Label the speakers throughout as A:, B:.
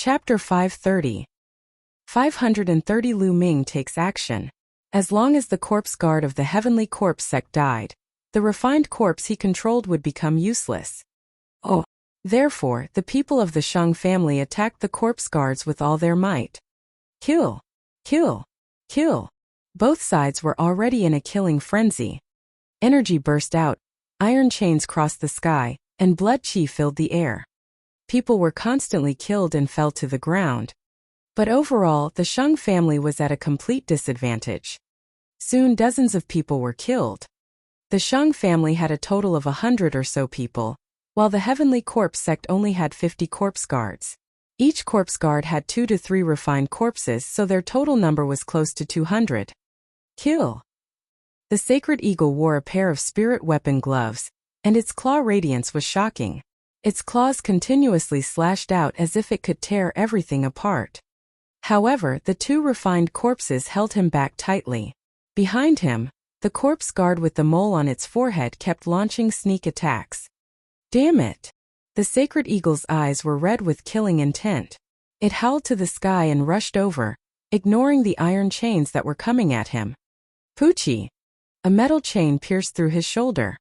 A: Chapter 530. 530 Lu Ming takes action. As long as the corpse guard of the heavenly corpse sect died, the refined corpse he controlled would become useless. Therefore, the people of the Shang family attacked the corpse guards with all their might. Kill! Kill! Kill! Both sides were already in a killing frenzy. Energy burst out, iron chains crossed the sky, and blood chi filled the air. People were constantly killed and fell to the ground. But overall, the Shang family was at a complete disadvantage. Soon dozens of people were killed. The Shang family had a total of 100 or so people, while the Heavenly Corpse sect only had 50 corpse guards. Each corpse guard had 2 to 3 refined corpses, so their total number was close to 200. Kill! The sacred eagle wore a pair of spirit weapon gloves, and its claw radiance was shocking. Its claws continuously slashed out as if it could tear everything apart. However, the 2 refined corpses held him back tightly. Behind him, the corpse guard with the mole on its forehead kept launching sneak attacks. Damn it! The sacred eagle's eyes were red with killing intent. It howled to the sky and rushed over, ignoring the iron chains that were coming at him. Poochie! A metal chain pierced through his shoulder.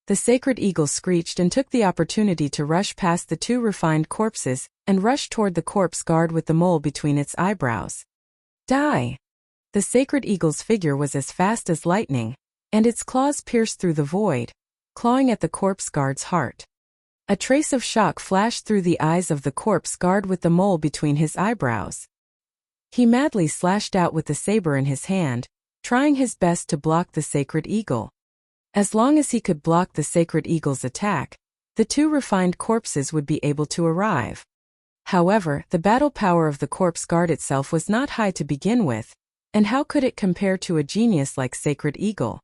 A: The sacred eagle screeched and took the opportunity to rush past the 2 refined corpses and rush toward the corpse guard with the mole between its eyebrows. Die! The sacred eagle's figure was as fast as lightning, and its claws pierced through the void, clawing at the corpse guard's heart. A trace of shock flashed through the eyes of the corpse guard with the mole between his eyebrows. He madly slashed out with the saber in his hand, trying his best to block the sacred eagle. As long as he could block the sacred eagle's attack, the 2 refined corpses would be able to arrive. However, the battle power of the corpse guard itself was not high to begin with, and how could it compare to a genius like Sacred Eagle?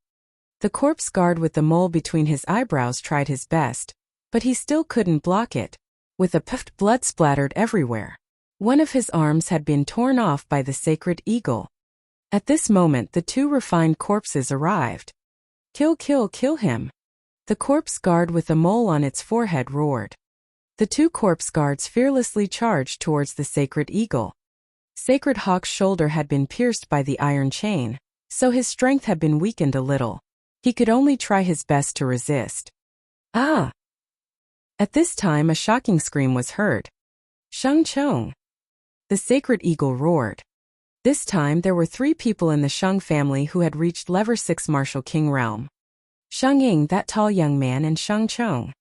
A: The corpse guard with the mole between his eyebrows tried his best, but he still couldn't block it. With a puffed blood splattered everywhere. One of his arms had been torn off by the Sacred Eagle. At this moment the 2 refined corpses arrived. Kill, kill, kill him! The corpse guard with the mole on its forehead roared. The 2 corpse guards fearlessly charged towards the Sacred Eagle. Sacred Hawk's shoulder had been pierced by the iron chain, so his strength had been weakened a little. He could only try his best to resist. Ah! At this time a shocking scream was heard. Shang Chong! The Sacred Eagle roared. This time there were 3 people in the Shang family who had reached level 6 Martial King realm. Shang Ying, that tall young man, and Shang Chong.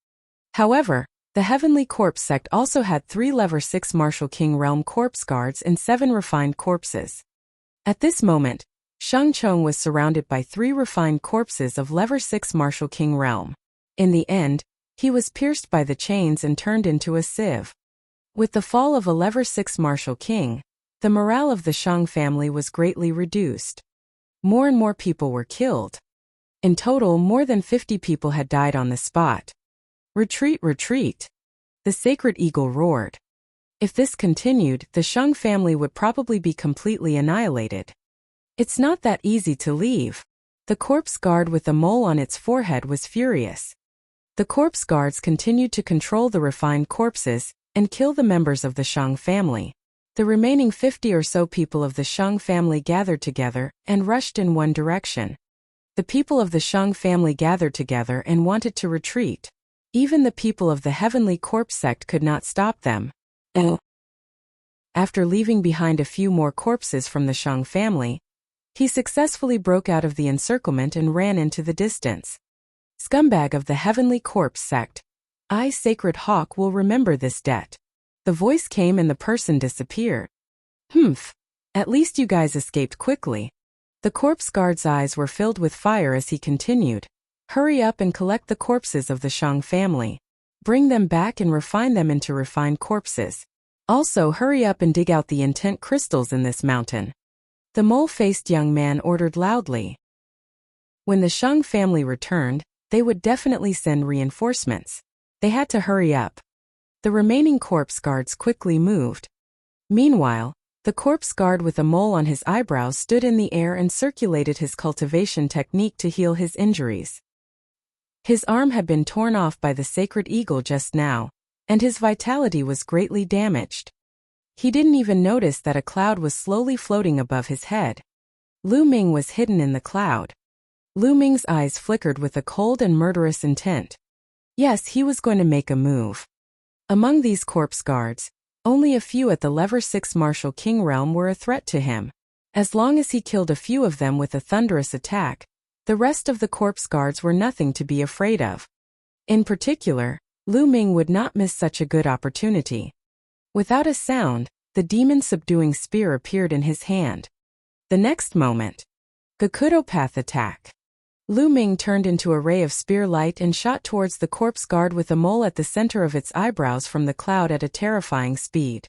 A: However, the Heavenly Corpse sect also had 3 level 6 Martial King realm corpse guards and 7 refined corpses. At this moment, Shang Chong was surrounded by 3 refined corpses of level 6 Martial King realm. In the end, he was pierced by the chains and turned into a sieve. With the fall of a level 6 Martial King, the morale of the Shang family was greatly reduced. More and more people were killed. In total, more than 50 people had died on the spot. Retreat, retreat! The Sacred Eagle roared. If this continued, the Shang family would probably be completely annihilated. It's not that easy to leave. The corpse guard with the mole on its forehead was furious. The corpse guards continued to control the refined corpses and kill the members of the Shang family. The remaining 50 or so people of the Shang family gathered together and rushed in one direction. The people of the Shang family gathered together and wanted to retreat. Even the people of the Heavenly Corpse sect could not stop them. After leaving behind a few more corpses from the Shang family, he successfully broke out of the encirclement and ran into the distance. Scumbag of the Heavenly Corpse sect, I, Sacred Hawk, will remember this debt. The voice came and the person disappeared. Humph. At least you guys escaped quickly. The corpse guard's eyes were filled with fire as he continued. Hurry up and collect the corpses of the Shang family. Bring them back and refine them into refined corpses. Also hurry up and dig out the intent crystals in this mountain. The mole-faced young man ordered loudly. When the Shang family returned, they would definitely send reinforcements. They had to hurry up. The remaining corpse guards quickly moved. Meanwhile, the corpse guard with a mole on his eyebrows stood in the air and circulated his cultivation technique to heal his injuries. His arm had been torn off by the Sacred Eagle just now, and his vitality was greatly damaged. He didn't even notice that a cloud was slowly floating above his head. Lu Ming was hidden in the cloud. Lu Ming's eyes flickered with a cold and murderous intent. Yes, he was going to make a move. Among these corpse guards, only a few at the Level 6 Martial King realm were a threat to him. As long as he killed a few of them with a thunderous attack, the rest of the corpse guards were nothing to be afraid of. In particular, Lu Ming would not miss such a good opportunity. Without a sound, the demon-subduing spear appeared in his hand. The next moment, Gakudo Path attack. Lu Ming turned into a ray of spear light and shot towards the corpse guard with a mole at the center of its eyebrows from the cloud at a terrifying speed.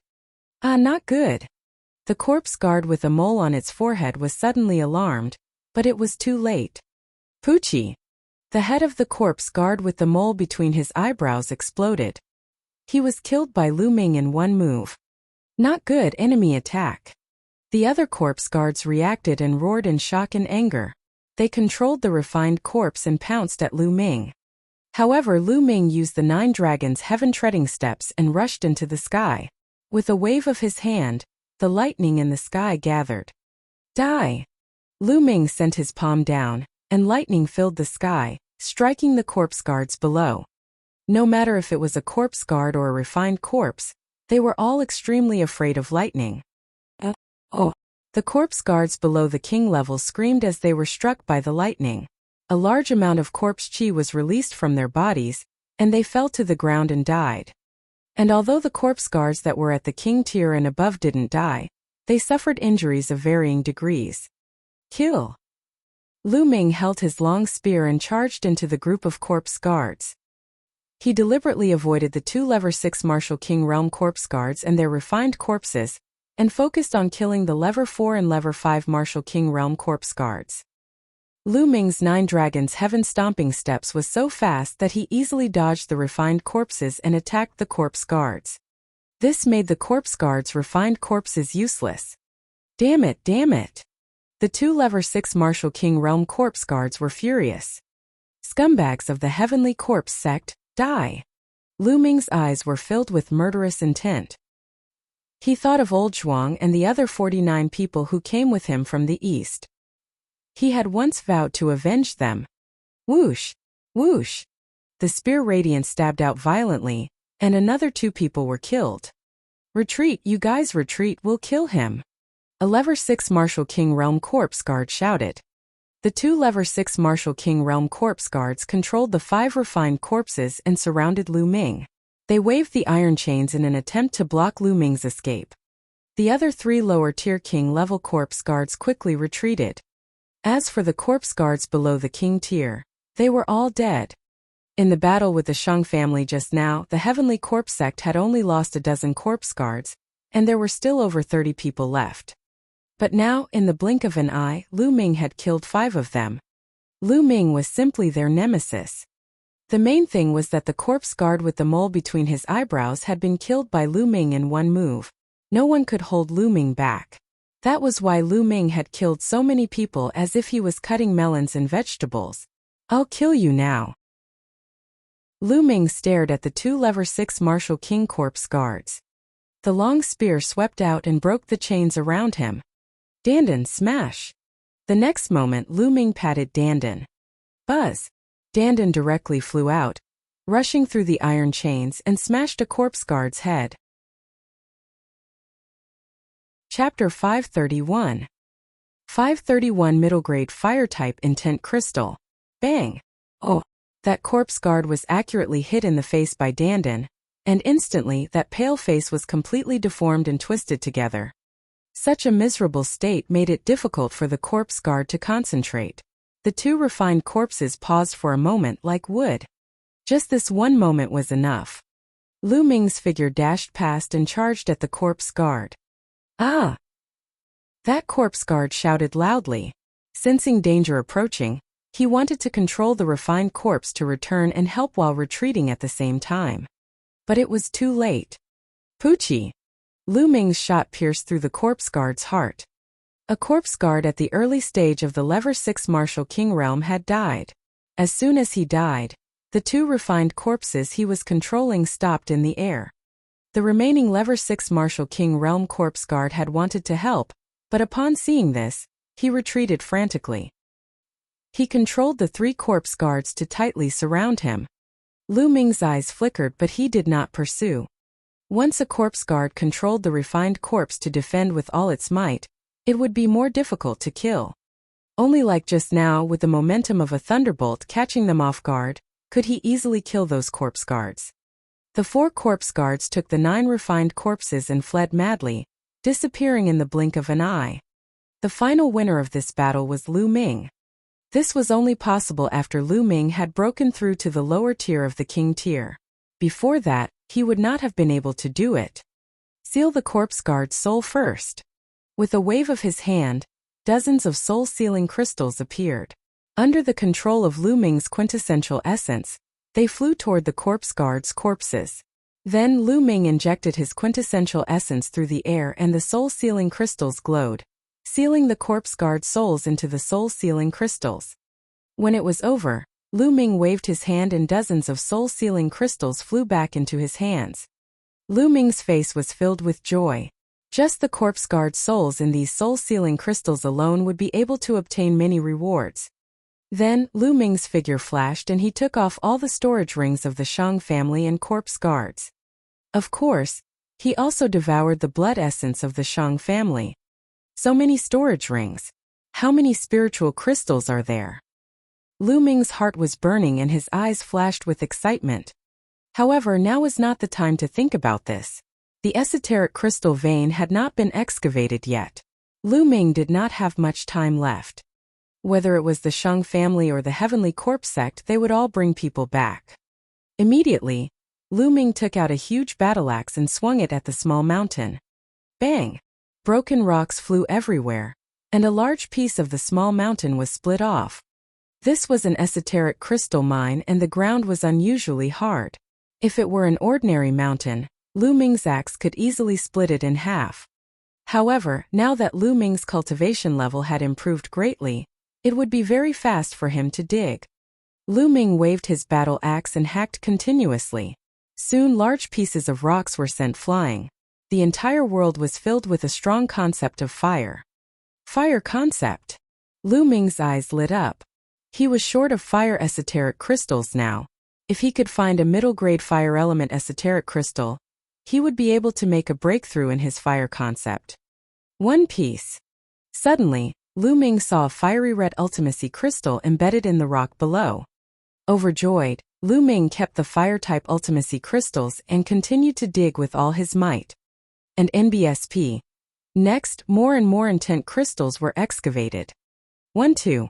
A: Ah, not good. The corpse guard with a mole on its forehead was suddenly alarmed, but it was too late. Poochie! The head of the corpse guard with the mole between his eyebrows exploded. He was killed by Lu Ming in one move. Not good enemy attack. The other corpse guards reacted and roared in shock and anger. They controlled the refined corpse and pounced at Lu Ming. However, Lu Ming used the 9 dragons' heaven-treading steps and rushed into the sky. With a wave of his hand, the lightning in the sky gathered. Die! Lu Ming sent his palm down, and lightning filled the sky, striking the corpse guards below. No matter if it was a corpse guard or a refined corpse, they were all extremely afraid of lightning. Oh! The corpse guards below the king level screamed as they were struck by the lightning. A large amount of corpse chi was released from their bodies, and they fell to the ground and died. And although the corpse guards that were at the king tier and above didn't die, they suffered injuries of varying degrees. Kill! Lu Ming held his long spear and charged into the group of corpse guards. He deliberately avoided the 2 Level 6 Martial King realm corpse guards and their refined corpses, and focused on killing the Level 4 and Level 5 Martial King realm corpse guards. Lu Ming's 9 dragons' heaven stomping steps was so fast that he easily dodged the refined corpses and attacked the corpse guards. This made the corpse guards' refined corpses useless. Damn it, damn it! The 2 Level 6 Martial King realm corpse guards were furious. Scumbags of the heavenly corpse sect, die! Lu Ming's eyes were filled with murderous intent. He thought of Old Zhuang and the other 49 people who came with him from the east. He had once vowed to avenge them. Whoosh! Whoosh! The spear radiance stabbed out violently, and another 2 people were killed. Retreat, you guys retreat, we'll kill him. A Level 6 Martial King realm corpse guard shouted. The 2 Level 6 Martial King realm corpse guards controlled the 5 refined corpses and surrounded Lu Ming. They waved the iron chains in an attempt to block Lu Ming's escape. The other 3 lower-tier king level corpse guards quickly retreated. As for the corpse guards below the king tier, they were all dead. In the battle with the Shang family just now, the heavenly corpse sect had only lost a dozen corpse guards, and there were still over 30 people left. But now, in the blink of an eye, Lu Ming had killed 5 of them. Lu Ming was simply their nemesis. The main thing was that the corpse guard with the mole between his eyebrows had been killed by Lu Ming in one move. No one could hold Lu Ming back. That was why Lu Ming had killed so many people as if he was cutting melons and vegetables. I'll kill you now. Lu Ming stared at the 2 Level 6 Martial King corpse guards. The long spear swept out and broke the chains around him. Dandan, smash! The next moment Lu Ming patted Dandan. Buzz! Dandan directly flew out, rushing through the iron chains and smashed a corpse guard's head. Chapter 531. 531 Middle Grade Fire Type Intent Crystal. Bang! Oh! That corpse guard was accurately hit in the face by Dandan, and instantly that pale face was completely deformed and twisted together. Such a miserable state made it difficult for the corpse guard to concentrate. The 2 refined corpses paused for a moment like wood. Just this one moment was enough. Lu Ming's figure dashed past and charged at the corpse guard. Ah! That corpse guard shouted loudly. Sensing danger approaching, he wanted to control the refined corpse to return and help while retreating at the same time. But it was too late. Poochie! Lu Ming's shot pierced through the corpse guard's heart. A corpse guard at the early stage of the Level 6 Martial King realm had died. As soon as he died, the 2 refined corpses he was controlling stopped in the air. The remaining Level 6 Martial King Realm Corpse Guard had wanted to help, but upon seeing this, he retreated frantically. He controlled the 3 corpse guards to tightly surround him. Lu Ming's eyes flickered, but he did not pursue. Once a corpse guard controlled the refined corpse to defend with all its might, it would be more difficult to kill. Only like just now, with the momentum of a thunderbolt catching them off guard, could he easily kill those corpse guards. The 4 corpse guards took the 9 refined corpses and fled madly, disappearing in the blink of an eye. The final winner of this battle was Lu Ming. This was only possible after Lu Ming had broken through to the lower tier of the king tier. Before that, he would not have been able to do it. Seal the corpse guard's soul first. With a wave of his hand, dozens of soul-sealing crystals appeared. Under the control of Lu Ming's quintessential essence, they flew toward the corpse guard's corpses. Then Lu Ming injected his quintessential essence through the air and the soul-sealing crystals glowed, sealing the corpse guard souls into the soul-sealing crystals. When it was over, Lu Ming waved his hand and dozens of soul-sealing crystals flew back into his hands. Lu Ming's face was filled with joy. Just the corpse guard souls in these soul-sealing crystals alone would be able to obtain many rewards. Then, Lu Ming's figure flashed and he took off all the storage rings of the Shang family and corpse guards. Of course, he also devoured the blood essence of the Shang family. So many storage rings. How many spiritual crystals are there? Lu Ming's heart was burning and his eyes flashed with excitement. However, now was not the time to think about this. The esoteric crystal vein had not been excavated yet. Lu Ming did not have much time left. Whether it was the Shang family or the Heavenly Corpse sect, they would all bring people back. Immediately, Lu Ming took out a huge battle axe and swung it at the small mountain. Bang! Broken rocks flew everywhere, and a large piece of the small mountain was split off. This was an esoteric crystal mine and the ground was unusually hard. If it were an ordinary mountain, Lu Ming's axe could easily split it in half. However, now that Lu Ming's cultivation level had improved greatly, it would be very fast for him to dig. Lu Ming waved his battle axe and hacked continuously. Soon large pieces of rocks were sent flying. The entire world was filled with a strong concept of fire. Fire concept. Lu Ming's eyes lit up. He was short of fire esoteric crystals now. If he could find a middle-grade fire element esoteric crystal, he would be able to make a breakthrough in his fire concept. One piece. Suddenly, Lu Ming saw a fiery red ultimacy crystal embedded in the rock below. Overjoyed, Lu Ming kept the fire-type ultimacy crystals and continued to dig with all his might. And NBSP. Next, more and more intent crystals were excavated. 1, 2.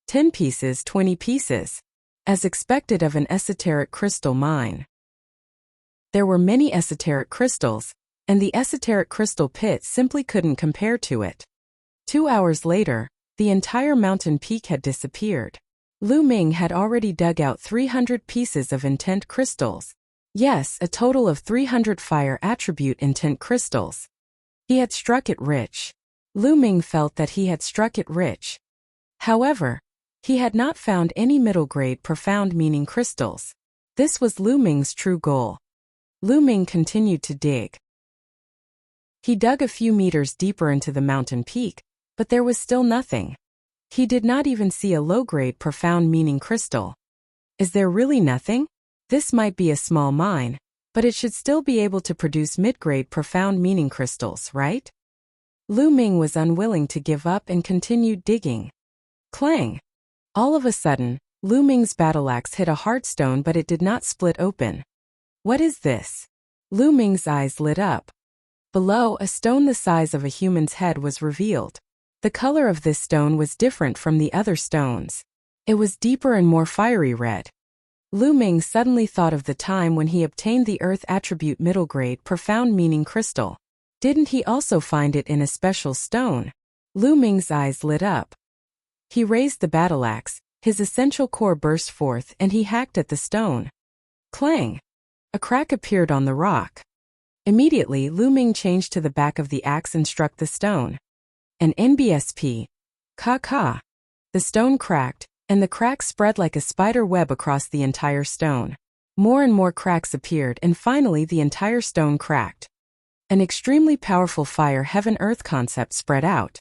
A: 10 pieces, 20 pieces. As expected of an esoteric crystal mine. There were many esoteric crystals, and the esoteric crystal pit simply couldn't compare to it. 2 hours later, the entire mountain peak had disappeared. Lu Ming had already dug out 300 pieces of intent crystals. Yes, a total of 300 fire attribute intent crystals. He had struck it rich. Lu Ming felt that he had struck it rich. However, he had not found any middle-grade profound meaning crystals. This was Lu Ming's true goal. Lu Ming continued to dig. He dug a few meters deeper into the mountain peak, but there was still nothing. He did not even see a low-grade profound meaning crystal. Is there really nothing? This might be a small mine, but it should still be able to produce mid-grade profound meaning crystals, right? Lu Ming was unwilling to give up and continued digging. Clang! All of a sudden, Lu Ming's battle axe hit a hard stone, but it did not split open. What is this? Lu Ming's eyes lit up. Below, a stone the size of a human's head was revealed. The color of this stone was different from the other stones. It was deeper and more fiery red. Lu Ming suddenly thought of the time when he obtained the earth attribute middle grade profound meaning crystal. Didn't he also find it in a special stone? Lu Ming's eyes lit up. He raised the battle axe, his essential core burst forth and he hacked at the stone. Clang! A crack appeared on the rock. Immediately, Lu Ming changed to the back of the axe and struck the stone. An NBSP. Ka. The stone cracked, and the crack spread like a spider web across the entire stone. More and more cracks appeared, and finally the entire stone cracked. An extremely powerful fire heaven-earth concept spread out.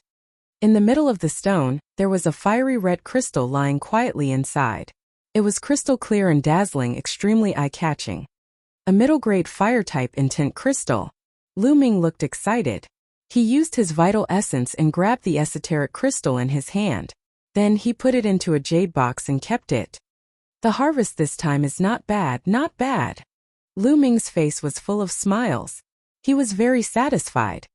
A: In the middle of the stone, there was a fiery red crystal lying quietly inside. It was crystal clear and dazzling, extremely eye-catching. A middle-grade fire-type intent crystal. Lu Ming looked excited. He used his vital essence and grabbed the esoteric crystal in his hand. Then he put it into a jade box and kept it. The harvest this time is not bad, not bad. Lu Ming's face was full of smiles. He was very satisfied.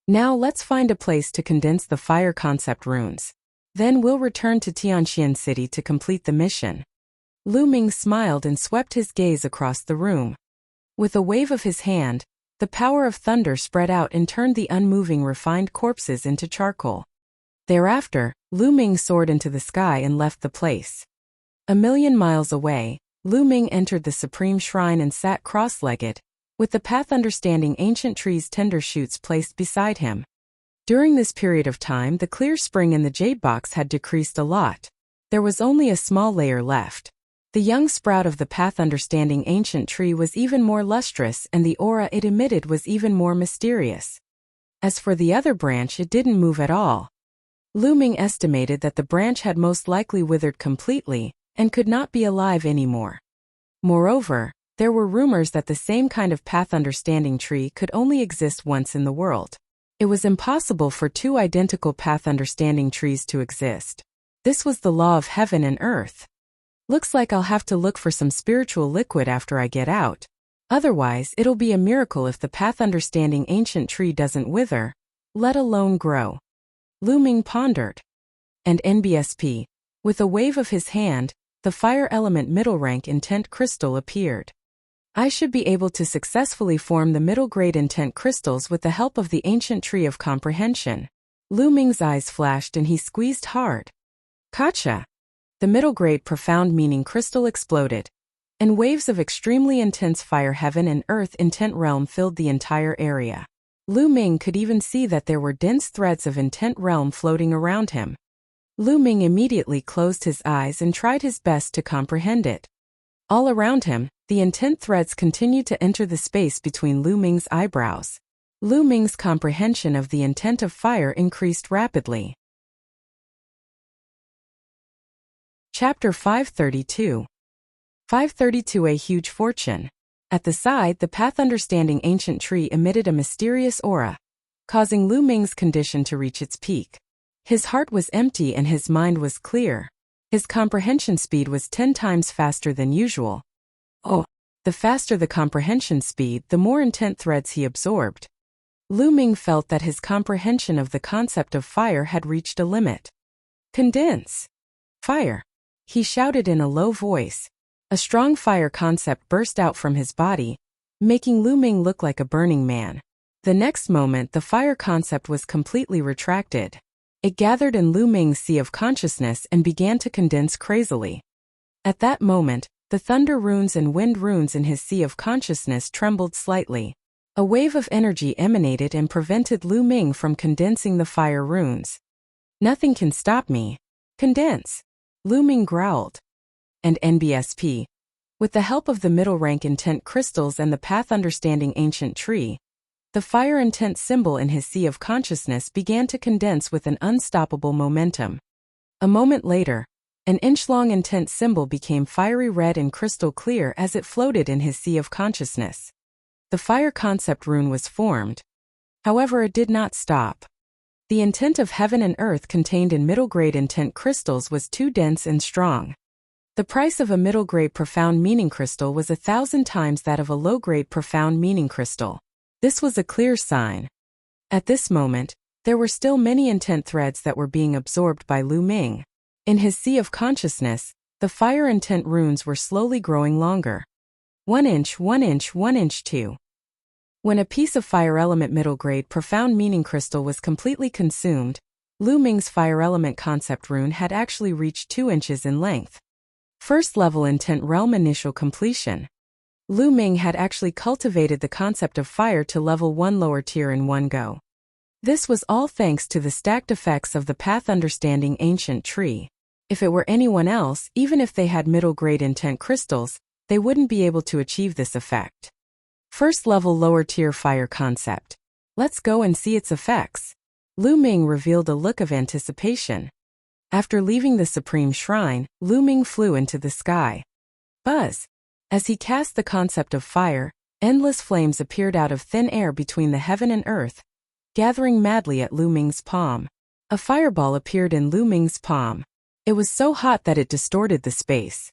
A: Now let's find a place to condense the fire concept runes. Then we'll return to Tianxian City to complete the mission. Lu Ming smiled and swept his gaze across the room. With a wave of his hand, the power of thunder spread out and turned the unmoving refined corpses into charcoal. Thereafter, Lu Ming soared into the sky and left the place. 1,000,000 miles away, Lu Ming entered the Supreme Shrine and sat cross-legged, with the path understanding ancient tree's tender shoots placed beside him. During this period of time, the clear spring in the jade box had decreased a lot. There was only a small layer left. The young sprout of the path understanding ancient tree was even more lustrous, and the aura it emitted was even more mysterious. As for the other branch, it didn't move at all. Lu Ming estimated that the branch had most likely withered completely and could not be alive anymore. Moreover, there were rumors that the same kind of path understanding tree could only exist once in the world. It was impossible for two identical path understanding trees to exist. This was the law of heaven and earth. Looks like I'll have to look for some spiritual liquid after I get out. Otherwise, it'll be a miracle if the path understanding ancient tree doesn't wither, let alone grow. Lu Ming pondered. And NBSP. With a wave of his hand, the fire element middle rank intent crystal appeared. I should be able to successfully form the middle grade intent crystals with the help of the ancient tree of comprehension. Lu Ming's eyes flashed and he squeezed hard. Gotcha! The middle grade profound meaning crystal exploded, and waves of extremely intense fire heaven and earth intent realm filled the entire area. Lu Ming could even see that there were dense threads of intent realm floating around him. Lu Ming immediately closed his eyes and tried his best to comprehend it. All around him, the intent threads continued to enter the space between Lu Ming's eyebrows. Lu Ming's comprehension of the intent of fire increased rapidly. Chapter 532. 532. A huge fortune. At the side, the path understanding ancient tree emitted a mysterious aura, causing Lu Ming's condition to reach its peak. His heart was empty and his mind was clear. His comprehension speed was 10 times faster than usual. Oh, the faster the comprehension speed, the more intent threads he absorbed. Lu Ming felt that his comprehension of the concept of fire had reached a limit. Condense. Fire. He shouted in a low voice. A strong fire concept burst out from his body, making Lu Ming look like a burning man. The next moment, the fire concept was completely retracted. It gathered in Lu Ming's sea of consciousness and began to condense crazily. At that moment, the thunder runes and wind runes in his sea of consciousness trembled slightly. A wave of energy emanated and prevented Lu Ming from condensing the fire runes. Nothing can stop me. Condense. Lu Ming growled. And NBSP. With the help of the middle rank intent crystals and the path understanding ancient tree, the fire intent symbol in his sea of consciousness began to condense with an unstoppable momentum. A moment later, an inch-long intent symbol became fiery red and crystal clear as it floated in his sea of consciousness. The fire concept rune was formed. However, it did not stop. The intent of heaven and earth contained in middle-grade intent crystals was too dense and strong. The price of a middle-grade profound meaning crystal was 1,000 times that of a low-grade profound meaning crystal. This was a clear sign. At this moment, there were still many intent threads that were being absorbed by Lu Ming. In his sea of consciousness, the fire intent runes were slowly growing longer. 1 inch, 1 inch, 1 inch 2. When a piece of fire element middle grade profound meaning crystal was completely consumed, Lu Ming's fire element concept rune had actually reached 2 inches in length. First level intent realm initial completion. Lu Ming had actually cultivated the concept of fire to level 1 lower tier in one go. This was all thanks to the stacked effects of the path understanding ancient tree. If it were anyone else, even if they had middle grade intent crystals, they wouldn't be able to achieve this effect. First level lower tier fire concept. Let's go and see its effects. Lu Ming revealed a look of anticipation. After leaving the Supreme Shrine, Lu Ming flew into the sky. Buzz! As he cast the concept of fire, endless flames appeared out of thin air between the heaven and earth, gathering madly at Lu Ming's palm. A fireball appeared in Lu Ming's palm. It was so hot that it distorted the space.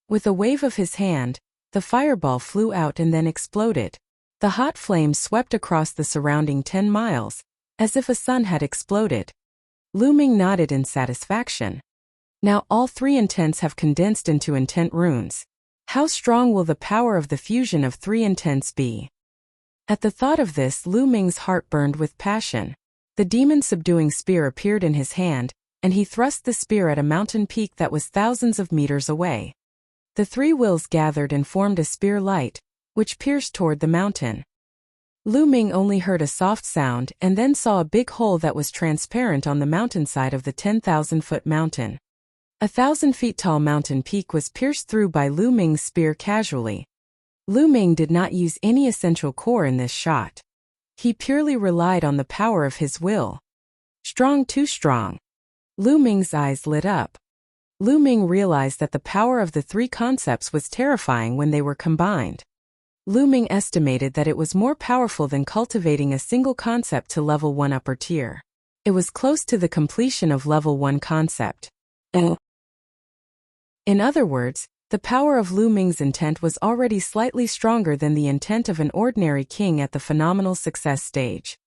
A: With a wave of his hand, the fireball flew out and then exploded. The hot flames swept across the surrounding 10 miles, as if a sun had exploded. Lu Ming nodded in satisfaction. Now all 3 intents have condensed into intent runes. How strong will the power of the fusion of 3 intents be? At the thought of this, Lu Ming's heart burned with passion. The demon-subduing spear appeared in his hand, and he thrust the spear at a mountain peak that was thousands of meters away. The 3 wills gathered and formed a spear light, which pierced toward the mountain. Lu Ming only heard a soft sound and then saw a big hole that was transparent on the mountainside of the 10,000-foot mountain. 1,000 feet tall mountain peak was pierced through by Lu Ming's spear casually. Lu Ming did not use any essential core in this shot. He purely relied on the power of his will. Strong, too strong. Lu Ming's eyes lit up. Lu Ming realized that the power of the 3 concepts was terrifying when they were combined. Lu Ming estimated that it was more powerful than cultivating a single concept to level 1 upper tier. It was close to the completion of level 1 concept. In other words, the power of Lu Ming's intent was already slightly stronger than the intent of an ordinary king at the phenomenal success stage.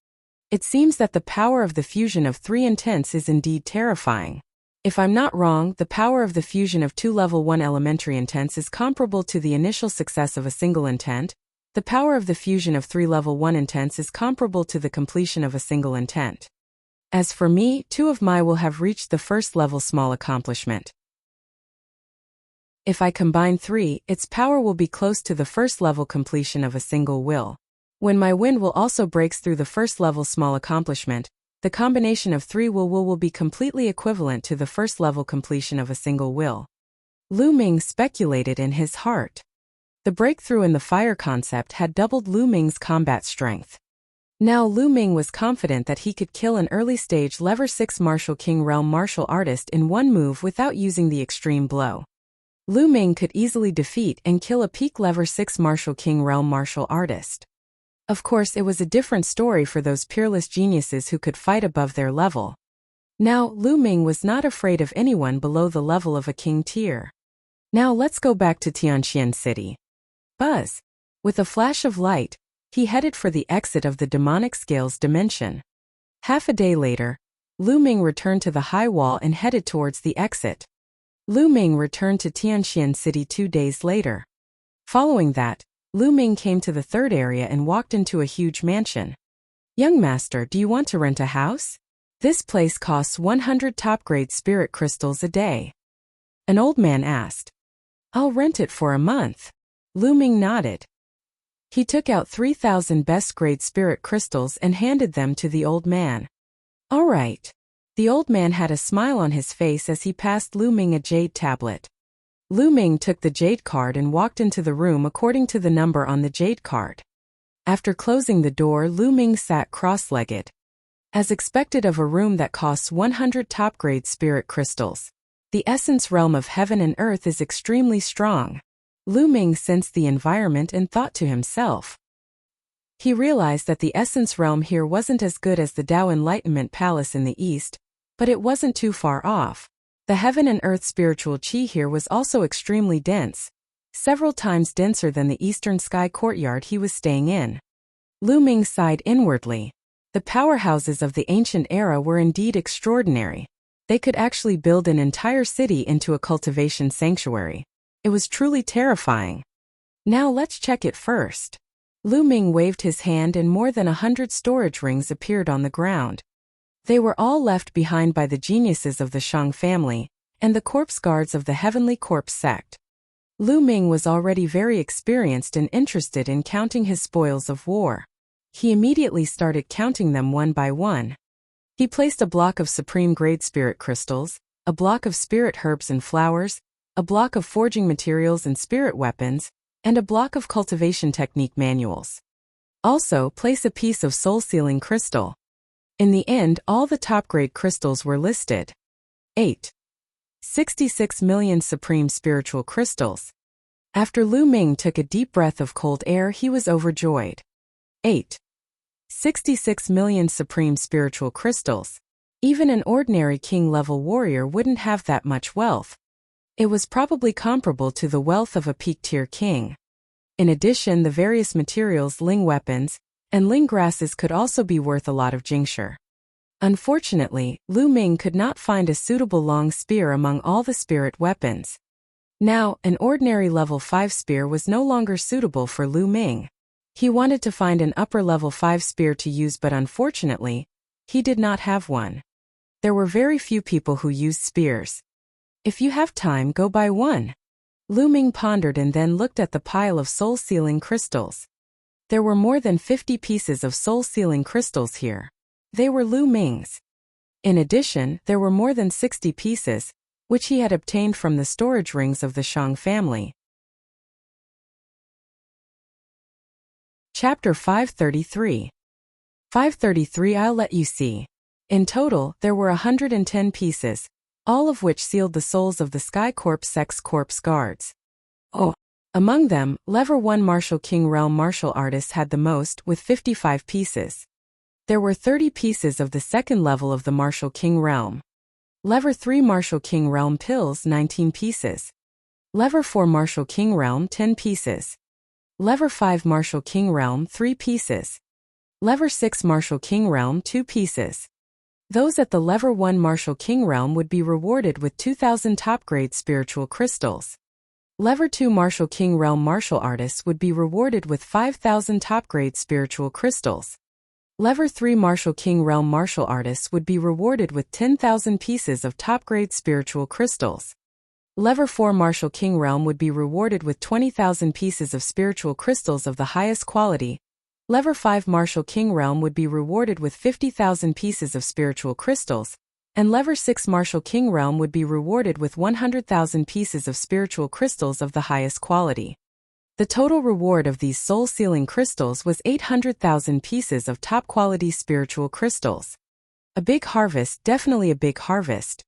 A: It seems that the power of the fusion of 3 intents is indeed terrifying. If I'm not wrong, the power of the fusion of 2 level 1 elementary intents is comparable to the initial success of a single intent. The power of the fusion of 3 level 1 intents is comparable to the completion of a single intent. As for me, 2 of my will have reached the first level small accomplishment. If I combine 3, its power will be close to the first level completion of a single will. When my wind will also breaks through the first level small accomplishment, the combination of 3 will be completely equivalent to the first level completion of a single will. Lu Ming speculated in his heart. The breakthrough in the fire concept had doubled Lu Ming's combat strength. Now Lu Ming was confident that he could kill an early-stage Level 6 Martial King Realm martial artist in one move without using the extreme blow. Lu Ming could easily defeat and kill a peak Level 6 Martial King Realm martial artist. Of course, it was a different story for those peerless geniuses who could fight above their level. Now, Lu Ming was not afraid of anyone below the level of a king tier. Now let's go back to Tianqian City. Buzz! With a flash of light, he headed for the exit of the demonic scales dimension. Half a day later, Lu Ming returned to the high wall and headed towards the exit. Lu Ming returned to Tianqian City 2 days later. Following that, Lu Ming came to the third area and walked into a huge mansion. Young master, do you want to rent a house? This place costs 100 top-grade spirit crystals a day. An old man asked. I'll rent it for a month. Lu Ming nodded. He took out 3,000 best-grade spirit crystals and handed them to the old man. All right. The old man had a smile on his face as he passed Lu Ming a jade tablet. Lu Ming took the jade card and walked into the room according to the number on the jade card. After closing the door, Lu Ming sat cross-legged. As expected of a room that costs 100 top-grade spirit crystals, the essence realm of heaven and earth is extremely strong. Lu Ming sensed the environment and thought to himself. He realized that the essence realm here wasn't as good as the Tao Enlightenment Palace in the east, but it wasn't too far off. The heaven and earth spiritual chi here was also extremely dense, several times denser than the eastern sky courtyard he was staying in. Lu Ming sighed inwardly. The powerhouses of the ancient era were indeed extraordinary. They could actually build an entire city into a cultivation sanctuary. It was truly terrifying. Now let's check it first. Lu Ming waved his hand and more than 100 storage rings appeared on the ground. They were all left behind by the geniuses of the Shang family and the corpse guards of the Heavenly Corpse sect. Lu Ming was already very experienced and interested in counting his spoils of war. He immediately started counting them one by one. He placed a block of supreme grade spirit crystals, a block of spirit herbs and flowers, a block of forging materials and spirit weapons, and a block of cultivation technique manuals. Also, place a piece of soul-sealing crystal. In the end, all the top-grade crystals were listed. 8. 66 million supreme spiritual crystals. After Lu Ming took a deep breath of cold air, he was overjoyed. 8. 66 million supreme spiritual crystals. Even an ordinary king-level warrior wouldn't have that much wealth. It was probably comparable to the wealth of a peak-tier king. In addition, the various materials, ling weapons, and ling grasses could also be worth a lot of jingsher. Unfortunately, Lu Ming could not find a suitable long spear among all the spirit weapons. Now, an ordinary level 5 spear was no longer suitable for Lu Ming. He wanted to find an upper level 5 spear to use, but unfortunately, he did not have one. There were very few people who used spears. If you have time, go buy one. Lu Ming pondered and then looked at the pile of soul-sealing crystals. There were more than 50 pieces of soul-sealing crystals here. They were Lu Ming's. In addition, there were more than 60 pieces, which he had obtained from the storage rings of the Shang family. Chapter 533. 533. I'll let you see. In total, there were 110 pieces, all of which sealed the souls of the Sky Corps Sex Corps guards. Oh! Among them, Lever 1 Martial King Realm martial artists had the most, with 55 pieces. There were 30 pieces of the second level of the Martial King Realm. Lever 3 Martial King Realm pills 19 pieces. Lever 4 Martial King Realm 10 pieces. Lever 5 Martial King Realm 3 pieces. Lever 6 Martial King Realm 2 pieces. Those at the Lever 1 Martial King Realm would be rewarded with 2,000 top-grade spiritual crystals. Lever 2 Martial King Realm martial artists would be rewarded with 5,000 top-grade spiritual crystals. Lever 3 Martial King Realm martial artists would be rewarded with 10,000 pieces of top-grade spiritual crystals. Lever 4 Martial King Realm would be rewarded with 20,000 pieces of spiritual crystals of the highest quality. Lever 5 Martial King Realm would be rewarded with 50,000 pieces of spiritual crystals, and Lever 6 Martial King Realm would be rewarded with 100,000 pieces of spiritual crystals of the highest quality. The total reward of these soul-sealing crystals was 800,000 pieces of top-quality spiritual crystals. A big harvest, definitely a big harvest.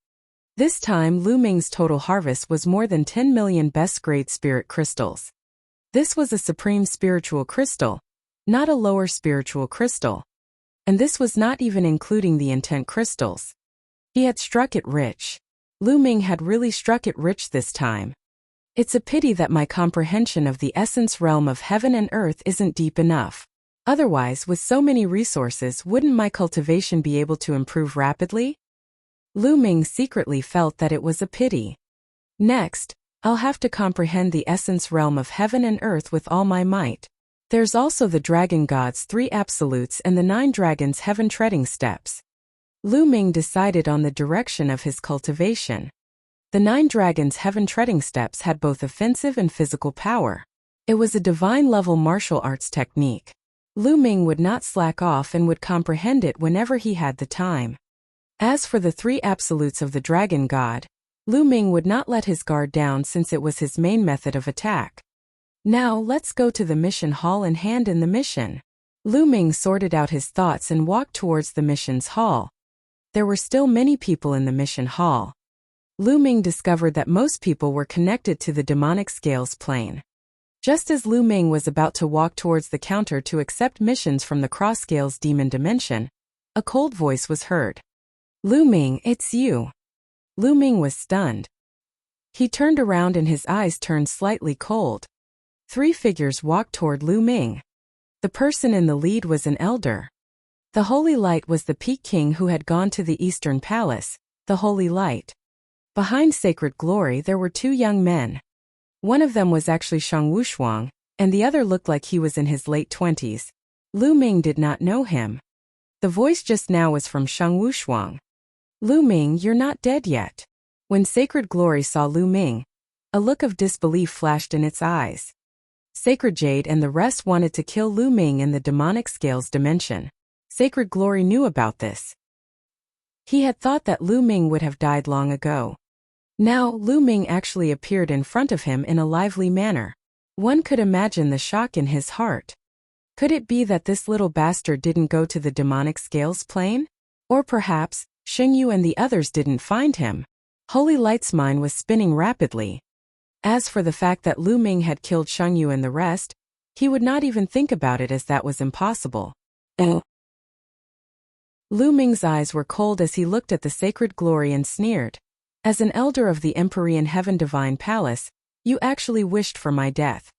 A: This time, Lu Ming's total harvest was more than 10 million best-grade spirit crystals. This was a supreme spiritual crystal, not a lower spiritual crystal. And this was not even including the intent crystals. He had struck it rich. Lu Ming had really struck it rich this time. It's a pity that my comprehension of the essence realm of heaven and earth isn't deep enough. Otherwise, with so many resources, wouldn't my cultivation be able to improve rapidly? Lu Ming secretly felt that it was a pity. Next, I'll have to comprehend the essence realm of heaven and earth with all my might. There's also the Dragon God's 3 absolutes and the 9 dragons' heaven treading steps. Lu Ming decided on the direction of his cultivation. The 9 dragons' heaven treading steps had both offensive and physical power. It was a divine-level martial arts technique. Lu Ming would not slack off and would comprehend it whenever he had the time. As for the 3 absolutes of the Dragon God, Lu Ming would not let his guard down since it was his main method of attack. Now let's go to the mission hall and hand in the mission. Lu Ming sorted out his thoughts and walked towards the mission's hall. There were still many people in the mission hall. Lu Ming discovered that most people were connected to the demonic scales plane. Just as Lu Ming was about to walk towards the counter to accept missions from the cross scales demon dimension, a cold voice was heard. Lu Ming, it's you. Lu Ming was stunned. He turned around and his eyes turned slightly cold. 3 figures walked toward Lu Ming. The person in the lead was an elder. The Holy Light was the Peak King who had gone to the Eastern Palace, the Holy Light. Behind Sacred Glory there were 2 young men. One of them was actually Shang Wushuang, and the other looked like he was in his late 20s. Lu Ming did not know him. The voice just now was from Shang Wushuang. Lu Ming, you're not dead yet. When Sacred Glory saw Lu Ming, a look of disbelief flashed in its eyes. Sacred Jade and the rest wanted to kill Lu Ming in the demonic scales dimension. Sacred Glory knew about this. He had thought that Lu Ming would have died long ago. Now, Lu Ming actually appeared in front of him in a lively manner. One could imagine the shock in his heart. Could it be that this little bastard didn't go to the demonic scales plane? Or perhaps, Xingyu and the others didn't find him? Holy Light's mind was spinning rapidly. As for the fact that Lu Ming had killed Xingyu and the rest, he would not even think about it, as that was impossible. Lu Ming's eyes were cold as he looked at the sacred glory and sneered. As an elder of the Empyrean Heaven Divine Palace, you actually wished for my death.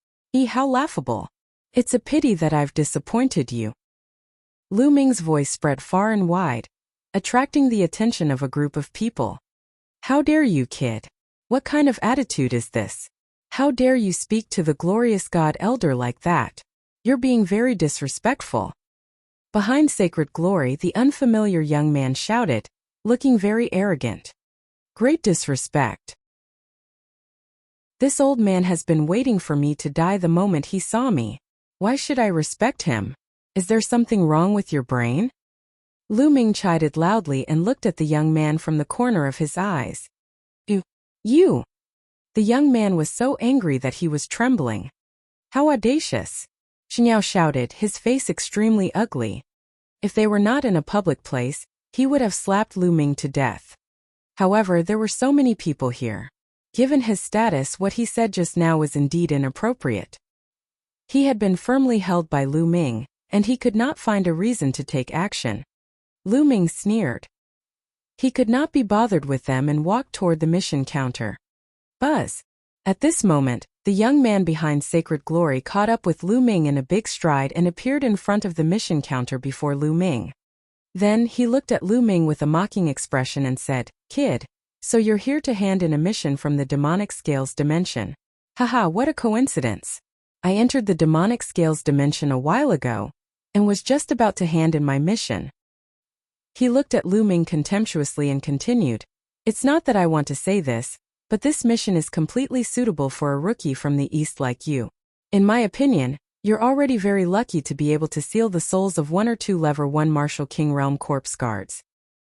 A: How laughable. It's a pity that I've disappointed you. Lu Ming's voice spread far and wide, attracting the attention of a group of people. How dare you, kid? What kind of attitude is this? How dare you speak to the glorious God Elder like that? You're being very disrespectful. Behind sacred glory, the unfamiliar young man shouted, looking very arrogant. Great disrespect. This old man has been waiting for me to die the moment he saw me. Why should I respect him? Is there something wrong with your brain? Lu Ming chided loudly and looked at the young man from the corner of his eyes. You! The young man was so angry that he was trembling. How audacious! Xinyao shouted, his face extremely ugly. If they were not in a public place, he would have slapped Lu Ming to death. However, there were so many people here. Given his status, what he said just now was indeed inappropriate. He had been firmly held by Lu Ming, and he could not find a reason to take action. Lu Ming sneered. He could not be bothered with them and walked toward the mission counter. Buzz! At this moment, the young man behind Sacred Glory caught up with Lu Ming in a big stride and appeared in front of the mission counter before Lu Ming. Then, he looked at Lu Ming with a mocking expression and said, Kid, so you're here to hand in a mission from the demonic scales dimension. Haha, what a coincidence. I entered the demonic scales dimension a while ago, and was just about to hand in my mission. He looked at Lu Ming contemptuously and continued, It's not that I want to say this, but this mission is completely suitable for a rookie from the East like you. In my opinion, you're already very lucky to be able to seal the souls of 1 or 2 Level 1 Martial King Realm Corpse Guards.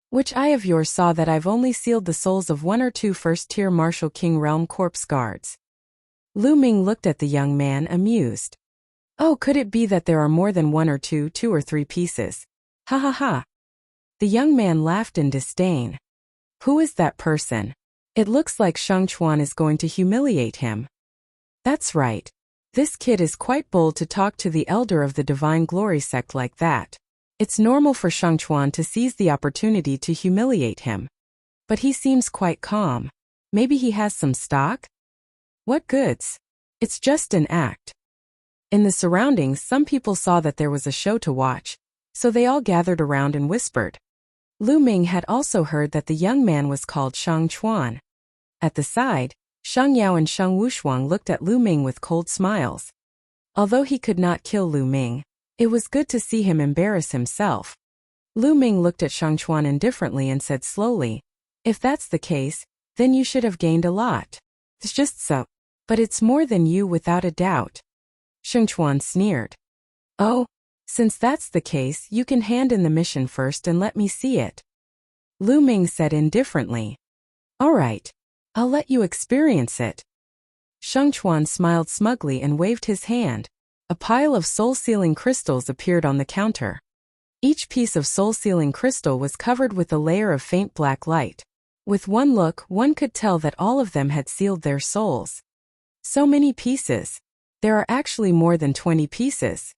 A: Which eye of yours saw that I've only sealed the souls of 1 or 2 first-tier Martial King Realm Corpse Guards? Lu Ming looked at the young man, amused. Oh, could it be that there are more than 1 or 2 or 3 pieces? Ha ha ha. The young man laughed in disdain. Who is that person? It looks like Shang Chuan is going to humiliate him. That's right. This kid is quite bold to talk to the elder of the Divine Glory sect like that. It's normal for Shang Chuan to seize the opportunity to humiliate him. But he seems quite calm. Maybe he has some stock? What goods? It's just an act. In the surroundings, some people saw that there was a show to watch, so they all gathered around and whispered. Lu Ming had also heard that the young man was called Shang Chuan. At the side, Sheng Yao and Sheng Wushuang looked at Lu Ming with cold smiles. Although he could not kill Lu Ming, it was good to see him embarrass himself. Lu Ming looked at Shang Chuan indifferently and said slowly, If that's the case, then you should have gained a lot. It's just so. But it's more than you without a doubt. Shang Chuan sneered. Oh, since that's the case, you can hand in the mission first and let me see it. Lu Ming said indifferently. All right. I'll let you experience it. Shang Chuan smiled smugly and waved his hand. A pile of soul-sealing crystals appeared on the counter. Each piece of soul-sealing crystal was covered with a layer of faint black light. With one look, one could tell that all of them had sealed their souls. So many pieces. There are actually more than 20 pieces.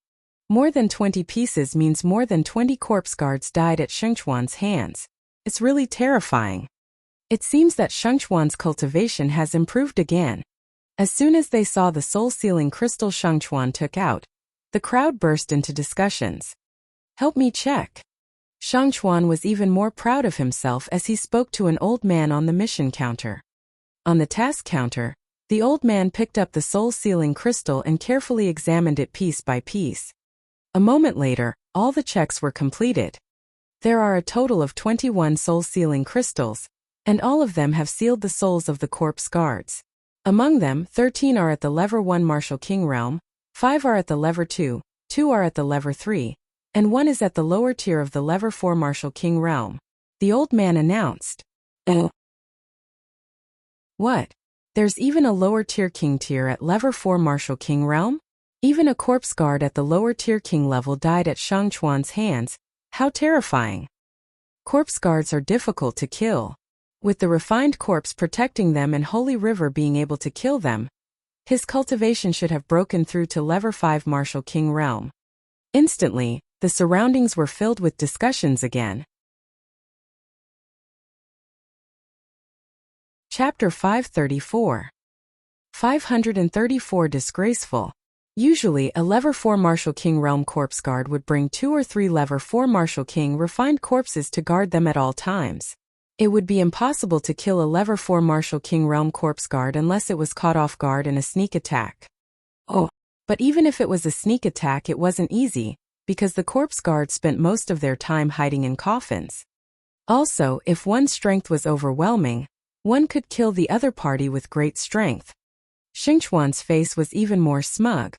A: More than 20 pieces means more than 20 corpse guards died at Shang Chuan's hands. It's really terrifying. It seems that Shang Chuan's cultivation has improved again. As soon as they saw the soul-sealing crystal Shang Chuan took out, the crowd burst into discussions. Help me check. Shang Chuan was even more proud of himself as he spoke to an old man on the mission counter. On the task counter, the old man picked up the soul-sealing crystal and carefully examined it piece by piece. A moment later, all the checks were completed. There are a total of 21 soul-sealing crystals, and all of them have sealed the souls of the corpse guards. Among them, 13 are at the Level 1 Martial King Realm, 5 are at the Level 2, 2 are at the Level 3, and 1 is at the lower tier of the Level 4 Martial King Realm. The old man announced. What? There's even a lower-tier king tier at level 4 Martial King realm? Even a corpse guard at the lower-tier king level died at Shang Chuan's hands. How terrifying. Corpse guards are difficult to kill. With the refined corpse protecting them and Holy River being able to kill them, his cultivation should have broken through to level 5 Martial King realm. Instantly, the surroundings were filled with discussions again. Chapter 534. 534 Disgraceful. Usually, a level 4 Martial King realm corpse guard would bring 2 or 3 level 4 Martial King refined corpses to guard them at all times. It would be impossible to kill a level 4 Martial King realm corpse guard unless it was caught off guard in a sneak attack. Oh, but even if it was a sneak attack, it wasn't easy, because the corpse guard spent most of their time hiding in coffins. Also, if one's strength was overwhelming, one could kill the other party with great strength. Xingchuan's face was even more smug.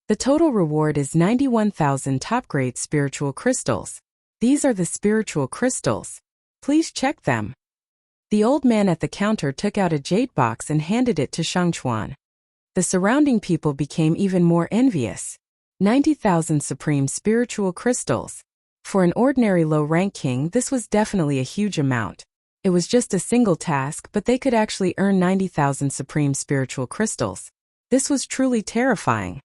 A: The total reward is 91,000 top-grade spiritual crystals. These are the spiritual crystals. Please check them. The old man at the counter took out a jade box and handed it to Shangchuan. The surrounding people became even more envious. 90,000 supreme spiritual crystals. For an ordinary low-rank king, this was definitely a huge amount. It was just a single task, but they could actually earn 90,000 supreme spiritual crystals. This was truly terrifying.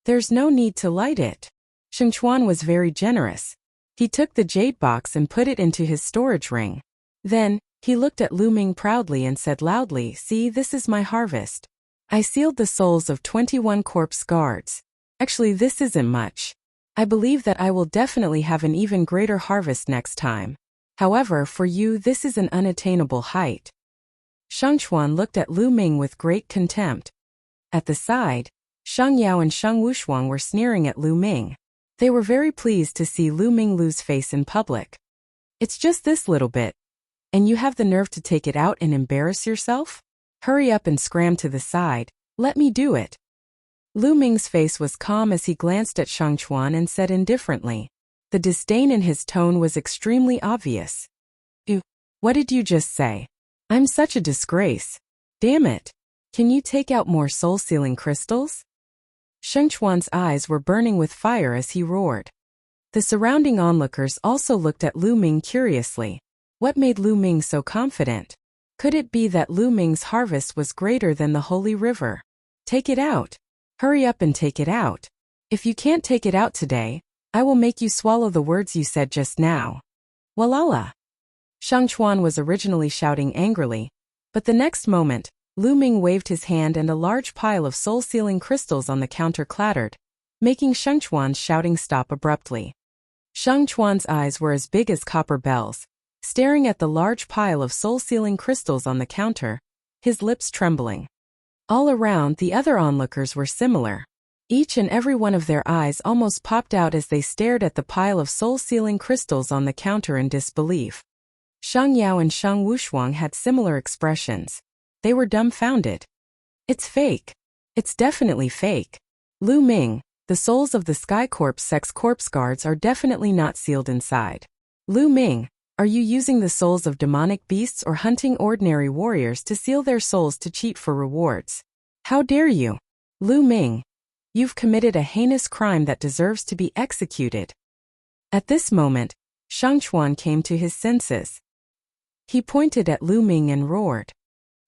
A: There's no need to light it. Shangchuan was very generous. He took the jade box and put it into his storage ring. Then, he looked at Lu Ming proudly and said loudly, "See, this is my harvest. I sealed the souls of 21 corpse guards. Actually, this isn't much. I believe that I will definitely have an even greater harvest next time. However, for you, this is an unattainable height." Shangchuan looked at Lu Ming with great contempt. At the side, Shang Yao and Shang Wushuang were sneering at Lu Ming. They were very pleased to see Lu Ming lose face in public. "It's just this little bit. And you have the nerve to take it out and embarrass yourself? Hurry up and scram to the side. Let me do it." Lu Ming's face was calm as he glanced at Shangchuan and said indifferently. The disdain in his tone was extremely obvious. "Ew, what did you just say? I'm such a disgrace. Damn it. Can you take out more soul-sealing crystals?" Shangchuan's eyes were burning with fire as he roared. The surrounding onlookers also looked at Lu Ming curiously. What made Lu Ming so confident? Could it be that Lu Ming's harvest was greater than the Holy River? "Take it out. Hurry up and take it out. If you can't take it out today, I will make you swallow the words you said just now." "Walala." Shangchuan was originally shouting angrily, but the next moment, Lu Ming waved his hand and a large pile of soul-sealing crystals on the counter clattered, making Shangchuan's shouting stop abruptly. Shangchuan's eyes were as big as copper bells, staring at the large pile of soul-sealing crystals on the counter, his lips trembling. All around, the other onlookers were similar. Each and every one of their eyes almost popped out as they stared at the pile of soul-sealing crystals on the counter in disbelief. Shang Yao and Shang Wushuang had similar expressions. They were dumbfounded. "It's fake. It's definitely fake. Lu Ming, the souls of the Sky Corpse sex corpse guards are definitely not sealed inside. Lu Ming, are you using the souls of demonic beasts or hunting ordinary warriors to seal their souls to cheat for rewards? How dare you? Lu Ming, you've committed a heinous crime that deserves to be executed." At this moment, Shangchuan came to his senses. He pointed at Lu Ming and roared.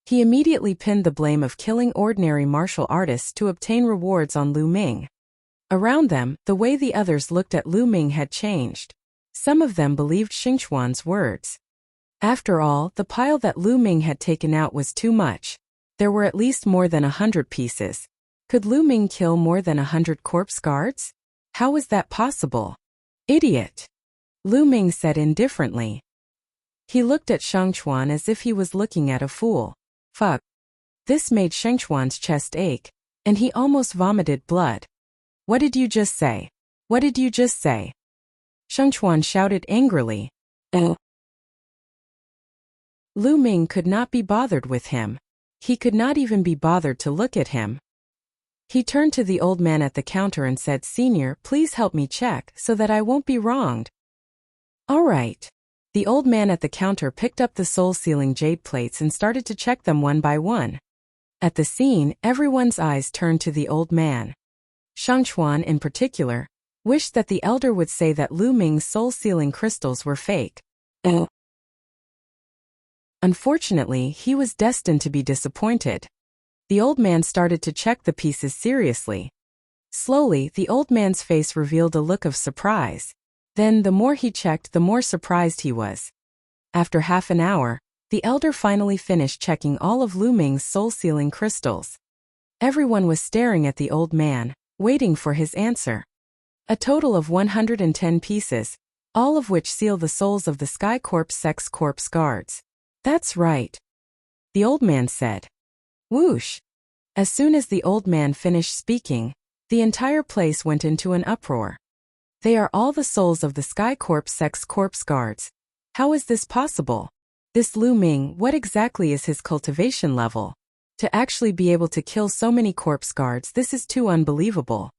A: He immediately pinned the blame of killing ordinary martial artists to obtain rewards on Lu Ming. Around them, the way the others looked at Lu Ming had changed. Some of them believed Xingchuan's words. After all, the pile that Lu Ming had taken out was too much. There were at least more than 100 pieces. Could Lu Ming kill more than 100 corpse guards? How was that possible? "Idiot," Lu Ming said indifferently. He looked at Shangchuan as if he was looking at a fool. Fuck. This made Shangchuan's chest ache, and he almost vomited blood. "What did you just say? What did you just say?" Shangchuan shouted angrily. "Oh." Lu Ming could not be bothered with him. He could not even be bothered to look at him. He turned to the old man at the counter and said, "Senior, please help me check so that I won't be wronged." "All right." The old man at the counter picked up the soul-sealing jade plates and started to check them one by one. At the scene, everyone's eyes turned to the old man. Shang Chuan, in particular, wished that the elder would say that Lu Ming's soul-sealing crystals were fake. Unfortunately, he was destined to be disappointed. The old man started to check the pieces seriously. Slowly, the old man's face revealed a look of surprise. Then, the more he checked, the more surprised he was. After half an hour, the elder finally finished checking all of Lu Ming's soul-sealing crystals. Everyone was staring at the old man, waiting for his answer. A total of 110 pieces, all of which seal the souls of the Sky Corp's Sex Corpse guards. That's right, the old man said. Whoosh! As soon as the old man finished speaking, the entire place went into an uproar. They are all the souls of the Sky Corp's Sex Corpse guards. How is this possible? This Lu Ming, what exactly is his cultivation level? To actually be able to kill so many corpse guards, this is too unbelievable.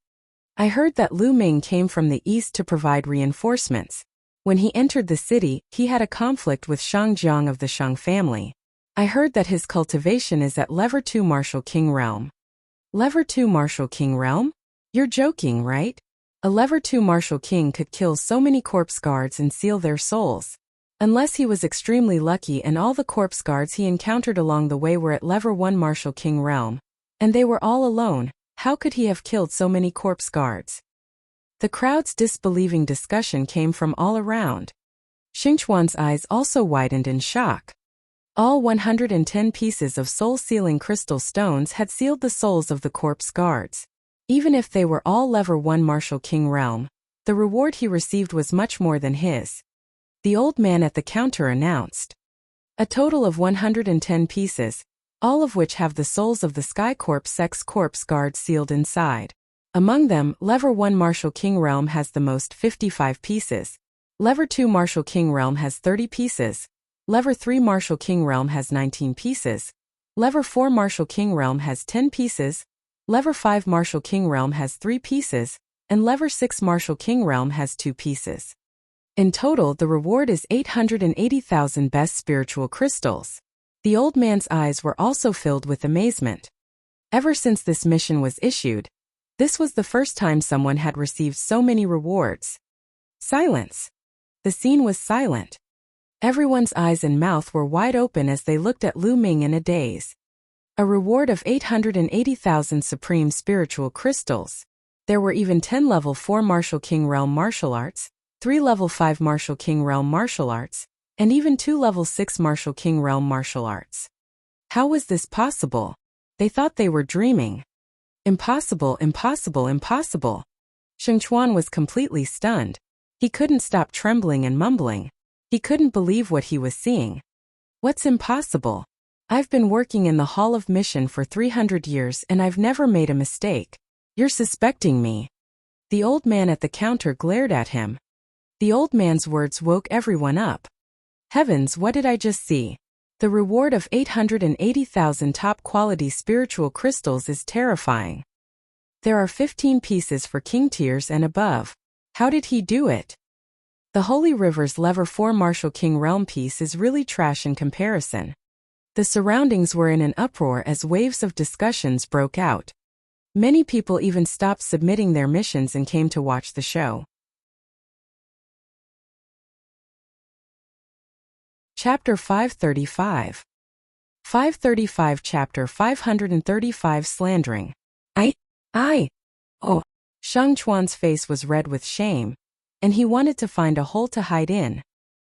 A: I heard that Lu Ming came from the east to provide reinforcements. When he entered the city, he had a conflict with Shang Jiang of the Shang family. I heard that his cultivation is at Level 2 Martial King Realm. Level 2 Martial King Realm? You're joking, right? A Level 2 Martial King could kill so many corpse guards and seal their souls. Unless he was extremely lucky and all the corpse guards he encountered along the way were at Level 1 Martial King Realm. And they were all alone, how could he have killed so many corpse guards? The crowd's disbelieving discussion came from all around. Xingchuan's eyes also widened in shock. All 110 pieces of soul-sealing crystal stones had sealed the souls of the corpse guards. Even if they were all Level 1 Martial King Realm, the reward he received was much more than his. The old man at the counter announced. A total of 110 pieces, all of which have the souls of the Sky Corp's Sex Corpse guards sealed inside. Among them, Level 1 Martial King Realm has the most 55 pieces. Level 2 Martial King Realm has 30 pieces. Level 3 Martial King Realm has 19 pieces. Level 4 Martial King Realm has 10 pieces. Level 5 Martial King Realm has 3 pieces. And Level 6 Martial King Realm has 2 pieces. In total, the reward is 880,000 best spiritual crystals. The old man's eyes were also filled with amazement. Ever since this mission was issued, this was the first time someone had received so many rewards. Silence. The scene was silent. Everyone's eyes and mouth were wide open as they looked at Lu Ming in a daze. A reward of 880,000 supreme spiritual crystals. There were even 10 Level 4 Martial King Realm martial arts, 3 Level 5 Martial King Realm martial arts, and even 2 Level 6 Martial King Realm martial arts. How was this possible? They thought they were dreaming. Impossible, impossible, impossible. Shang Chuan was completely stunned. He couldn't stop trembling and mumbling. He couldn't believe what he was seeing. What's impossible? I've been working in the Hall of Mission for 300 years and I've never made a mistake. You're suspecting me. The old man at the counter glared at him. The old man's words woke everyone up. Heavens, what did I just see? The reward of 880,000 top-quality spiritual crystals is terrifying. There are 15 pieces for king tiers and above. How did he do it? The Holy River's Level 4 Martial King Realm piece is really trash in comparison. The surroundings were in an uproar as waves of discussions broke out. Many people even stopped submitting their missions and came to watch the show. Chapter 535. 535 Chapter 535 Slandering. Oh. Shang Chuan's face was red with shame, and he wanted to find a hole to hide in.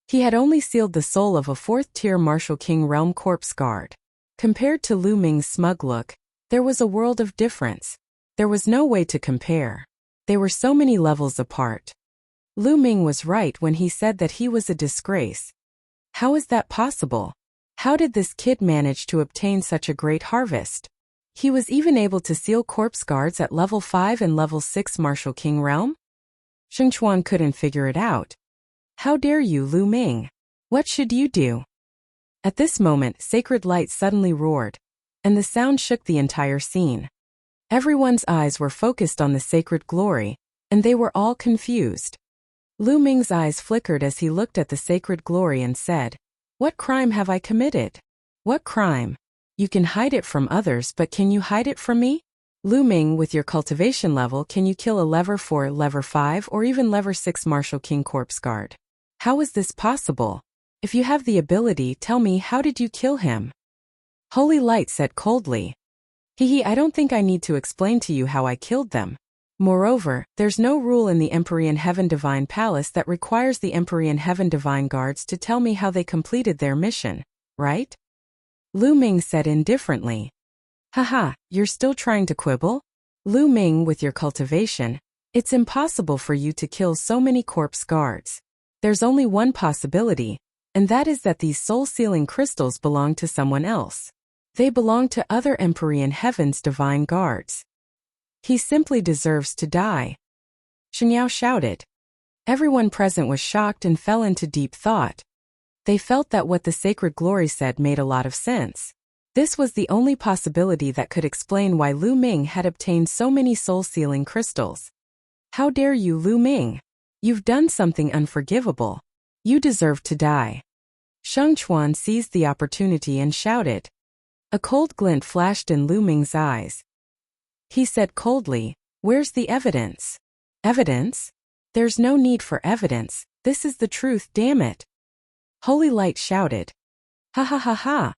A: He had only sealed the soul of a 4th-tier Martial King Realm corpse guard. Compared to Lu Ming's smug look, there was a world of difference. There was no way to compare. They were so many levels apart. Lu Ming was right when he said that he was a disgrace. How is that possible? How did this kid manage to obtain such a great harvest? He was even able to seal corpse guards at Level 5 and Level 6 Martial King Realm? Shang Chuan couldn't figure it out. How dare you, Lu Ming? What should you do? At this moment, sacred light suddenly roared, and the sound shook the entire scene. Everyone's eyes were focused on the sacred glory, and they were all confused. Lu Ming's eyes flickered as he looked at the sacred glory and said, "What crime have I committed? What crime? You can hide it from others, but can you hide it from me? Lu Ming, with your cultivation level, can you kill a level 4, level 5, or even level 6 Martial King Corpse Guard? How is this possible? If you have the ability, tell me, how did you kill him?" Holy Light said coldly, I don't think I need to explain to you how I killed them. Moreover, there's no rule in the Empyrean Heaven Divine Palace that requires the Empyrean Heaven Divine Guards to tell me how they completed their mission, right? Lu Ming said indifferently. Haha, you're still trying to quibble? Lu Ming, with your cultivation, it's impossible for you to kill so many corpse guards. There's only one possibility, and that is that these soul-sealing crystals belong to someone else. They belong to other Empyrean Heaven's divine guards. He simply deserves to die. Xinyao shouted. Everyone present was shocked and fell into deep thought. They felt that what the sacred glory said made a lot of sense. This was the only possibility that could explain why Lu Ming had obtained so many soul-sealing crystals. How dare you, Lu Ming? You've done something unforgivable. You deserve to die. Sheng Chuan seized the opportunity and shouted. A cold glint flashed in Lu Ming's eyes. He said coldly, "Where's the evidence?" Evidence? There's no need for evidence. This is the truth, damn it. Holy Light shouted. Ha ha ha ha.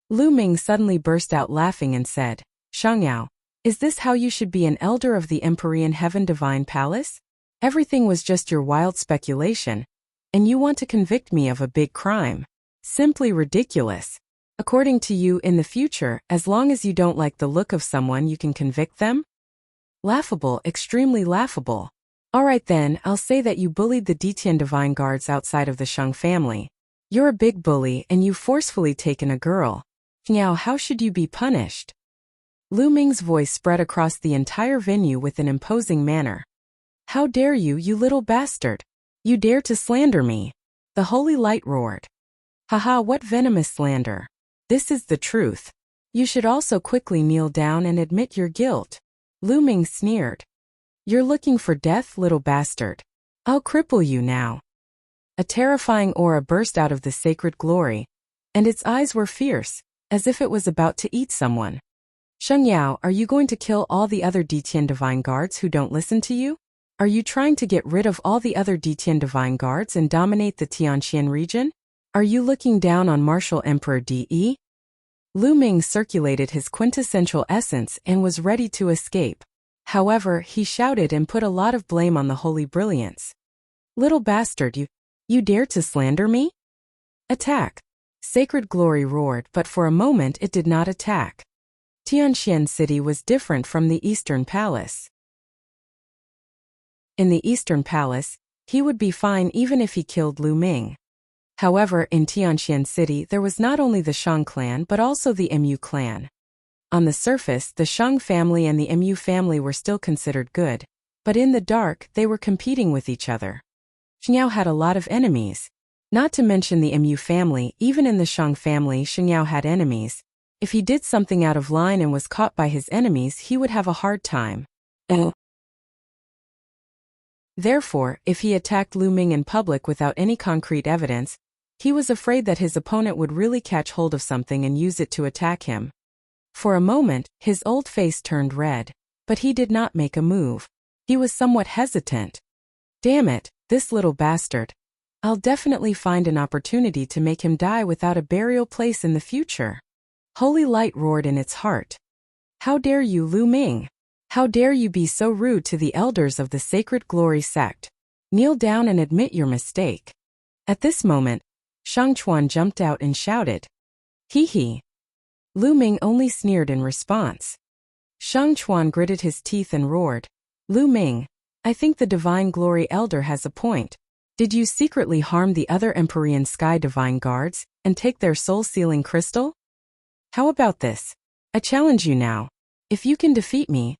A: Lu Ming suddenly burst out laughing and said, "Shangyao, is this how you should be an elder of the Empyrean Heaven Divine Palace? Everything was just your wild speculation, and you want to convict me of a big crime. Simply ridiculous. According to you, in the future, as long as you don't like the look of someone, you can convict them? Laughable, extremely laughable. Alright then, I'll say that you bullied the Detian Divine Guards outside of the Sheng family. You're a big bully and you've forcefully taken a girl. Now, how should you be punished?" Lu Ming's voice spread across the entire venue with an imposing manner. "How dare you, you little bastard! You dare to slander me!" The Holy Light roared. Haha, what venomous slander! This is the truth. You should also quickly kneel down and admit your guilt. Lu Ming sneered. You're looking for death, little bastard. I'll cripple you now. A terrifying aura burst out of the sacred glory, and its eyes were fierce, as if it was about to eat someone. Sheng Yao, are you going to kill all the other Detian Divine Guards who don't listen to you? Are you trying to get rid of all the other Detian Divine Guards and dominate the Tianqian region? Are you looking down on Martial Emperor De? Lu Ming circulated his quintessential essence and was ready to escape. However, he shouted and put a lot of blame on the Holy Brilliance. Little bastard, you dare to slander me? Attack! Sacred Glory roared, but for a moment it did not attack. Tianqian City was different from the Eastern Palace. In the Eastern Palace, he would be fine even if he killed Lu Ming. However, in Tianqian City there was not only the Shang clan but also the Mu clan. On the surface, the Shang family and the Mu family were still considered good, but in the dark they were competing with each other. Xinyao had a lot of enemies. Not to mention the Mu family, even in the Shang family Xinyao had enemies. If he did something out of line and was caught by his enemies, he would have a hard time. Therefore, if he attacked Lu Ming in public without any concrete evidence, he was afraid that his opponent would really catch hold of something and use it to attack him. For a moment, his old face turned red, but he did not make a move. He was somewhat hesitant. Damn it, this little bastard. I'll definitely find an opportunity to make him die without a burial place in the future. Holy Light roared in its heart. How dare you, Lu Ming? How dare you be so rude to the elders of the Sacred Glory sect? Kneel down and admit your mistake. At this moment, Shang Chuan jumped out and shouted. Hee. Lu Ming only sneered in response. Shang Chuan gritted his teeth and roared. Lu Ming, I think the Divine Glory Elder has a point. Did you secretly harm the other Empyrean Sky Divine Guards and take their soul-sealing crystal? How about this? I challenge you now. If you can defeat me,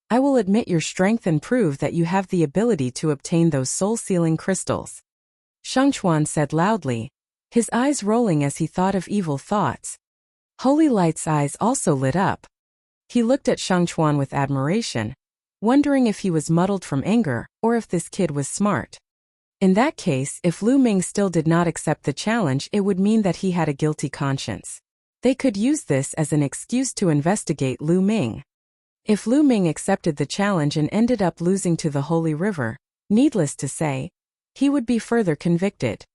A: I will admit your strength and prove that you have the ability to obtain those soul-sealing crystals. Shang Chuan said loudly, his eyes rolling as he thought of evil thoughts. Holy Light's eyes also lit up. He looked at Shang Chuan with admiration, wondering if he was muddled from anger or if this kid was smart. In that case, if Lu Ming still did not accept the challenge, it would mean that he had a guilty conscience. They could use this as an excuse to investigate Lu Ming. If Lu Ming accepted the challenge and ended up losing to the Holy River, needless to say, he would be further convicted.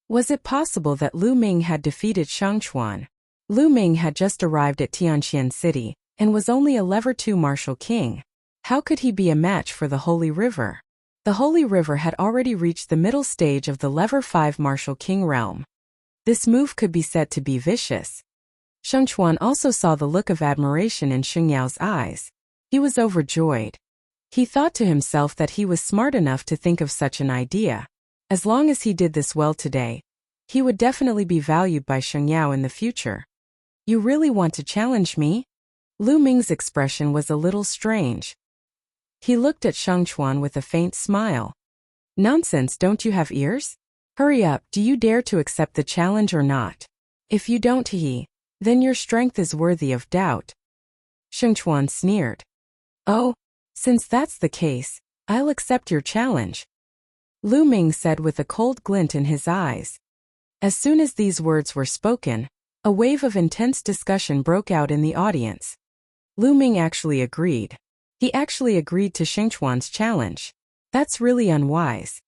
A: Was it possible that Lu Ming had defeated Shang Chuan? Lu Ming had just arrived at Tianqian City and was only a level 2 martial king. How could he be a match for the Holy River? The Holy River had already reached the middle stage of the level 5 martial king realm. This move could be said to be vicious. Shang Chuan also saw the look of admiration in Sheng Yao's eyes. He was overjoyed. He thought to himself that he was smart enough to think of such an idea. As long as he did this well today, he would definitely be valued by Sheng Yao in the future. You really want to challenge me? Lu Ming's expression was a little strange. He looked at Shang Chuan with a faint smile. Nonsense, don't you have ears? Hurry up, do you dare to accept the challenge or not? If you don't, then your strength is worthy of doubt. Shang Chuan sneered. Oh, since that's the case, I'll accept your challenge, Lu Ming said with a cold glint in his eyes. As soon as these words were spoken, a wave of intense discussion broke out in the audience. Lu Ming actually agreed. He actually agreed to Shang Chuan's challenge. That's really unwise.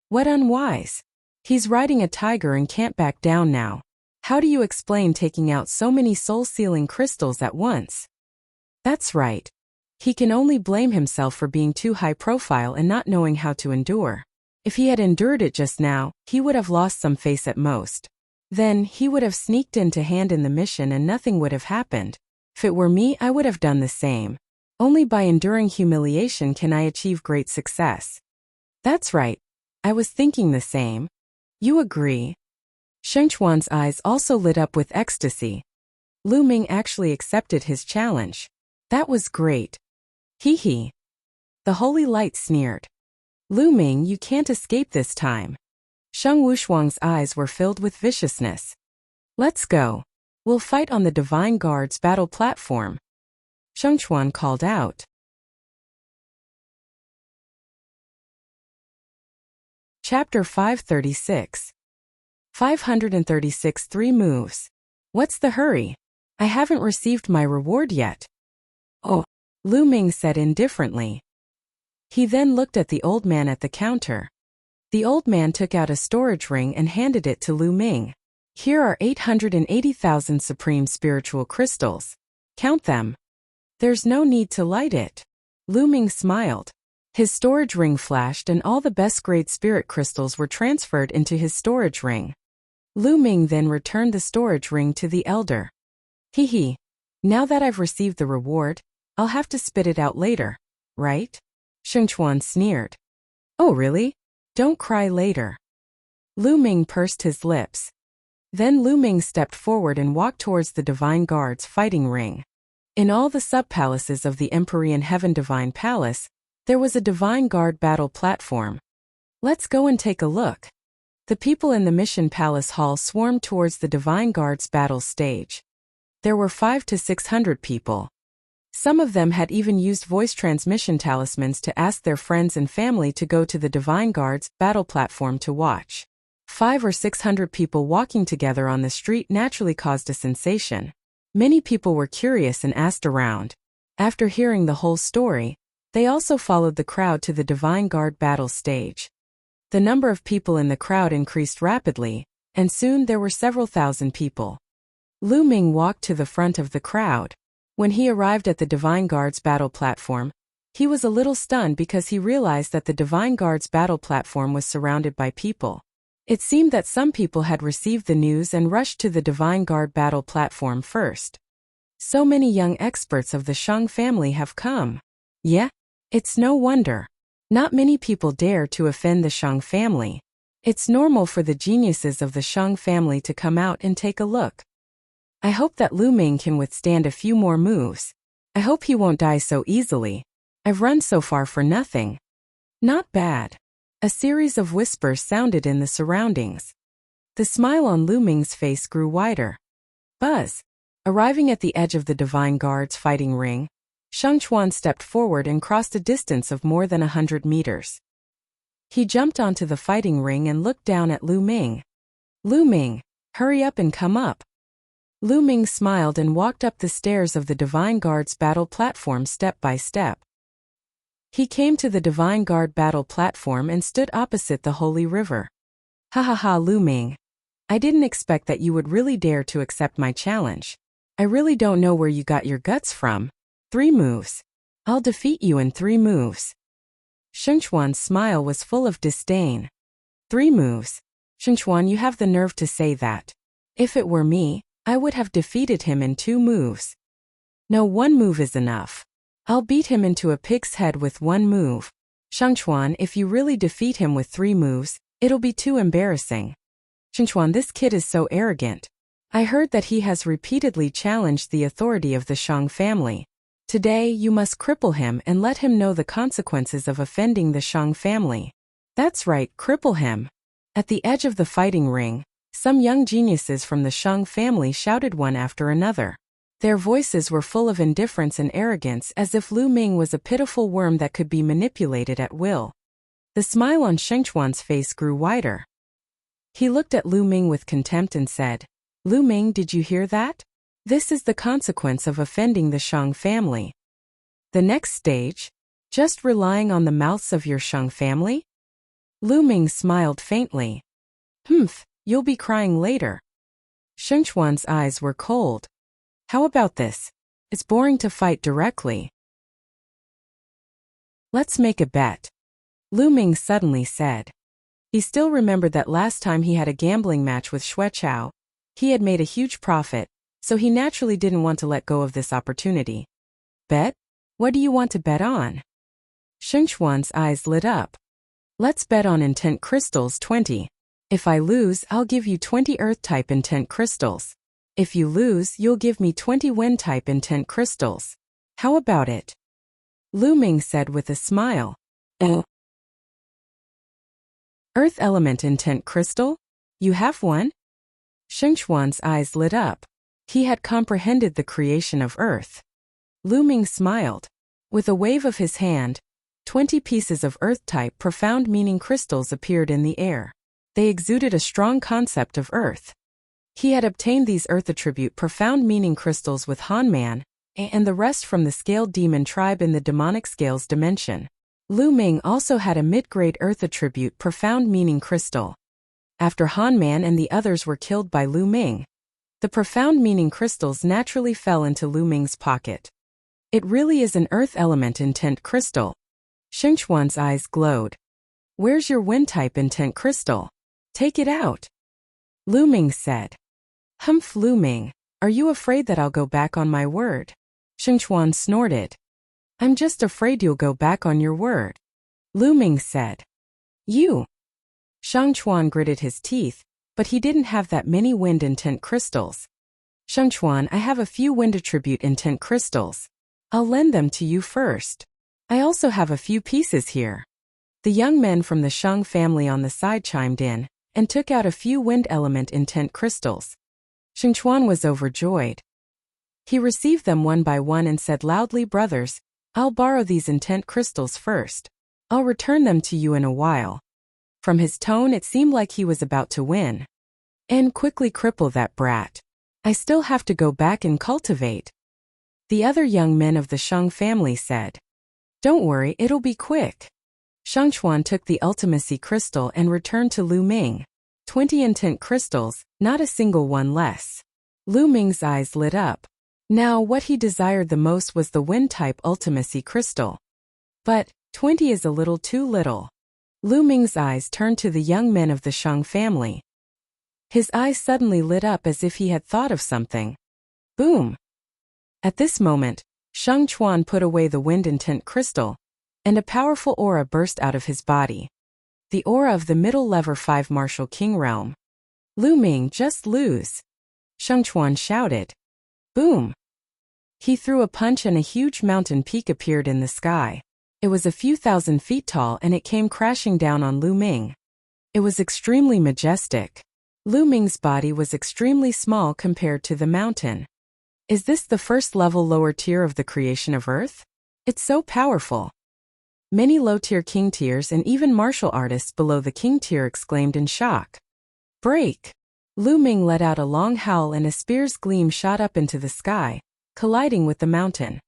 A: What unwise? He's riding a tiger and can't back down now. How do you explain taking out so many soul-sealing crystals at once? That's right. He can only blame himself for being too high profile and not knowing how to endure. If he had endured it just now, he would have lost some face at most. Then, he would have sneaked in to hand in the mission and nothing would have happened. If it were me, I would have done the same. Only by enduring humiliation can I achieve great success. That's right. I was thinking the same. You agree? Shang Chuan's eyes also lit up with ecstasy. Lu Ming actually accepted his challenge. That was great. Hee. The Holy Light sneered. Lu Ming, you can't escape this time. Sheng Wushuang's eyes were filled with viciousness. Let's go. We'll fight on the Divine Guard's battle platform. Shang Chuan called out. Chapter 536. 536 3 moves. What's the hurry? I haven't received my reward yet. Oh, Lu Ming said indifferently. He then looked at the old man at the counter. The old man took out a storage ring and handed it to Lu Ming. Here are 880,000 supreme spiritual crystals. Count them. There's no need to light it. Lu Ming smiled. His storage ring flashed and all the best-grade spirit crystals were transferred into his storage ring. Lu Ming then returned the storage ring to the elder. Hee. Now that I've received the reward, I'll have to spit it out later, right? Shang Chuan sneered. Oh really? Don't cry later. Lu Ming pursed his lips. Then Lu Ming stepped forward and walked towards the Divine Guard's fighting ring. In all the sub-palaces of the Empyrean Heaven Divine Palace, there was a Divine Guard battle platform. Let's go and take a look. The people in the Mission Palace Hall swarmed towards the Divine Guard's battle stage. There were 500 to 600 people. Some of them had even used voice transmission talismans to ask their friends and family to go to the Divine Guard's battle platform to watch. 500 or 600 people walking together on the street naturally caused a sensation. Many people were curious and asked around. After hearing the whole story, they also followed the crowd to the Divine Guard battle stage. The number of people in the crowd increased rapidly, and soon there were several thousand people. Lu Ming walked to the front of the crowd. When he arrived at the Divine Guard's battle platform, he was a little stunned because he realized that the Divine Guard's battle platform was surrounded by people. It seemed that some people had received the news and rushed to the Divine Guard battle platform first. So many young experts of the Shang family have come. Yeah, it's no wonder. Not many people dare to offend the Shang family. It's normal for the geniuses of the Shang family to come out and take a look. I hope that Lu Ming can withstand a few more moves. I hope he won't die so easily. I've run so far for nothing. Not bad. A series of whispers sounded in the surroundings. The smile on Lu Ming's face grew wider. Buzz. Arriving at the edge of the Divine Guard's fighting ring, Shang Chuan stepped forward and crossed a distance of more than 100 meters. He jumped onto the fighting ring and looked down at Lu Ming. Lu Ming, hurry up and come up. Lu Ming smiled and walked up the stairs of the Divine Guard's battle platform step by step. He came to the Divine Guard battle platform and stood opposite the Holy River. Ha ha ha, Lu Ming. I didn't expect that you would really dare to accept my challenge. I really don't know where you got your guts from. 3 moves. I'll defeat you in 3 moves. Sheng Chuan's smile was full of disdain. 3 moves. Sheng Chuan, you have the nerve to say that. If it were me, I would have defeated him in 2 moves. No, 1 move is enough. I'll beat him into a pig's head with 1 move. Sheng Chuan, if you really defeat him with 3 moves, it'll be too embarrassing. Sheng Chuan, this kid is so arrogant. I heard that he has repeatedly challenged the authority of the Shang family. Today, you must cripple him and let him know the consequences of offending the Shang family. That's right, cripple him. At the edge of the fighting ring, some young geniuses from the Shang family shouted one after another. Their voices were full of indifference and arrogance, as if Lu Ming was a pitiful worm that could be manipulated at will. The smile on Sheng Chuan's face grew wider. He looked at Lu Ming with contempt and said, Lu Ming, did you hear that? This is the consequence of offending the Shang family. The next stage? Just relying on the mouths of your Shang family? Lu Ming smiled faintly. Humph, you'll be crying later. Sheng Chuan's eyes were cold. How about this? It's boring to fight directly. Let's make a bet. Lu Ming suddenly said. He still remembered that last time he had a gambling match with Xue Chao. He had made a huge profit, so he naturally didn't want to let go of this opportunity. Bet? What do you want to bet on? Sheng Chuan's eyes lit up. Let's bet on intent crystals 20. If I lose, I'll give you 20 earth-type intent crystals. If you lose, you'll give me 20 wind-type intent crystals. How about it? Lu Ming said with a smile. Earth element intent crystal? You have one? Sheng Chuan's eyes lit up. He had comprehended the creation of Earth. Lu Ming smiled. With a wave of his hand, 20 pieces of Earth-type profound meaning crystals appeared in the air. They exuded a strong concept of Earth. He had obtained these Earth attribute profound meaning crystals with Han Man, and the rest from the scaled demon tribe in the demonic scales dimension. Lu Ming also had a mid-grade Earth attribute profound meaning crystal. After Han Man and the others were killed by Lu Ming, the profound meaning crystals naturally fell into Lu Ming's pocket. It really is an Earth element intent crystal. Sheng Chuan's eyes glowed. Where's your wind-type intent crystal? Take it out. Lu Ming said. Humph, Lu Ming, are you afraid that I'll go back on my word? Sheng Chuan snorted. I'm just afraid you'll go back on your word. Lu Ming said. You. Sheng Chuan gritted his teeth, but he didn't have that many wind intent crystals. Sheng Chuan, I have a few wind attribute intent crystals. I'll lend them to you first. I also have a few pieces here. The young men from the Shang family on the side chimed in and took out a few wind element intent crystals. Sheng Chuan was overjoyed. He received them one by one and said loudly, brothers, I'll borrow these intent crystals first. I'll return them to you in a while. From his tone it seemed like he was about to win. And quickly cripple that brat. I still have to go back and cultivate. The other young men of the Shang family said. Don't worry, it'll be quick. Sheng Chuan took the ultimacy crystal and returned to Lu Ming. 20 intent crystals, not a single one less. Lu Ming's eyes lit up. Now what he desired the most was the wind-type ultimacy crystal. But 20 is a little too little. Lu Ming's eyes turned to the young men of the Shang family. His eyes suddenly lit up as if he had thought of something. Boom! At this moment, Sheng Chuan put away the wind intent crystal, and a powerful aura burst out of his body. The aura of the middle lever 5 martial king realm. Lu Ming, just lose. Sheng Chuan shouted. Boom! He threw a punch and a huge mountain peak appeared in the sky. It was a few thousand feet tall and it came crashing down on Lu Ming. It was extremely majestic. Lu Ming's body was extremely small compared to the mountain. Is this the first level lower tier of the creation of Earth? It's so powerful. Many low-tier king tiers and even martial artists below the king tier exclaimed in shock. Break! Lu Ming let out a long howl and a spear's gleam shot up into the sky, colliding with the mountain.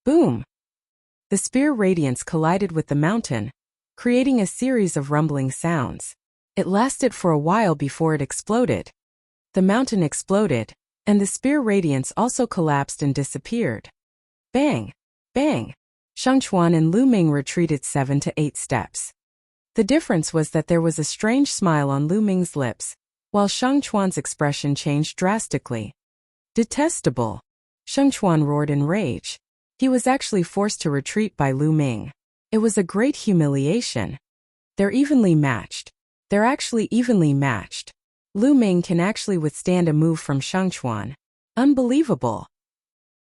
A: Boom! The spear radiance collided with the mountain, creating a series of rumbling sounds. It lasted for a while before it exploded. The mountain exploded, and the spear radiance also collapsed and disappeared. Bang! Bang! Shang Chuan and Lu Ming retreated 7 to 8 steps. The difference was that there was a strange smile on Lu Ming's lips, while Shang Chuan's expression changed drastically. Detestable! Shang Chuan roared in rage. He was actually forced to retreat by Lu Ming. It was a great humiliation. They're actually evenly matched. Lu Ming can actually withstand a move from Shang Chuan. Unbelievable!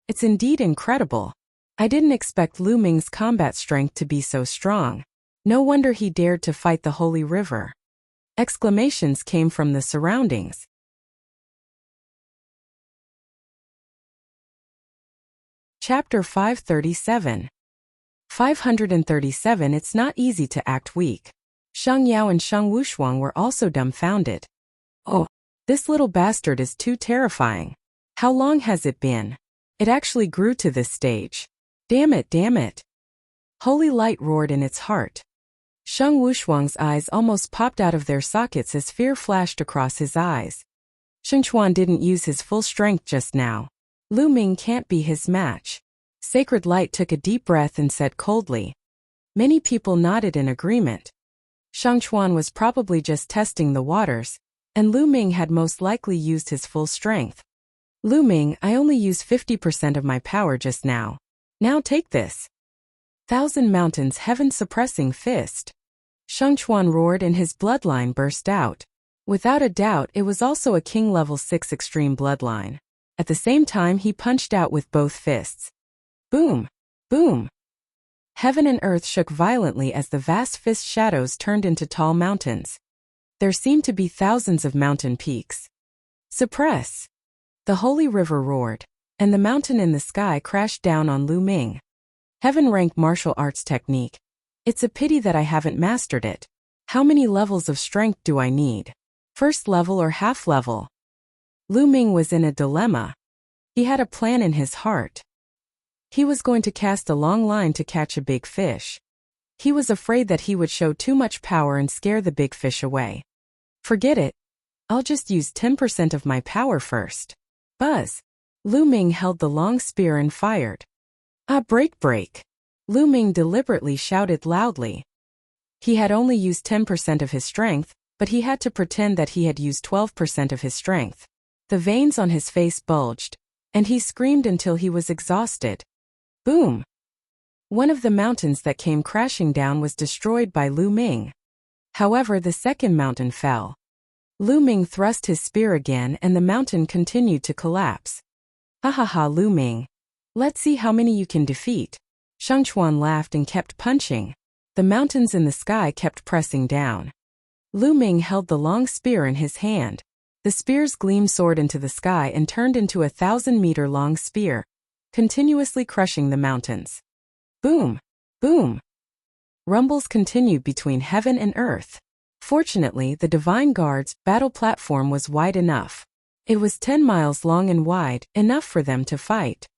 A: It's indeed incredible. I didn't expect Lu Ming's combat strength to be so strong. No wonder he dared to fight the Holy River. Exclamations came from the surroundings. Chapter 537. 537. It's not easy to act weak. Shang Yao and Shang Wushuang were also dumbfounded. Oh, this little bastard is too terrifying. How long has it been? It actually grew to this stage. Damn it, damn it. Holy light roared in its heart. Shang Wushuang's eyes almost popped out of their sockets as fear flashed across his eyes. Shang Chuan didn't use his full strength just now. Lu Ming can't be his match. Sacred Light took a deep breath and said coldly. Many people nodded in agreement. Shang Chuan was probably just testing the waters, and Lu Ming had most likely used his full strength. Lu Ming, I only used 50% of my power just now. Now take this. Thousand Mountains heaven-suppressing fist. Shang Chuan roared and his bloodline burst out. Without a doubt, it was also a King Level 6 extreme bloodline. At the same time, he punched out with both fists. Boom! Boom! Heaven and earth shook violently as the vast fist shadows turned into tall mountains. There seemed to be thousands of mountain peaks. Suppress! The Holy River roared, and the mountain in the sky crashed down on Lu Ming. Heaven-rank martial arts technique. It's a pity that I haven't mastered it. How many levels of strength do I need? First level or half level? Lu Ming was in a dilemma. He had a plan in his heart. He was going to cast a long line to catch a big fish. He was afraid that he would show too much power and scare the big fish away. Forget it. I'll just use 10% of my power first. Buzz! Lu Ming held the long spear and fired. Break, break! Lu Ming deliberately shouted loudly. He had only used 10% of his strength, but he had to pretend that he had used 12% of his strength. The veins on his face bulged, and he screamed until he was exhausted. Boom! One of the mountains that came crashing down was destroyed by Lu Ming. However, the second mountain fell. Lu Ming thrust his spear again and the mountain continued to collapse. Ha ha ha, Lu Ming. Let's see how many you can defeat. Shang Chuan laughed and kept punching. The mountains in the sky kept pressing down. Lu Ming held the long spear in his hand. The spear's gleam soared into the sky and turned into a 1,000-meter-long spear, continuously crushing the mountains. Boom! Boom! Rumbles continued between heaven and earth. Fortunately, the Divine Guard's battle platform was wide enough. It was 10 miles long and wide, enough for them to fight.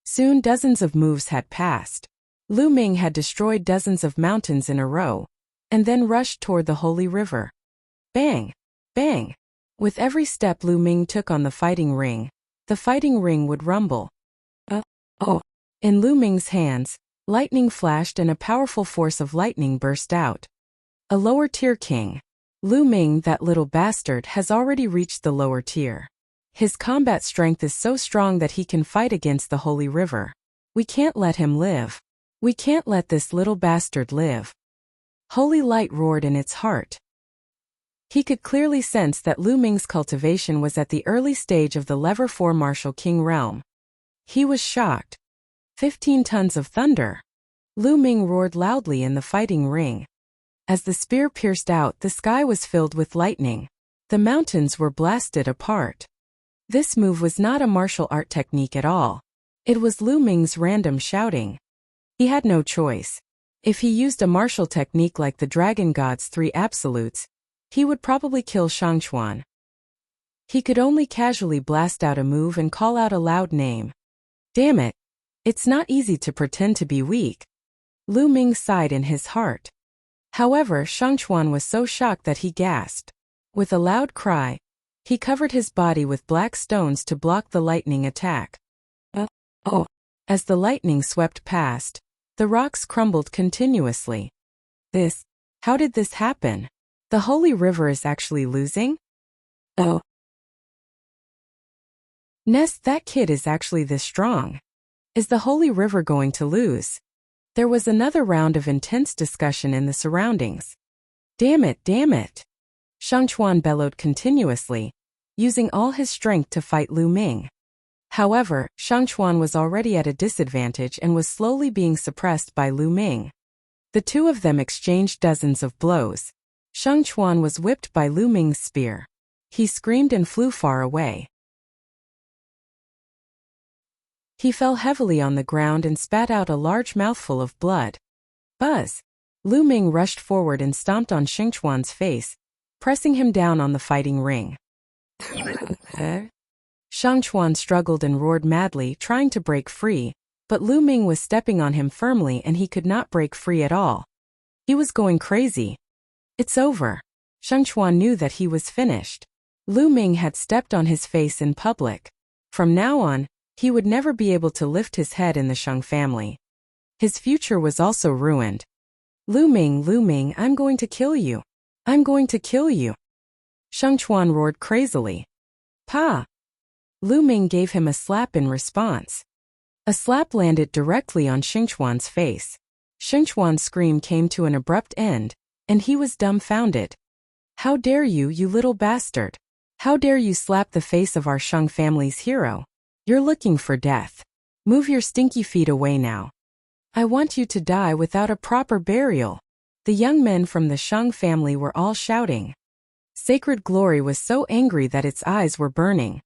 A: Soon dozens of moves had passed. Lu Ming had destroyed dozens of mountains in a row, and then rushed toward the Holy River. Bang! Bang! With every step Lu Ming took on the fighting ring would rumble. In Lu Ming's hands, lightning flashed and a powerful force of lightning burst out. A lower tier king. Lu Ming, that little bastard, has already reached the lower tier. His combat strength is so strong that he can fight against the Holy River. We can't let him live. We can't let this little bastard live. Holy light roared in its heart. He could clearly sense that Lu Ming's cultivation was at the early stage of the Level 4 Martial King realm. He was shocked. 15 tons of thunder. Lu Ming roared loudly in the fighting ring. As the spear pierced out, the sky was filled with lightning. The mountains were blasted apart. This move was not a martial art technique at all. It was Lu Ming's random shouting. He had no choice. If he used a martial technique like the Dragon God's 3 absolutes, he would probably kill Shangchuan. He could only casually blast out a move and call out a loud name. Damn it. It's not easy to pretend to be weak. Lu Ming sighed in his heart. However, Shangchuan was so shocked that he gasped. With a loud cry, he covered his body with black stones to block the lightning attack. Oh! As the lightning swept past, the rocks crumbled continuously. How did this happen? The holy river is actually losing? Oh. Nest, that kid is actually this strong. Is the holy river going to lose? There was another round of intense discussion in the surroundings. Damn it, damn it! Shangchuan bellowed continuously, using all his strength to fight Lu Ming. However, Shangchuan was already at a disadvantage and was slowly being suppressed by Lu Ming. The two of them exchanged dozens of blows. Shangchuan was whipped by Lu Ming's spear. He screamed and flew far away. He fell heavily on the ground and spat out a large mouthful of blood. Buzz! Lu Ming rushed forward and stomped on Shangchuan's face, pressing him down on the fighting ring. Shangchuan struggled and roared madly, trying to break free, but Lu Ming was stepping on him firmly and he could not break free at all. He was going crazy. It's over. Shangchuan knew that he was finished. Lu Ming had stepped on his face in public. From now on, he would never be able to lift his head in the Shang family. His future was also ruined. Lu Ming, I'm going to kill you. I'm going to kill you. Shangchuan roared crazily. Pa! Lu Ming gave him a slap in response. A slap landed directly on Shangchuan's face. Shangchuan's scream came to an abrupt end, and he was dumbfounded. How dare you, you little bastard! How dare you slap the face of our Shang family's hero? You're looking for death. Move your stinky feet away now. I want you to die without a proper burial. The young men from the Shang family were all shouting. Sacred Glory was so angry that its eyes were burning.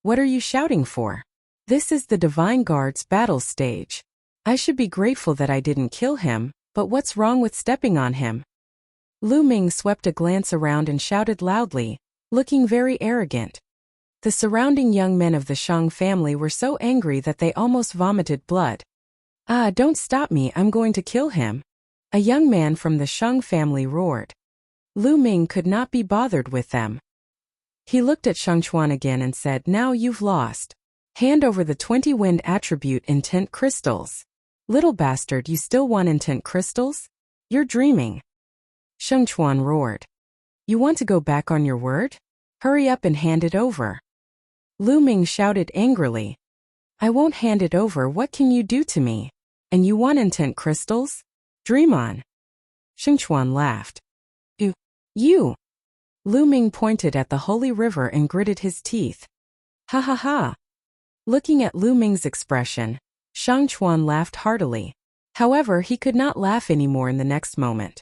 A: What are you shouting for? This is the Divine Guard's battle stage. I should be grateful that I didn't kill him, but what's wrong with stepping on him? Lu Ming swept a glance around and shouted loudly, looking very arrogant. The surrounding young men of the Shang family were so angry that they almost vomited blood. Ah, don't stop me, I'm going to kill him. A young man from the Shang family roared. Lu Ming could not be bothered with them. He looked at Shangchuan again and said, now you've lost. Hand over the 20 wind attribute intent crystals. Little bastard, you still want intent crystals? You're dreaming. Shangchuan roared. You want to go back on your word? Hurry up and hand it over. Lu Ming shouted angrily. I won't hand it over, what can you do to me? And you want intent crystals? Dream on. Shangchuan laughed. You! Lu Ming pointed at the holy river and gritted his teeth. Ha ha ha! Looking at Lu Ming's expression, Shangchuan laughed heartily. However, he could not laugh anymore in the next moment.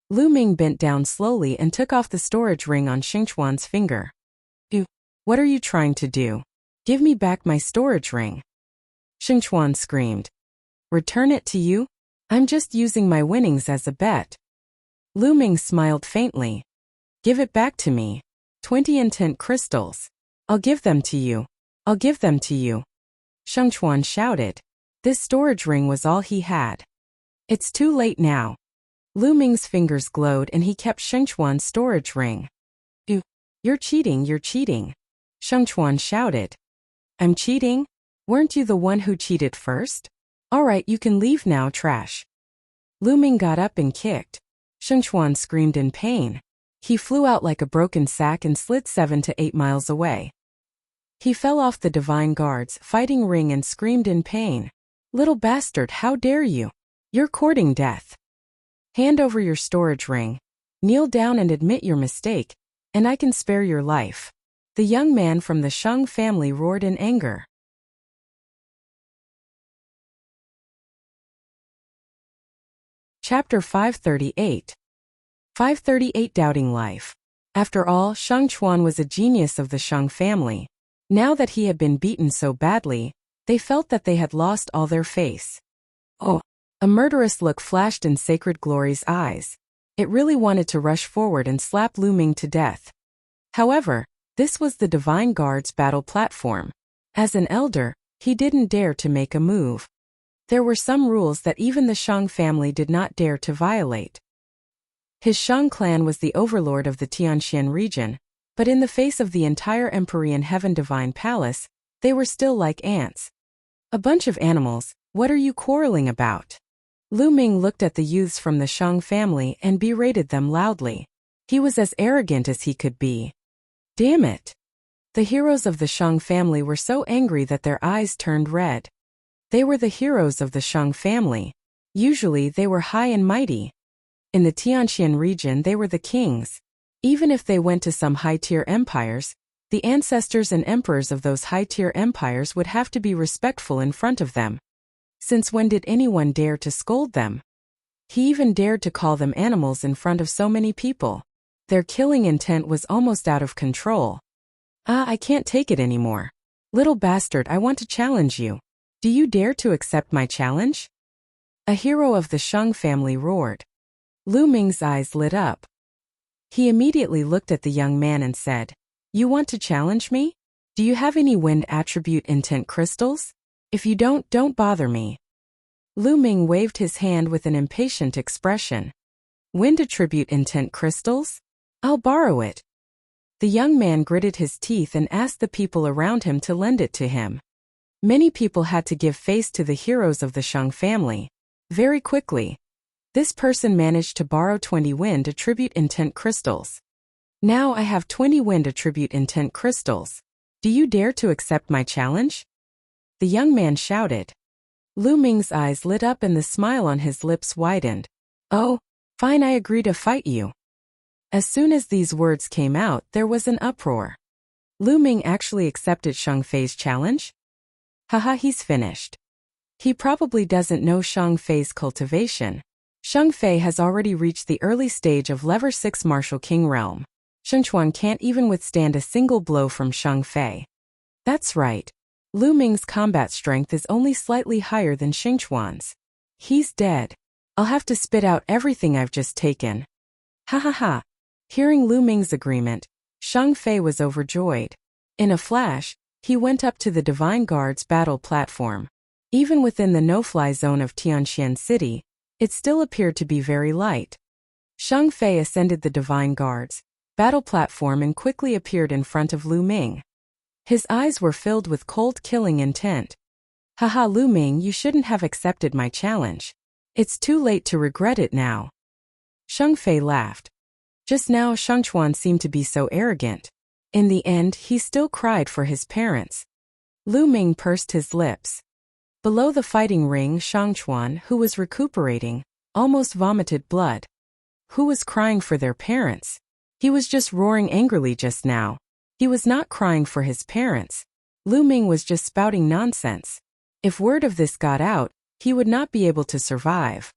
A: Lu Ming bent down slowly and took off the storage ring on Shangchuan's finger. What are you trying to do? Give me back my storage ring. Shangchuan screamed. Return it to you? I'm just using my winnings as a bet. Lu Ming smiled faintly. Give it back to me. 20 intent crystals. I'll give them to you. I'll give them to you. Shangchuan shouted. This storage ring was all he had. It's too late now. Lu Ming's fingers glowed and he kept Shangchuan's storage ring. You're cheating, you're cheating. Shangchuan shouted. I'm cheating? Weren't you the one who cheated first? Alright, you can leave now, trash. Lu Ming got up and kicked. Shangchuan screamed in pain. He flew out like a broken sack and slid 7 to 8 miles away. He fell off the Divine Guard's fighting ring and screamed in pain. Little bastard, how dare you? You're courting death. Hand over your storage ring. Kneel down and admit your mistake, and I can spare your life. The young man from the Shang family roared in anger. Chapter 538. 538 Doubting Life. After all, Shangchuan was a genius of the Shang family. Now that he had been beaten so badly, they felt that they had lost all their face. Oh, A murderous look flashed in Sacred Glory's eyes. It really wanted to rush forward and slap Lu Ming to death. However, this was the Divine Guard's battle platform. As an elder, he didn't dare to make a move. There were some rules that even the Shang family did not dare to violate. His Shang clan was the overlord of the Tianxian region, but in the face of the entire Empyrean Heaven Divine Palace, they were still like ants. A bunch of animals, what are you quarreling about? Lu Ming looked at the youths from the Shang family and berated them loudly. He was as arrogant as he could be. Damn it! The heroes of the Shang family were so angry that their eyes turned red. They were the heroes of the Shang family. Usually they were high and mighty. In the Tianxian region they were the kings. Even if they went to some high-tier empires, the ancestors and emperors of those high-tier empires would have to be respectful in front of them. Since when did anyone dare to scold them? He even dared to call them animals in front of so many people. Their killing intent was almost out of control. I can't take it anymore. Little bastard, I want to challenge you. Do you dare to accept my challenge? A hero of the Shang family roared. Lu Ming's eyes lit up. He immediately looked at the young man and said, "You want to challenge me? Do you have any wind attribute intent crystals? If you don't bother me." Lu Ming waved his hand with an impatient expression. "Wind attribute intent crystals? I'll borrow it." The young man gritted his teeth and asked the people around him to lend it to him. Many people had to give face to the heroes of the Shang family. Very quickly, this person managed to borrow 20 wind attribute intent crystals. Now I have 20 wind attribute intent crystals. Do you dare to accept my challenge? The young man shouted. Lu Ming's eyes lit up and the smile on his lips widened. "Oh, fine, I agree to fight you." As soon as these words came out, there was an uproar. Lu Ming actually accepted Shang Fei's challenge? Haha, he's finished. He probably doesn't know Shang Fei's cultivation. Shang Fei has already reached the early stage of Level 6 Martial King realm. Shang Chuan can't even withstand a single blow from Shang Fei. That's right. Lu Ming's combat strength is only slightly higher than Xing Chuan's. He's dead. I'll have to spit out everything I've just taken. Ha ha ha. Hearing Lu Ming's agreement, Shang Fei was overjoyed. In a flash, he went up to the Divine Guard's battle platform. Even within the no-fly zone of Tianxian City, it still appeared to be very light. Shang Fei ascended the Divine Guard's battle platform and quickly appeared in front of Lu Ming. His eyes were filled with cold killing intent. Haha, Lu Ming, you shouldn't have accepted my challenge. It's too late to regret it now. Shang Fei laughed. Just now Shang Chuan seemed to be so arrogant. In the end, he still cried for his parents. Lu Ming pursed his lips. Below the fighting ring, Shang Chuan, who was recuperating, almost vomited blood. Who was crying for their parents? He was just roaring angrily just now. He was not crying for his parents. Lu Ming was just spouting nonsense. If word of this got out, he would not be able to survive.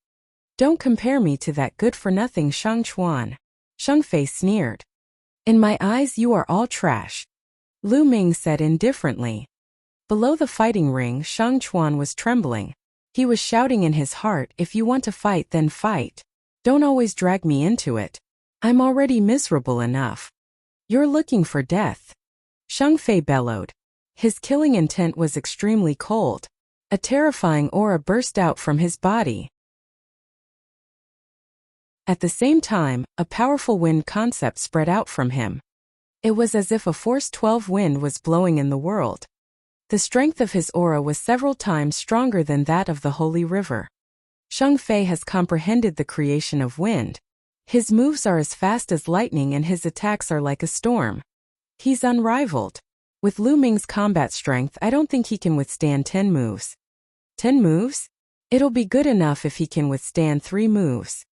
A: Don't compare me to that good-for-nothing Shang Chuan. Shang Fei sneered. In my eyes you are all trash. Lu Ming said indifferently. Below the fighting ring, Shang Chuan was trembling. He was shouting in his heart, if you want to fight then fight. Don't always drag me into it. I'm already miserable enough. You're looking for death. Shang Fei bellowed. His killing intent was extremely cold. A terrifying aura burst out from his body. At the same time, a powerful wind concept spread out from him. It was as if a force 12 wind was blowing in the world. The strength of his aura was several times stronger than that of the holy river. Shang Fei has comprehended the creation of wind. His moves are as fast as lightning and his attacks are like a storm. He's unrivaled. With Lu Ming's combat strength, I don't think he can withstand 10 moves. 10 moves? It'll be good enough if he can withstand 3 moves.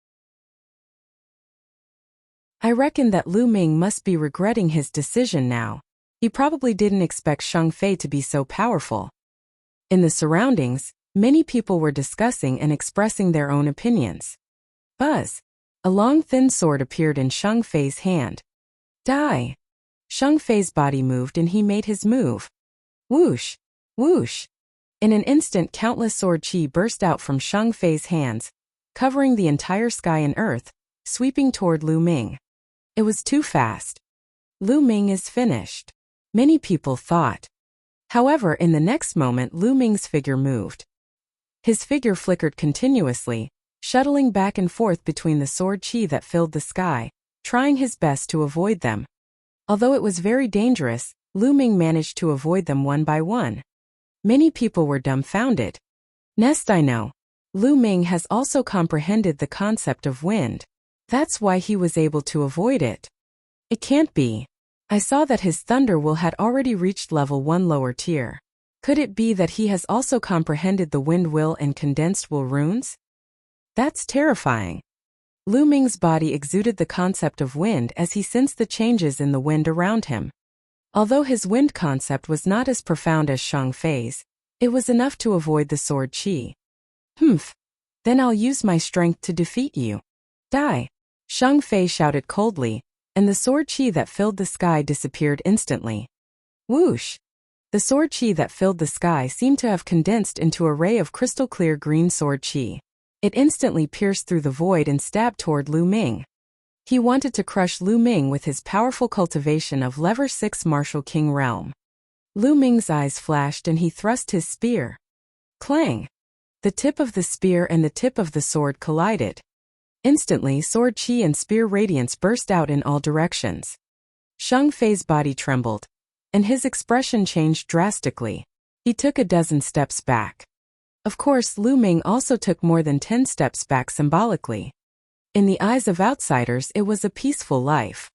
A: I reckon that Lu Ming must be regretting his decision now. He probably didn't expect Shang Fei to be so powerful. In the surroundings, many people were discussing and expressing their own opinions. Buzz! A long thin sword appeared in Shang Fei's hand. Die! Shang Fei's body moved and he made his move. Whoosh! Whoosh! In an instant, countless sword chi burst out from Shang Fei's hands, covering the entire sky and earth, sweeping toward Lu Ming. It was too fast. Lu Ming is finished, many people thought. However, in the next moment, Lu Ming's figure moved. His figure flickered continuously, shuttling back and forth between the sword chi that filled the sky, trying his best to avoid them. Although it was very dangerous, Lu Ming managed to avoid them one by one. Many people were dumbfounded. Next, I know. Lu Ming has also comprehended the concept of wind. That's why he was able to avoid it. It can't be. I saw that his thunder will had already reached level 1 lower tier. Could it be that he has also comprehended the wind will and condensed will runes? That's terrifying. Lu Ming's body exuded the concept of wind as he sensed the changes in the wind around him. Although his wind concept was not as profound as Shang Fei's, it was enough to avoid the sword chi. Humph. Then I'll use my strength to defeat you. Die. Shang Fei shouted coldly, and the sword chi that filled the sky disappeared instantly. Whoosh! The sword chi that filled the sky seemed to have condensed into a ray of crystal-clear green sword chi. It instantly pierced through the void and stabbed toward Lu Ming. He wanted to crush Lu Ming with his powerful cultivation of Level 6 Martial King Realm. Lu Ming's eyes flashed and he thrust his spear. Clang! The tip of the spear and the tip of the sword collided. Instantly, sword chi and spear radiance burst out in all directions. Shang Fei's body trembled, and his expression changed drastically. He took a dozen steps back. Of course, Lu Ming also took more than 10 steps back symbolically. In the eyes of outsiders, it was a peaceful life.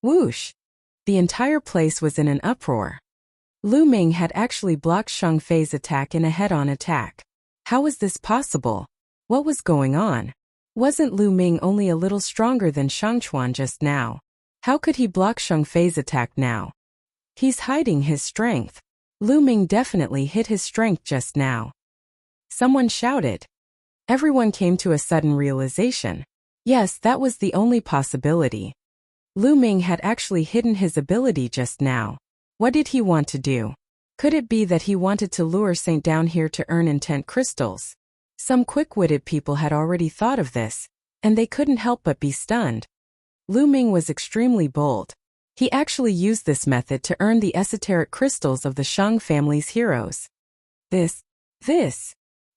A: Whoosh! The entire place was in an uproar. Lu Ming had actually blocked Shang Fei's attack in a head-on attack. How was this possible? What was going on? Wasn't Lu Ming only a little stronger than Shang Chuan just now? How could he block Shang Fei's attack now? He's hiding his strength. Lu Ming definitely hid his strength just now. Someone shouted. Everyone came to a sudden realization. Yes, that was the only possibility. Lu Ming had actually hidden his ability just now. What did he want to do? Could it be that he wanted to lure Saint down here to earn intent crystals? Some quick-witted people had already thought of this, and they couldn't help but be stunned. Lu Ming was extremely bold. He actually used this method to earn the esoteric crystals of the Shang family's heroes. This.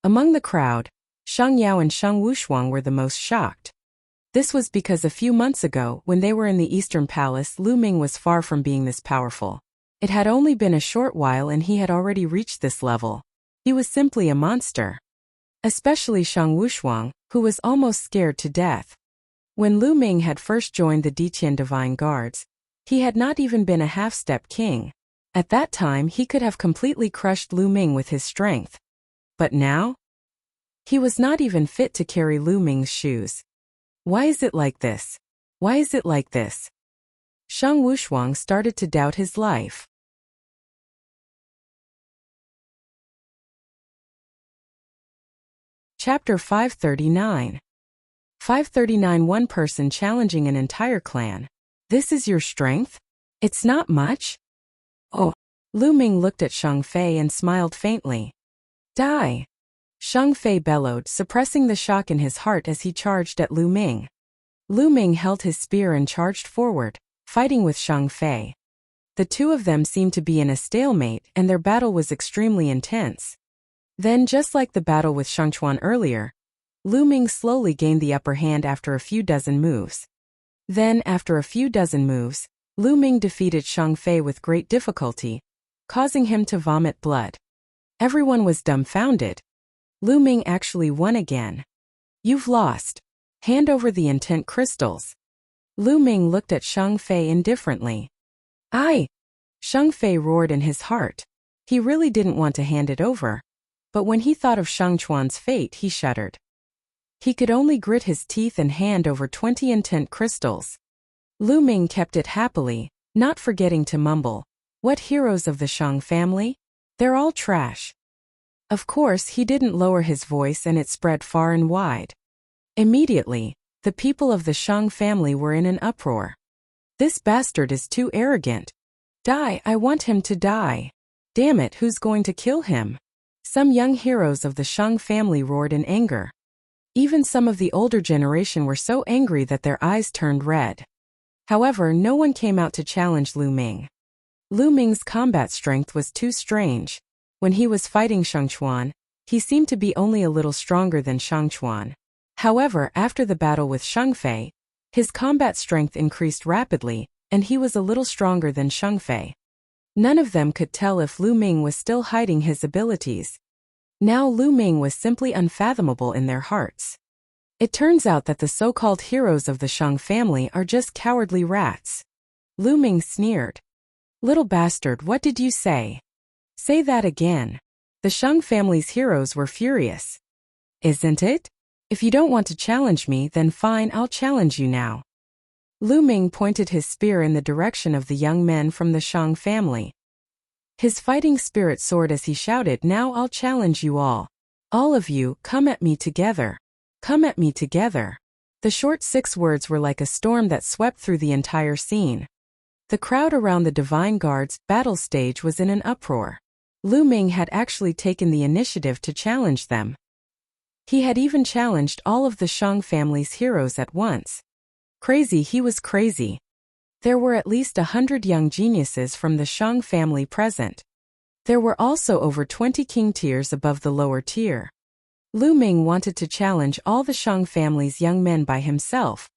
A: Among the crowd, Shang Yao and Shang Wushuang were the most shocked. This was because a few months ago, when they were in the Eastern Palace, Lu Ming was far from being this powerful. It had only been a short while and he had already reached this level. He was simply a monster. Especially Shang Wushuang, who was almost scared to death. When Lu Ming had first joined the Detian Divine Guards, he had not even been a half-step king. At that time he could have completely crushed Lu Ming with his strength. But now? He was not even fit to carry Lu Ming's shoes. Why is it like this? Why is it like this? Shang Wushuang started to doubt his life. Chapter 539. 539. One person challenging an entire clan. This is your strength? It's not much? Oh. Lu Ming looked at Shang Fei and smiled faintly. Die! Shang Fei bellowed, suppressing the shock in his heart as he charged at Lu Ming. Lu Ming held his spear and charged forward, fighting with Shang Fei. The two of them seemed to be in a stalemate and their battle was extremely intense. Then, just like the battle with Shang Chuan earlier, Lu Ming slowly gained the upper hand after a few dozen moves. Then, after a few dozen moves, Lu Ming defeated Shang Fei with great difficulty, causing him to vomit blood. Everyone was dumbfounded. Lu Ming actually won again. You've lost. Hand over the intent crystals. Lu Ming looked at Shang Fei indifferently. Aye! Shang Fei roared in his heart. He really didn't want to hand it over. But when he thought of Shang Chuan's fate, he shuddered. He could only grit his teeth and hand over 20 intent crystals. Lu Ming kept it happily, not forgetting to mumble. What heroes of the Shang family? They're all trash. Of course, he didn't lower his voice and it spread far and wide. Immediately, the people of the Shang family were in an uproar. This bastard is too arrogant. Die, I want him to die. Damn it, who's going to kill him? Some young heroes of the Shang family roared in anger. Even some of the older generation were so angry that their eyes turned red. However, no one came out to challenge Lu Ming. Lu Ming's combat strength was too strange. When he was fighting Shang Chuan, he seemed to be only a little stronger than Shang Chuan. However, after the battle with Shang Fei, his combat strength increased rapidly, and he was a little stronger than Shang Fei. None of them could tell if Lu Ming was still hiding his abilities. Now Lu Ming was simply unfathomable in their hearts. It turns out that the so-called heroes of the Shang family are just cowardly rats. Lu Ming sneered. Little bastard, what did you say? Say that again. The Shang family's heroes were furious. Isn't it? If you don't want to challenge me, then fine, I'll challenge you now. Lu Ming pointed his spear in the direction of the young men from the Shang family. His fighting spirit soared as he shouted, now I'll challenge you all. All of you, come at me together. Come at me together. The short 6 words were like a storm that swept through the entire scene. The crowd around the Divine Guard's battle stage was in an uproar. Lu Ming had actually taken the initiative to challenge them. He had even challenged all of the Shang family's heroes at once. Crazy, he was crazy. There were at least 100 young geniuses from the Shang family present. There were also over 20 king tiers above the lower tier. Lu Ming wanted to challenge all the Shang family's young men by himself.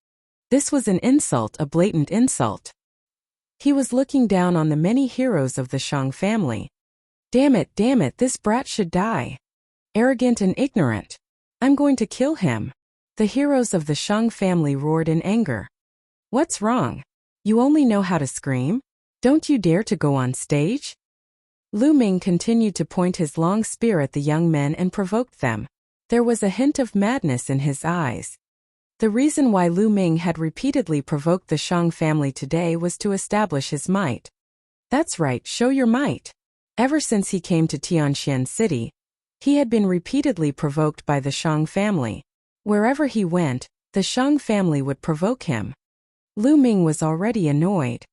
A: This was an insult, a blatant insult. He was looking down on the many heroes of the Shang family. Damn it, this brat should die. Arrogant and ignorant. I'm going to kill him. The heroes of the Shang family roared in anger. What's wrong? You only know how to scream? Don't you dare to go on stage? Lu Ming continued to point his long spear at the young men and provoked them. There was a hint of madness in his eyes. The reason why Lu Ming had repeatedly provoked the Shang family today was to establish his might. That's right, show your might. Ever since he came to Tianxian City, he had been repeatedly provoked by the Shang family. Wherever he went, the Shang family would provoke him. Lu Ming was already annoyed.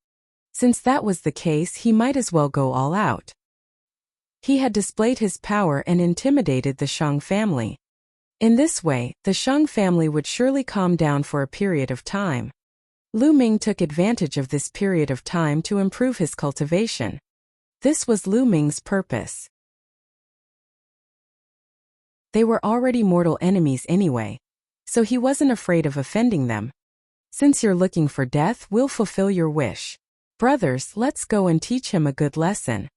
A: Since that was the case, he might as well go all out. He had displayed his power and intimidated the Shang family. In this way, the Shang family would surely calm down for a period of time. Lu Ming took advantage of this period of time to improve his cultivation. This was Lu Ming's purpose. They were already mortal enemies anyway, so he wasn't afraid of offending them. Since you're looking for death, we'll fulfill your wish. Brothers, let's go and teach him a good lesson.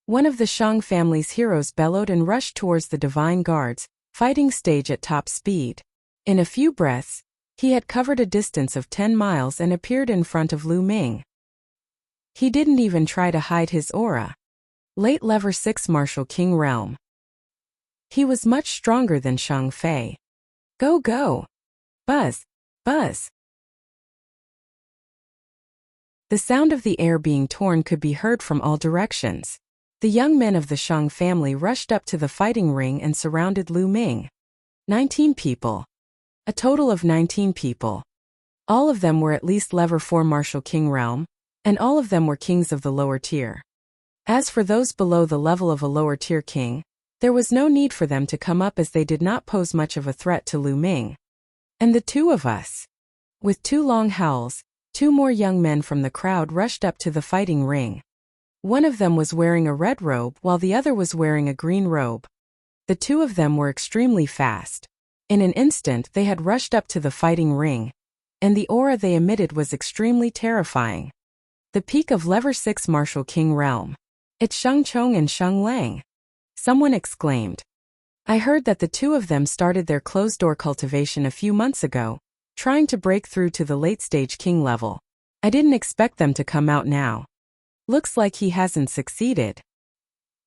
A: One of the Shang family's heroes bellowed and rushed towards the Divine Guard's fighting stage at top speed. In a few breaths, he had covered a distance of 10 miles and appeared in front of Lu Ming. He didn't even try to hide his aura. Late Lever 6 Martial King Realm. He was much stronger than Shang Fei. Go, go! Buzz! Buzz! The sound of the air being torn could be heard from all directions. The young men of the Shang family rushed up to the fighting ring and surrounded Lu Ming. 19 people. A total of 19 people. All of them were at least Lever 4 Martial King Realm, and all of them were kings of the lower tier. As for those below the level of a lower tier king, there was no need for them to come up as they did not pose much of a threat to Lu Ming. And the two of us. With 2 long howls, 2 more young men from the crowd rushed up to the fighting ring. One of them was wearing a red robe while the other was wearing a green robe. The 2 of them were extremely fast. In an instant they had rushed up to the fighting ring, and the aura they emitted was extremely terrifying. The peak of Lever 6 Martial King Realm. It's Sheng Chong and Sheng Lang. Someone exclaimed. I heard that the 2 of them started their closed-door cultivation a few months ago, trying to break through to the late-stage king level. I didn't expect them to come out now. Looks like he hasn't succeeded.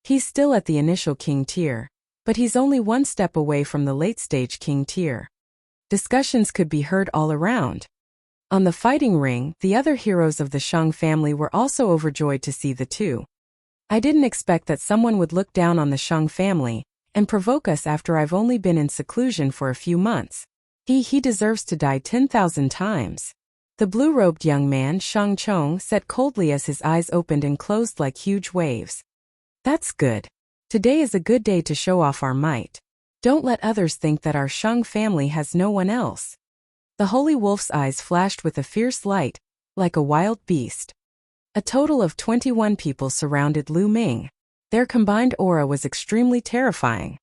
A: He's still at the initial king tier, but he's only 1 step away from the late-stage king tier. Discussions could be heard all around. On the fighting ring, the other heroes of the Shang family were also overjoyed to see the 2. I didn't expect that someone would look down on the Shang family and provoke us after I've only been in seclusion for a few months. He deserves to die 10,000 times. The blue-robed young man, Shang Chong, said coldly as his eyes opened and closed like huge waves. That's good. Today is a good day to show off our might. Don't let others think that our Shang family has no one else. The holy wolf's eyes flashed with a fierce light, like a wild beast. A total of 21 people surrounded Lu Ming. Their combined aura was extremely terrifying.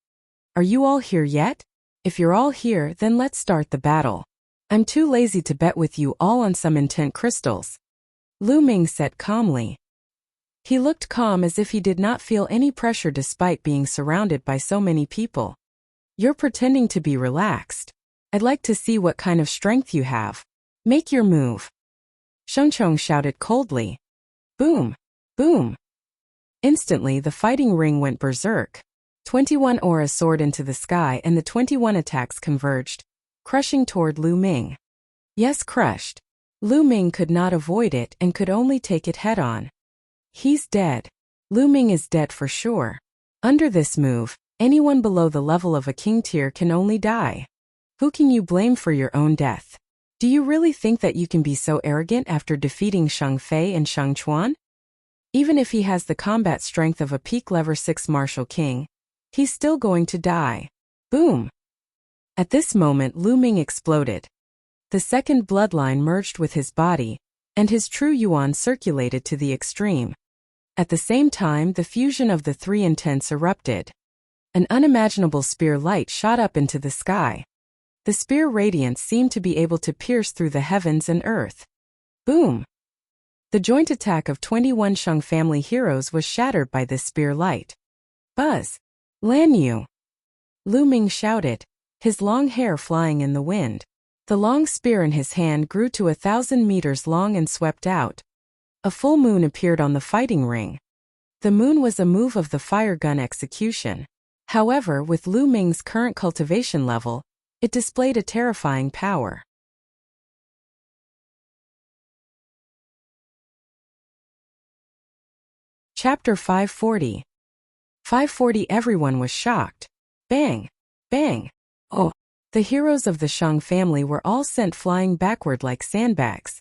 A: Are you all here yet? If you're all here, then let's start the battle. I'm too lazy to bet with you all on some intent crystals. Lu Ming said calmly. He looked calm as if he did not feel any pressure despite being surrounded by so many people. You're pretending to be relaxed. I'd like to see what kind of strength you have. Make your move. Sheng Chong shouted coldly. Boom! Boom! Instantly the fighting ring went berserk. 21 auras soared into the sky and the 21 attacks converged, crushing toward Lu Ming. Yes, crushed. Lu Ming could not avoid it and could only take it head-on. He's dead. Lu Ming is dead for sure. Under this move, anyone below the level of a king tier can only die. Who can you blame for your own death? Do you really think that you can be so arrogant after defeating Shang Fei and Shang Chuan? Even if he has the combat strength of a peak level 6 martial king, he's still going to die. Boom! At this moment Lu Ming exploded. The second bloodline merged with his body, and his true yuan circulated to the extreme. At the same time the fusion of the three intents erupted. An unimaginable spear light shot up into the sky. The spear radiance seemed to be able to pierce through the heavens and earth. Boom! The joint attack of 21 Shang family heroes was shattered by this spear light. Buzz! Lan Yu! Lu Ming shouted, his long hair flying in the wind. The long spear in his hand grew to 1,000 meters long and swept out. A full moon appeared on the fighting ring. The moon was a move of the fire gun execution. However, with Lu Ming's current cultivation level, it displayed a terrifying power. Chapter 540. 540. Everyone was shocked. Bang! Bang! Oh! The heroes of the Shang family were all sent flying backward like sandbags.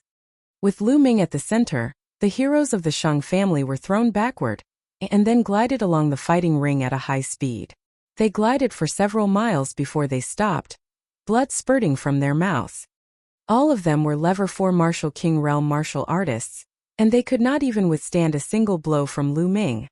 A: With Lu Ming at the center, the heroes of the Shang family were thrown backward, and then glided along the fighting ring at a high speed. They glided for several miles before they stopped, blood spurting from their mouths. All of them were level 4 martial king realm martial artists, and they could not even withstand a single blow from Lu Ming.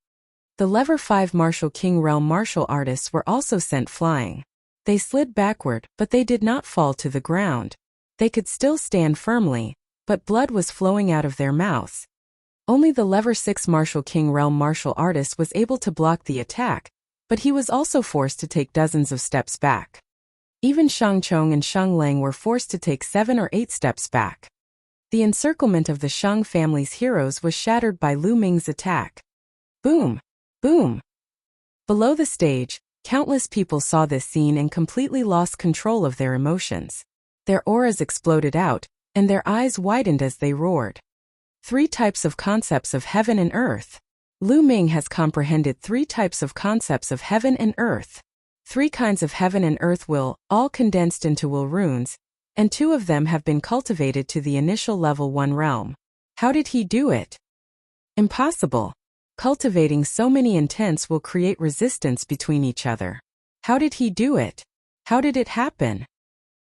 A: The level 5 martial king realm martial artists were also sent flying. They slid backward, but they did not fall to the ground. They could still stand firmly, but blood was flowing out of their mouths. Only the level 6 martial king realm martial artist was able to block the attack, but he was also forced to take dozens of steps back. Even Shang Chong and Shang Lang were forced to take 7 or 8 steps back. The encirclement of the Shang family's heroes was shattered by Lu Ming's attack. Boom! Boom! Below the stage, countless people saw this scene and completely lost control of their emotions. Their auras exploded out, and their eyes widened as they roared. 3 types of concepts of heaven and earth. Lu Ming has comprehended 3 types of concepts of heaven and earth. 3 kinds of heaven and earth will, all condensed into will runes, and 2 of them have been cultivated to the initial level 1 realm. How did he do it? Impossible. Cultivating so many intents will create resistance between each other. How did he do it? How did it happen?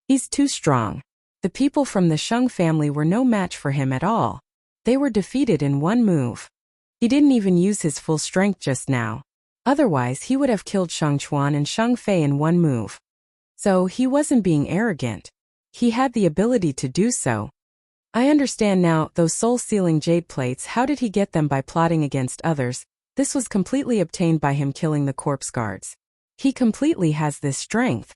A: He's too strong. The people from the Shang family were no match for him at all. They were defeated in one move. He didn't even use his full strength just now. Otherwise he would have killed Shang Chuan and Shang Fei in one move. So he wasn't being arrogant. He had the ability to do so. I understand now, those soul-sealing jade plates, how did he get them? By plotting against others. This was completely obtained by him killing the corpse guards. He completely has this strength.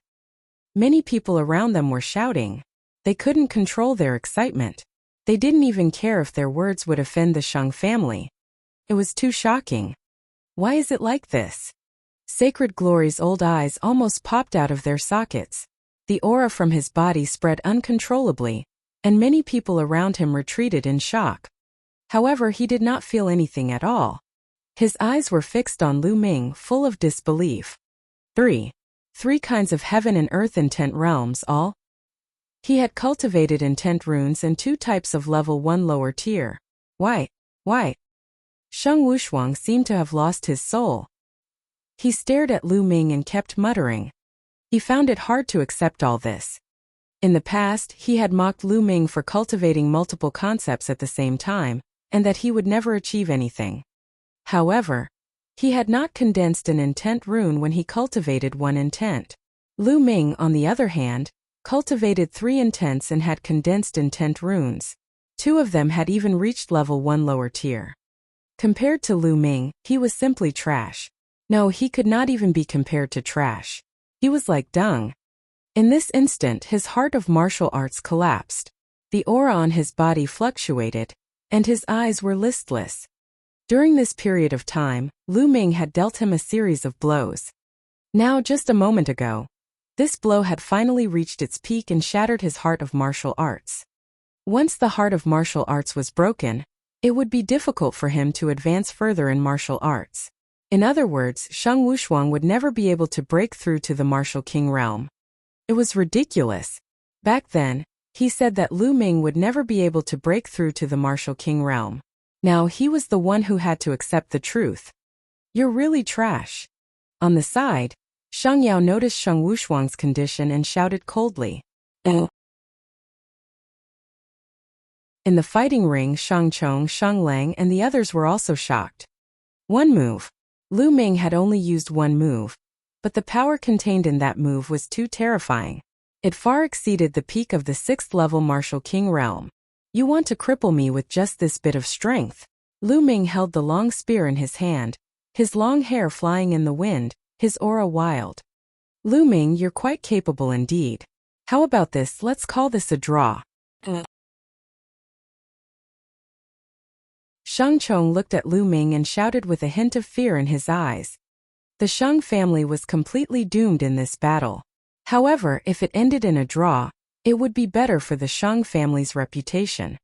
A: Many people around them were shouting. They couldn't control their excitement. They didn't even care if their words would offend the Shang family. It was too shocking. Why is it like this? Sacred Glory's old eyes almost popped out of their sockets. The aura from his body spread uncontrollably, and many people around him retreated in shock. However, he did not feel anything at all. His eyes were fixed on Lu Ming, full of disbelief. 3 kinds of heaven and earth intent realms all. He had cultivated intent runes and 2 types of level 1 lower tier. Why? Sheng Wushuang seemed to have lost his soul. He stared at Lu Ming and kept muttering. He found it hard to accept all this. In the past, he had mocked Lu Ming for cultivating multiple concepts at the same time, and that he would never achieve anything. However, he had not condensed an intent rune when he cultivated one intent. Lu Ming, on the other hand, cultivated 3 intents and had condensed intent runes. 2 of them had even reached level 1 lower tier. Compared to Lu Ming, he was simply trash. No, he could not even be compared to trash. He was like dung. In this instant, his heart of martial arts collapsed. The aura on his body fluctuated, and his eyes were listless. During this period of time, Lu Ming had dealt him a series of blows. Now, just a moment ago, this blow had finally reached its peak and shattered his heart of martial arts. Once the heart of martial arts was broken, it would be difficult for him to advance further in martial arts. In other words, Shang Wushuang would never be able to break through to the Martial King realm. It was ridiculous. Back then, he said that Lu Ming would never be able to break through to the Martial King realm. Now he was the one who had to accept the truth. You're really trash. On the side, Shang Yao noticed Shang Wushuang's condition and shouted coldly. In the fighting ring, Shang Chong, Shang Lang, and the others were also shocked. One move. Lu Ming had only used one move, but the power contained in that move was too terrifying. It far exceeded the peak of the 6th level Martial King realm. You want to cripple me with just this bit of strength? Lu Ming held the long spear in his hand, his long hair flying in the wind, his aura wild. Lu Ming, you're quite capable indeed. How about this? Let's call this a draw. Shang Chong looked at Lu Ming and shouted with a hint of fear in his eyes. The Shang family was completely doomed in this battle. However, if it ended in a draw, it would be better for the Shang family's reputation.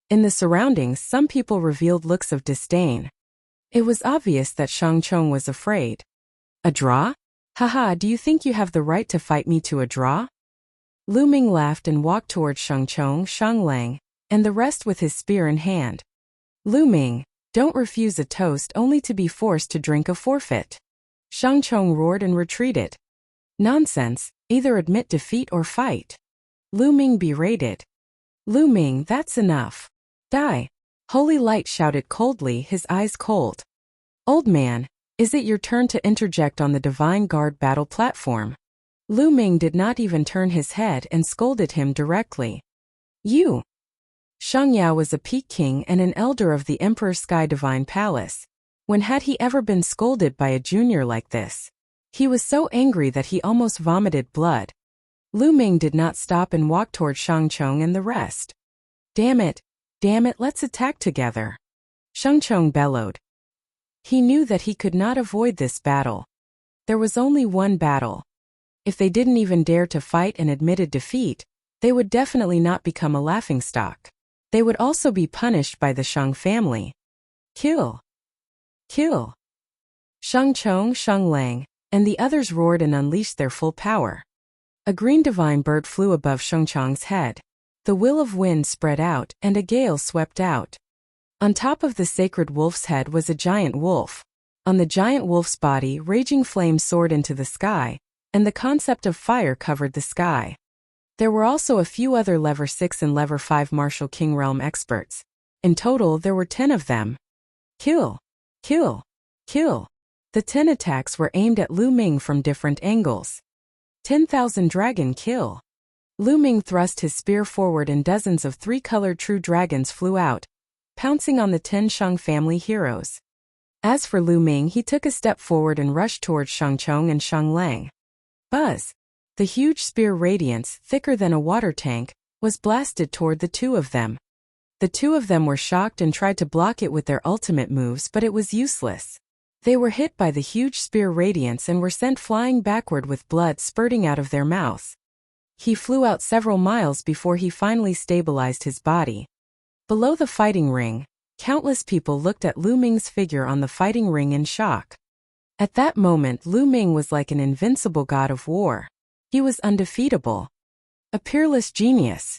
A: In the surroundings, some people revealed looks of disdain. It was obvious that Shang Chong was afraid. A draw? Haha, do you think you have the right to fight me to a draw? Lu Ming laughed and walked towards Shang Chong, Shang Lang, and the rest with his spear in hand. Lu Ming, don't refuse a toast only to be forced to drink a forfeit. Shang Chong roared and retreated. Nonsense, either admit defeat or fight. Lu Ming berated. Lu Ming, that's enough. Die. Holy Light shouted coldly, his eyes cold. Old man, is it your turn to interject on the Divine Guard battle platform? Lu Ming did not even turn his head and scolded him directly. You. Shang Yao was a peak king and an elder of the Emperor Sky Divine Palace. When had he ever been scolded by a junior like this? He was so angry that he almost vomited blood. Lu Ming did not stop and walked toward Shang Chong and the rest. Damn it, let's attack together. Shang Chong bellowed. He knew that he could not avoid this battle. There was only one battle. If they didn't even dare to fight and admitted defeat, they would definitely not become a laughingstock. They would also be punished by the Shang family. Kill. Kill. Shang Chong, Shang Lang, and the others roared and unleashed their full power. A green divine bird flew above Shang Chong's head. The will of wind spread out, and a gale swept out. On top of the sacred wolf's head was a giant wolf. On the giant wolf's body, raging flames soared into the sky, and the concept of fire covered the sky. There were also a few other Level 6 and Level 5 Martial King Realm experts. In total, there were 10 of them. Kill. Kill. Kill. The 10 attacks were aimed at Lu Ming from different angles. 10,000 dragon kill. Lu Ming thrust his spear forward and dozens of 3-colored true dragons flew out, pouncing on the 10 Shang family heroes. As for Lu Ming, he took a step forward and rushed towards Shang Chong and Shang Lang. Buzz! The huge spear radiance, thicker than a water tank, was blasted toward the 2 of them. The 2 of them were shocked and tried to block it with their ultimate moves, but it was useless. They were hit by the huge spear radiance and were sent flying backward with blood spurting out of their mouths. He flew out several miles before he finally stabilized his body. Below the fighting ring, countless people looked at Lu Ming's figure on the fighting ring in shock. At that moment, Lu Ming was like an invincible god of war. He was undefeatable. A peerless genius.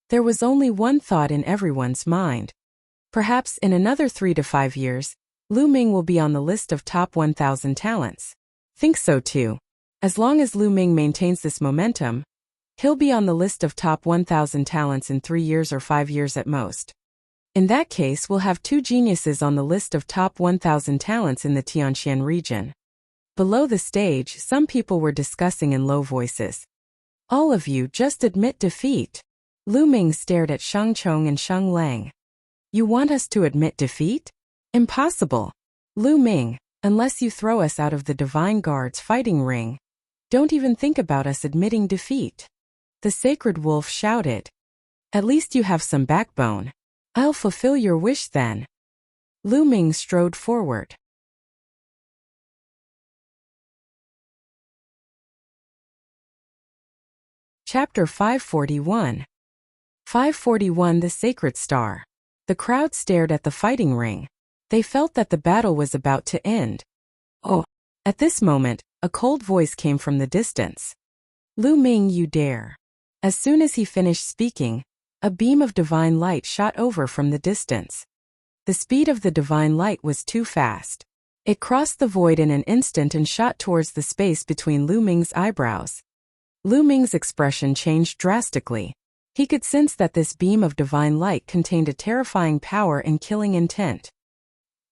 A: There was only one thought in everyone's mind. Perhaps in another 3 to 5 years, Lu Ming will be on the list of top 1,000 talents. Think so too. As long as Lu Ming maintains this momentum, he'll be on the list of top 1,000 talents in 3 years or 5 years at most. In that case, we'll have 2 geniuses on the list of top 1,000 talents in the Tianxian region. Below the stage, some people were discussing in low voices. All of you just admit defeat. Lu Ming stared at Sheng Chong and Sheng Lang. You want us to admit defeat? Impossible. Lu Ming, unless you throw us out of the Divine Guard's fighting ring, don't even think about us admitting defeat. The Sacred Wolf shouted. At least you have some backbone. I'll fulfill your wish then. Lu Ming strode forward. Chapter 541. 541 The Sacred Star. The crowd stared at the fighting ring. They felt that the battle was about to end. Oh! At this moment, a cold voice came from the distance. Lu Ming, you dare. As soon as he finished speaking, a beam of divine light shot over from the distance. The speed of the divine light was too fast. It crossed the void in an instant and shot towards the space between Lu Ming's eyebrows. Lu Ming's expression changed drastically. He could sense that this beam of divine light contained a terrifying power and killing intent.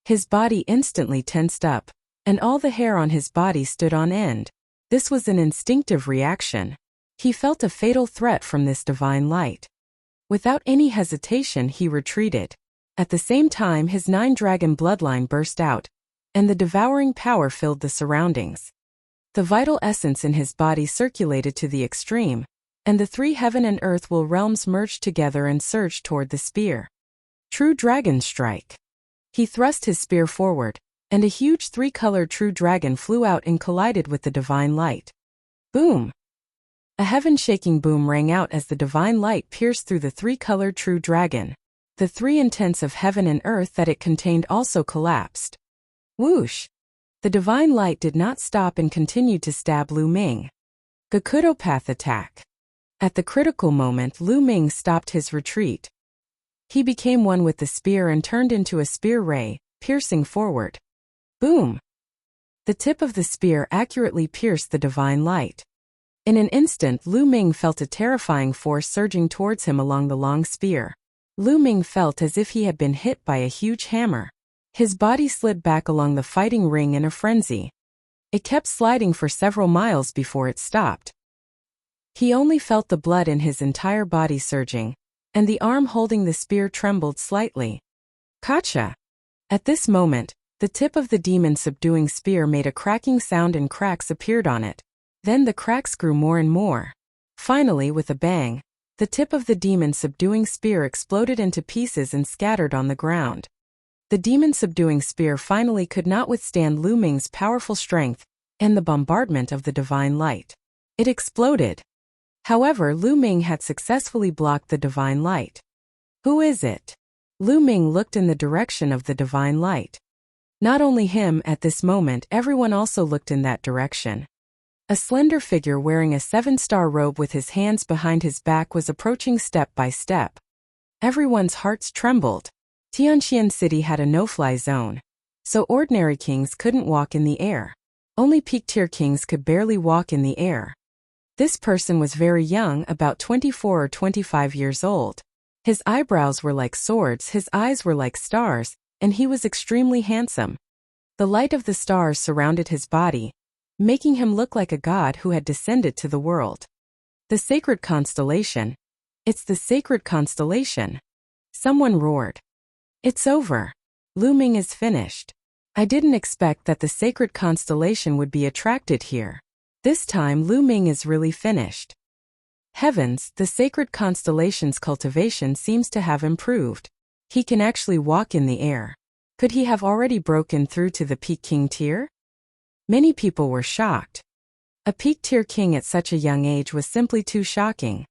A: His body instantly tensed up, and all the hair on his body stood on end. This was an instinctive reaction. He felt a fatal threat from this divine light. Without any hesitation, he retreated. At the same time, his 9-dragon bloodline burst out, and the devouring power filled the surroundings. The vital essence in his body circulated to the extreme, and the 3 heaven and earth will realms merged together and surged toward the spear. True Dragon Strike. He thrust his spear forward, and a huge 3-colored true dragon flew out and collided with the divine light. Boom! A heaven-shaking boom rang out as the divine light pierced through the 3-colored true dragon. The 3 intents of heaven and earth that it contained also collapsed. Whoosh! The divine light did not stop and continued to stab Lu Ming. Gakudopath attack. At the critical moment, Lu Ming stopped his retreat. He became one with the spear and turned into a spear ray, piercing forward. Boom! The tip of the spear accurately pierced the divine light. In an instant, Lu Ming felt a terrifying force surging towards him along the long spear. Lu Ming felt as if he had been hit by a huge hammer. His body slid back along the fighting ring in a frenzy. It kept sliding for several miles before it stopped. He only felt the blood in his entire body surging, and the arm holding the spear trembled slightly. Gotcha! At this moment, the tip of the demon subduing spear made a cracking sound and cracks appeared on it. Then the cracks grew more and more. Finally, with a bang, the tip of the demon subduing spear exploded into pieces and scattered on the ground. The demon subduing spear finally could not withstand Lu Ming's powerful strength and the bombardment of the divine light. It exploded. However, Lu Ming had successfully blocked the divine light. Who is it? Lu Ming looked in the direction of the divine light. Not only him, at this moment everyone also looked in that direction. A slender figure wearing a 7-star robe with his hands behind his back was approaching step by step. Everyone's hearts trembled. Tianxian City had a no-fly zone, so ordinary kings couldn't walk in the air. Only peak-tier kings could barely walk in the air. This person was very young, about 24 or 25 years old. His eyebrows were like swords, his eyes were like stars, and he was extremely handsome. The light of the stars surrounded his body, making him look like a god who had descended to the world. The sacred constellation. It's the sacred constellation. Someone roared. It's over. Lu Ming is finished. I didn't expect that the sacred constellation would be attracted here. This time Lu Ming is really finished. Heavens, the sacred constellation's cultivation seems to have improved. He can actually walk in the air. Could he have already broken through to the peak king tier? Many people were shocked. A peak-tier king at such a young age was simply too shocking.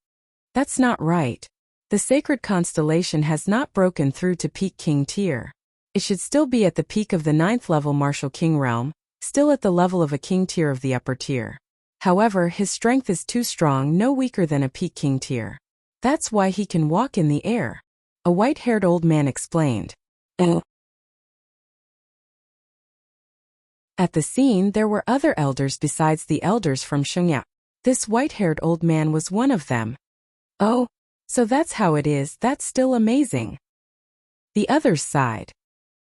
A: That's not right. The sacred constellation has not broken through to peak king tier. It should still be at the peak of the 9th level martial king realm, still at the level of a king tier of the upper tier. However, his strength is too strong, no weaker than a peak king tier. That's why he can walk in the air. A white-haired old man explained. At the scene there were other elders besides the elders from Shengya. This white-haired old man was one of them. Oh, so that's how it is, that's still amazing. The others sighed.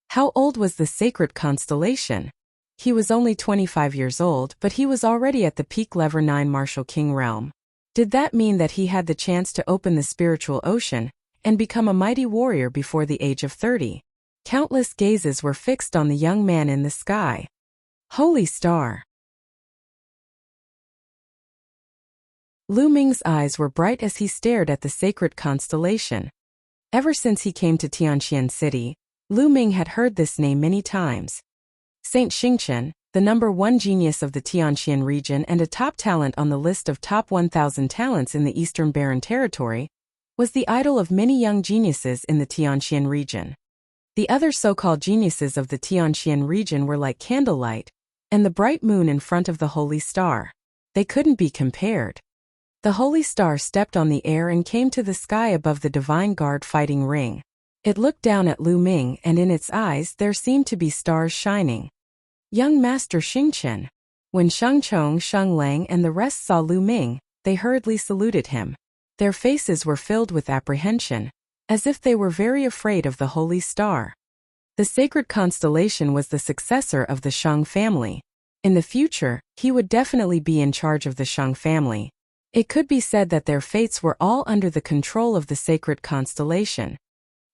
A: How old was the sacred constellation? He was only 25 years old, but he was already at the peak level 9 martial king realm. Did that mean that he had the chance to open the spiritual ocean and become a mighty warrior before the age of 30? Countless gazes were fixed on the young man in the sky. Holy star! Lu Ming's eyes were bright as he stared at the sacred constellation. Ever since he came to Tianqian City, Lu Ming had heard this name many times. Saint Xingchen, the #1 genius of the Tianqian region and a top talent on the list of top 1,000 talents in the Eastern Barren Territory, was the idol of many young geniuses in the Tianqian region. The other so-called geniuses of the Tianqian region were like candlelight and the bright moon in front of the holy star. They couldn't be compared. The holy star stepped on the air and came to the sky above the divine guard fighting ring. It looked down at Lu Ming, and in its eyes there seemed to be stars shining. Young Master Xingchen. When Sheng Chong, Sheng Lang and the rest saw Lu Ming, they hurriedly saluted him. Their faces were filled with apprehension, as if they were very afraid of the holy star. The sacred constellation was the successor of the Sheng family. In the future, he would definitely be in charge of the Sheng family. It could be said that their fates were all under the control of the sacred constellation.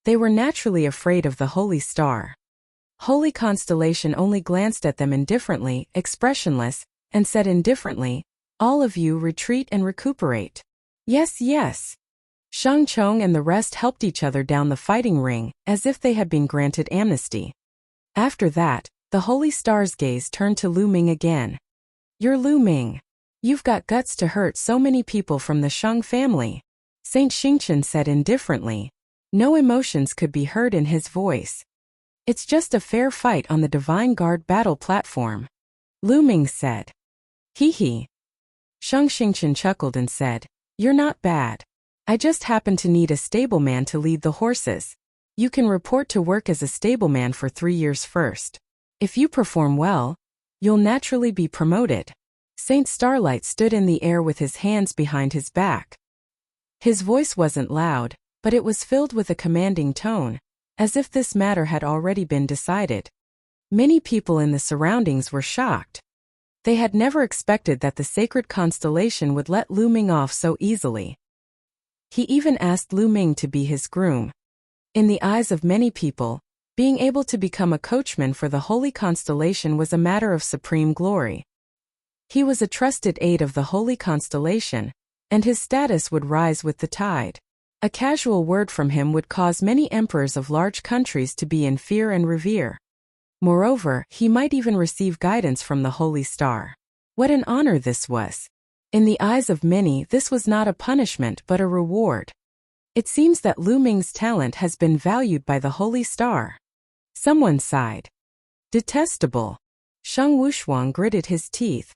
A: They were naturally afraid of the holy star. Holy constellation only glanced at them indifferently, expressionless, and said indifferently, "All of you retreat and recuperate." Yes, yes. Sheng Chong and the rest helped each other down the fighting ring, as if they had been granted amnesty. After that, the holy star's gaze turned to Lu Ming again. "You're Lu Ming. You've got guts to hurt so many people from the Sheng family," Saint Xingchen said indifferently. No emotions could be heard in his voice. "It's just a fair fight on the Divine Guard battle platform," Lu Ming said. "Hee hee." Sheng Xingchen chuckled and said, "You're not bad. I just happen to need a stableman to lead the horses. You can report to work as a stableman for 3 years first. If you perform well, you'll naturally be promoted." Saint Starlight stood in the air with his hands behind his back. His voice wasn't loud, but it was filled with a commanding tone, as if this matter had already been decided. Many people in the surroundings were shocked. They had never expected that the sacred constellation would let Lu Ming off so easily. He even asked Lu Ming to be his groom. In the eyes of many people, being able to become a coachman for the holy constellation was a matter of supreme glory. He was a trusted aide of the holy constellation, and his status would rise with the tide. A casual word from him would cause many emperors of large countries to be in fear and revere. Moreover, he might even receive guidance from the holy star. What an honor this was! In the eyes of many, this was not a punishment but a reward. It seems that Lu Ming's talent has been valued by the holy star. Someone sighed. Detestable. Sheng Wushuang gritted his teeth.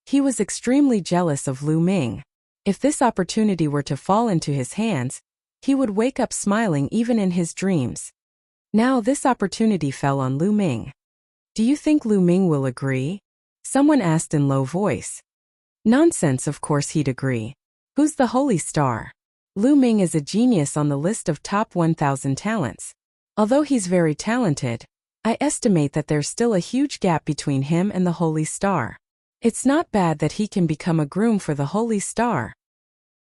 A: He was extremely jealous of Lu Ming. If this opportunity were to fall into his hands, he would wake up smiling even in his dreams. Now this opportunity fell on Lu Ming. "Do you think Lu Ming will agree?" someone asked in low voice. Nonsense, of course he'd agree. Who's the holy star? Lu Ming is a genius on the list of top 1,000 talents. Although he's very talented, I estimate that there's still a huge gap between him and the holy star. It's not bad that he can become a groom for the holy star.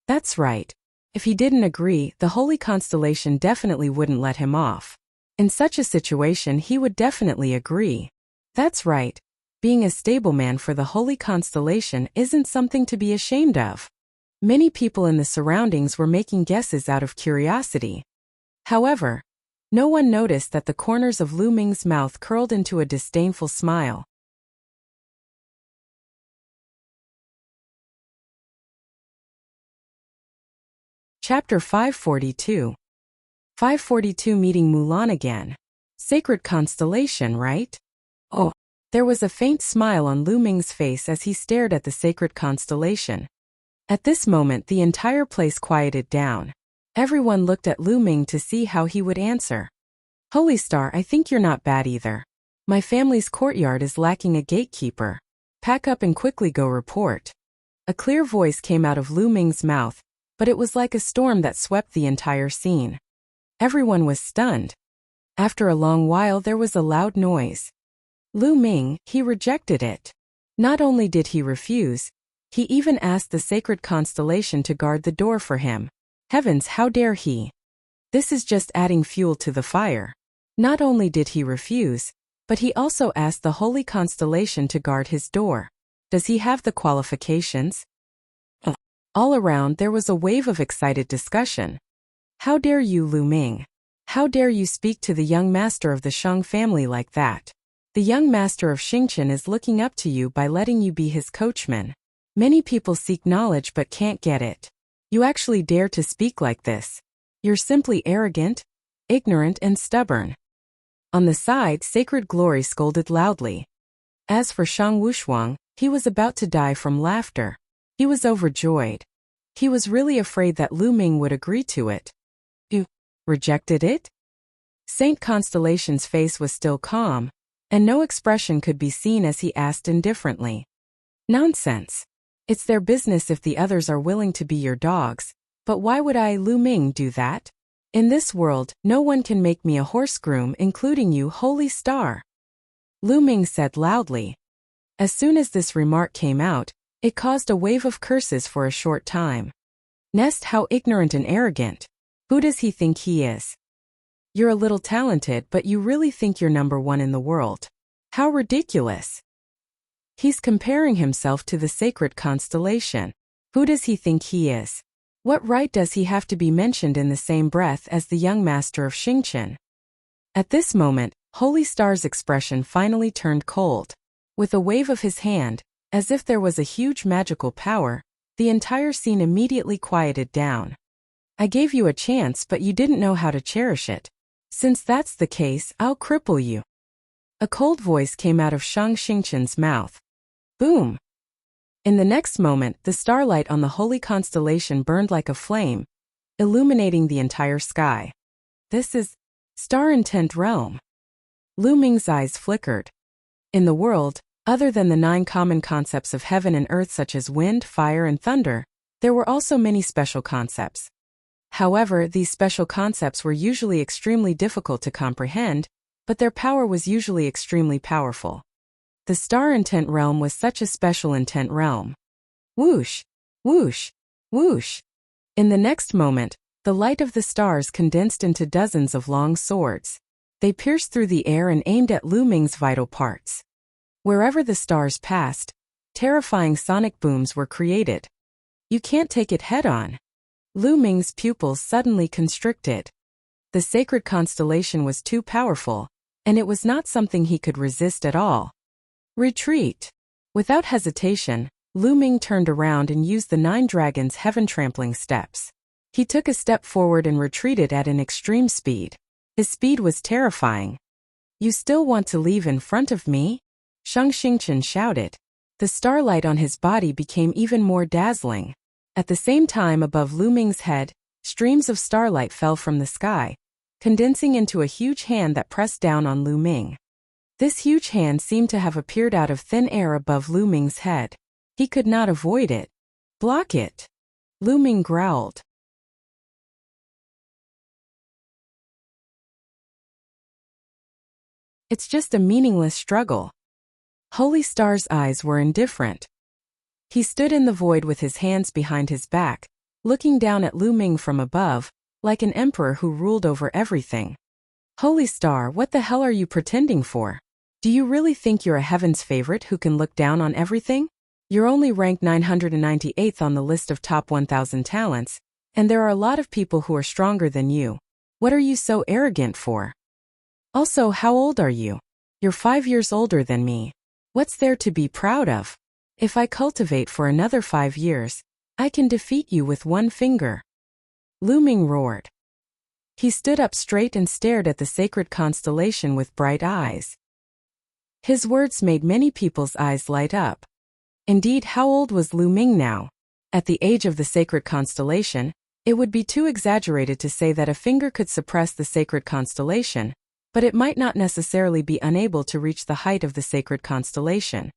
A: That's right. If he didn't agree, the holy constellation definitely wouldn't let him off. In such a situation he would definitely agree. That's right. Being a stableman for the holy constellation isn't something to be ashamed of. Many people in the surroundings were making guesses out of curiosity. However, no one noticed that the corners of Lu Ming's mouth curled into a disdainful smile. Chapter 542. 542 Meeting Mulan again. Sacred constellation, right? Oh. There was a faint smile on Lu Ming's face as he stared at the sacred constellation. At this moment the entire place quieted down. Everyone looked at Lu Ming to see how he would answer. "Holy Star, I think you're not bad either. My family's courtyard is lacking a gatekeeper. Pack up and quickly go report. A clear voice came out of Lu Ming's mouth, but it was like a storm that swept the entire scene. Everyone was stunned. After a long while there was a loud noise. Lu Ming, he rejected it. Not only did he refuse, he even asked the sacred constellation to guard the door for him. Heavens, how dare he! This is just adding fuel to the fire. Not only did he refuse, but he also asked the holy constellation to guard his door. Does he have the qualifications? All around there was a wave of excited discussion. How dare you, Lu Ming? How dare you speak to the young master of the Shang family like that? The young master of Xingqian is looking up to you by letting you be his coachman. Many people seek knowledge but can't get it. You actually dare to speak like this. You're simply arrogant, ignorant and stubborn. On the side, Sacred Glory scolded loudly. As for Shang Wushuang, he was about to die from laughter. He was overjoyed. He was really afraid that Lu Ming would agree to it. You rejected it? Saint Constellation's face was still calm, and no expression could be seen as he asked indifferently. Nonsense. It's their business if the others are willing to be your dogs, but why would I, Lu Ming, do that? In this world, no one can make me a horse groom, including you, Holy Star. Lu Ming said loudly. As soon as this remark came out, it caused a wave of curses for a short time. Nest, how ignorant and arrogant. Who does he think he is? You're a little talented, but you really think you're number one in the world. How ridiculous. He's comparing himself to the sacred constellation. Who does he think he is? What right does he have to be mentioned in the same breath as the young master of Xingqian? At this moment, Holy Star's expression finally turned cold. With a wave of his hand, as if there was a huge magical power, the entire scene immediately quieted down. I gave you a chance, but you didn't know how to cherish it. Since that's the case, I'll cripple you. A cold voice came out of Shang Xingqian's mouth. Boom! In the next moment, the starlight on the holy constellation burned like a flame, illuminating the entire sky. This is Star Intent Realm. Lu Ming's eyes flickered. In the world, other than the 9 common concepts of heaven and earth such as wind, fire and thunder, there were also many special concepts. However, these special concepts were usually extremely difficult to comprehend, but their power was usually extremely powerful. The Star Intent Realm was such a special intent realm. Whoosh! Whoosh! Whoosh! In the next moment, the light of the stars condensed into dozens of long swords. They pierced through the air and aimed at Lu Ming's vital parts. Wherever the stars passed, terrifying sonic booms were created. You can't take it head-on. Lu Ming's pupils suddenly constricted. The sacred constellation was too powerful, and it was not something he could resist at all. Retreat! Without hesitation, Lu Ming turned around and used the 9 dragons' heaven-trampling steps. He took a step forward and retreated at an extreme speed. His speed was terrifying. You still want to leave in front of me? Shang Xingqian shouted. The starlight on his body became even more dazzling. At the same time, above Lu Ming's head, streams of starlight fell from the sky, condensing into a huge hand that pressed down on Lu Ming. This huge hand seemed to have appeared out of thin air above Lu Ming's head. He could not avoid it. Block it! Lu Ming growled. It's just a meaningless struggle. Holy Star's eyes were indifferent. He stood in the void with his hands behind his back, looking down at Lu Ming from above, like an emperor who ruled over everything. Holy Star, what the hell are you pretending for? Do you really think you're a heaven's favorite who can look down on everything? You're only ranked 998th on the list of top 1,000 talents, and there are a lot of people who are stronger than you. What are you so arrogant for? Also, how old are you? You're 5 years older than me. What's there to be proud of? If I cultivate for another 5 years, I can defeat you with one finger. Lu Ming roared. He stood up straight and stared at the sacred constellation with bright eyes. His words made many people's eyes light up. Indeed, how old was Lu Ming now? At the age of the sacred constellation, it would be too exaggerated to say that a finger could suppress the sacred constellation, but it might not necessarily be unable to reach the height of the sacred constellation.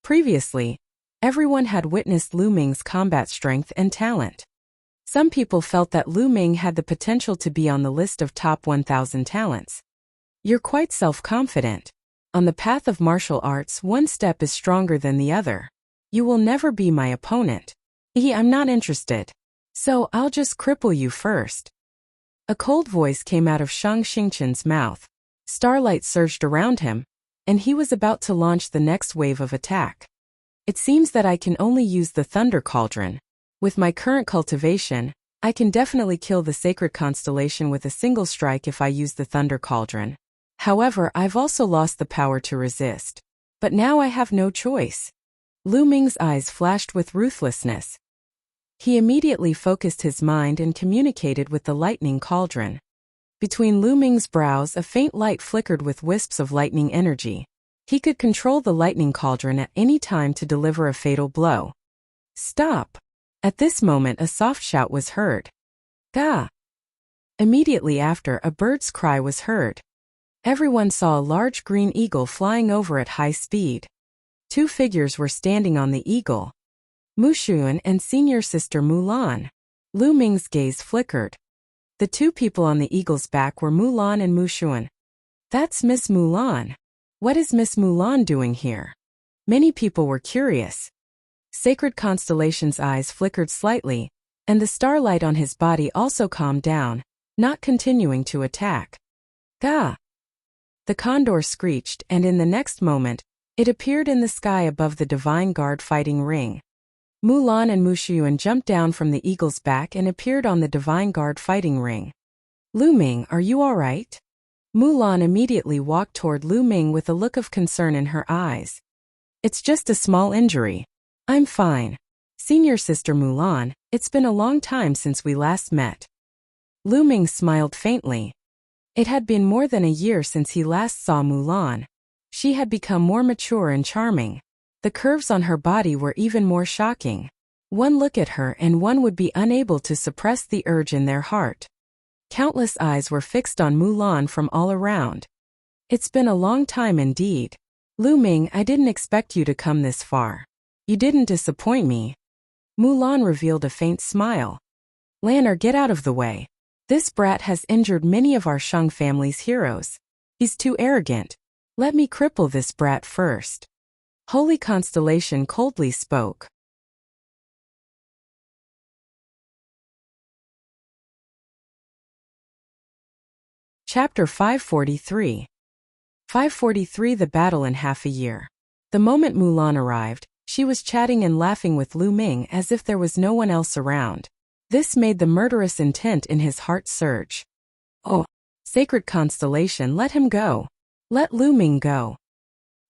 A: Previously, everyone had witnessed Lu Ming's combat strength and talent. Some people felt that Lu Ming had the potential to be on the list of top 1,000 talents. You're quite self-confident. On the path of martial arts, one step is stronger than the other. You will never be my opponent. I'm not interested. So I'll just cripple you first. A cold voice came out of Shang Xingchen's mouth. Starlight surged around him, and he was about to launch the next wave of attack. It seems that I can only use the Thunder Cauldron. With my current cultivation, I can definitely kill the sacred constellation with a single strike if I use the Thunder Cauldron. However, I've also lost the power to resist. But now I have no choice. Lu Ming's eyes flashed with ruthlessness. He immediately focused his mind and communicated with the lightning cauldron. Between Lu Ming's brows, a faint light flickered with wisps of lightning energy. He could control the lightning cauldron at any time to deliver a fatal blow. Stop! At this moment, a soft shout was heard. Gah! Immediately after, a bird's cry was heard. Everyone saw a large green eagle flying over at high speed. Two figures were standing on the eagle. Mu Xuan and senior sister Mulan. Lu Ming's gaze flickered. The two people on the eagle's back were Mulan and Mu Xuan. That's Miss Mulan. What is Miss Mulan doing here? Many people were curious. Sacred Constellation's eyes flickered slightly, and the starlight on his body also calmed down, not continuing to attack. Gah! The condor screeched, and in the next moment, it appeared in the sky above the Divine Guard fighting ring. Mulan and Mu Xuan jumped down from the eagle's back and appeared on the Divine Guard fighting ring. Lu Ming, are you all right? Mulan immediately walked toward Lu Ming with a look of concern in her eyes. It's just a small injury. I'm fine. Senior sister Mulan, it's been a long time since we last met. Lu Ming smiled faintly. It had been more than a year since he last saw Mulan. She had become more mature and charming. The curves on her body were even more shocking. One look at her and one would be unable to suppress the urge in their heart. Countless eyes were fixed on Mulan from all around. It's been a long time indeed. Lu Ming, I didn't expect you to come this far. You didn't disappoint me. Mulan revealed a faint smile. Lanner, get out of the way. This brat has injured many of our Shang family's heroes. He's too arrogant. Let me cripple this brat first. Holy Constellation coldly spoke. Chapter 543. 543 The Battle in Half a Year. The moment Mulan arrived, she was chatting and laughing with Lu Ming as if there was no one else around. This made the murderous intent in his heart surge. Oh, sacred constellation, let him go. Let Lu Ming go.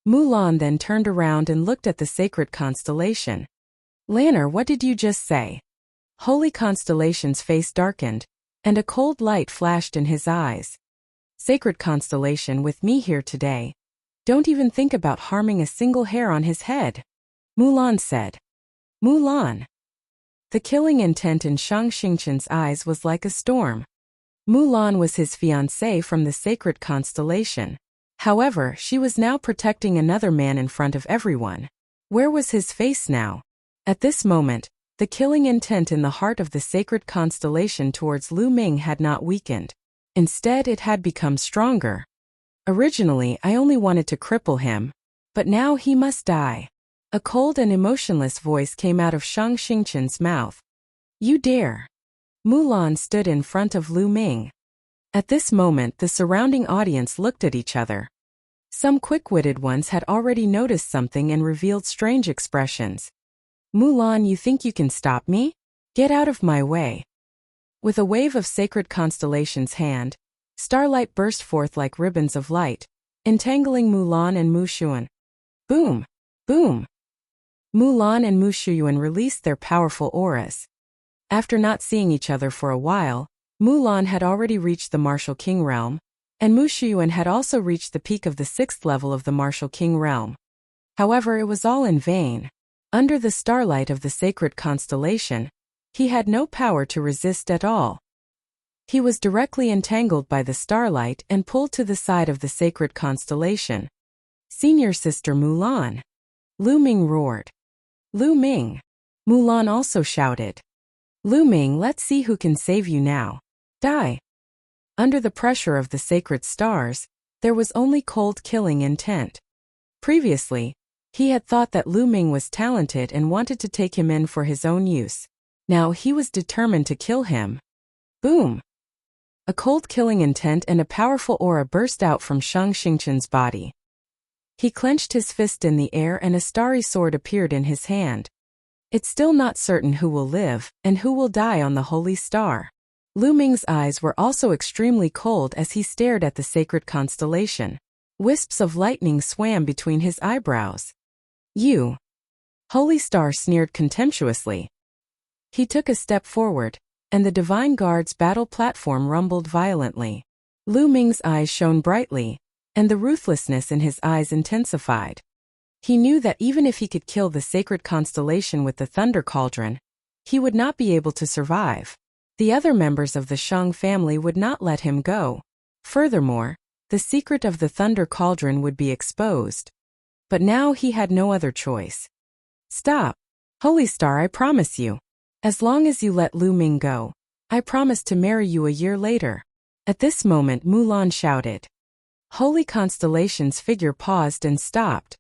A: Mulan then turned around and looked at the sacred constellation. Lanner, what did you just say? Holy Constellation's face darkened, and a cold light flashed in his eyes. Sacred Constellation, with me here today. Don't even think about harming a single hair on his head. Mulan said. Mulan. The killing intent in Shang Xingchen's eyes was like a storm. Mulan was his fiancée from the sacred constellation. However, she was now protecting another man in front of everyone. Where was his face now? At this moment, the killing intent in the heart of the sacred constellation towards Lu Ming had not weakened. Instead, it had become stronger. Originally, I only wanted to cripple him, but now he must die. A cold and emotionless voice came out of Shang Xingchen's mouth. You dare. Mulan stood in front of Lu Ming. At this moment, the surrounding audience looked at each other. Some quick-witted ones had already noticed something and revealed strange expressions. Mulan, you think you can stop me? Get out of my way. With a wave of sacred constellation's hand, starlight burst forth like ribbons of light, entangling Mulan and Mu Xuan. Boom! Boom! Mulan and Mu Xuan released their powerful auras. After not seeing each other for a while, Mulan had already reached the Martial King realm, and Mu Xuan had also reached the peak of the 6th level of the Martial King realm. However, it was all in vain. Under the starlight of the sacred constellation, he had no power to resist at all. He was directly entangled by the starlight and pulled to the side of the sacred constellation. Senior Sister Mulan. Lu Ming roared. Lu Ming. Mulan also shouted. Lu Ming, let's see who can save you now. Die. Under the pressure of the sacred stars, there was only cold killing intent. Previously, he had thought that Lu Ming was talented and wanted to take him in for his own use. Now he was determined to kill him. Boom! A cold killing intent and a powerful aura burst out from Shang Xingchen's body. He clenched his fist in the air and a starry sword appeared in his hand. It's still not certain who will live and who will die on the holy star. Lu Ming's eyes were also extremely cold as he stared at the sacred constellation. Wisps of lightning swam between his eyebrows. You. Holy Star sneered contemptuously. He took a step forward, and the Divine Guard's battle platform rumbled violently. Lu Ming's eyes shone brightly, and the ruthlessness in his eyes intensified. He knew that even if he could kill the sacred constellation with the Thunder Cauldron, he would not be able to survive. The other members of the Shang family would not let him go. Furthermore, the secret of the Thunder Cauldron would be exposed. But now he had no other choice. Stop. Holy Star, I promise you. As long as you let Lu Ming go, I promise to marry you a year later. At this moment Mulan shouted. Holy Constellation's figure paused and stopped.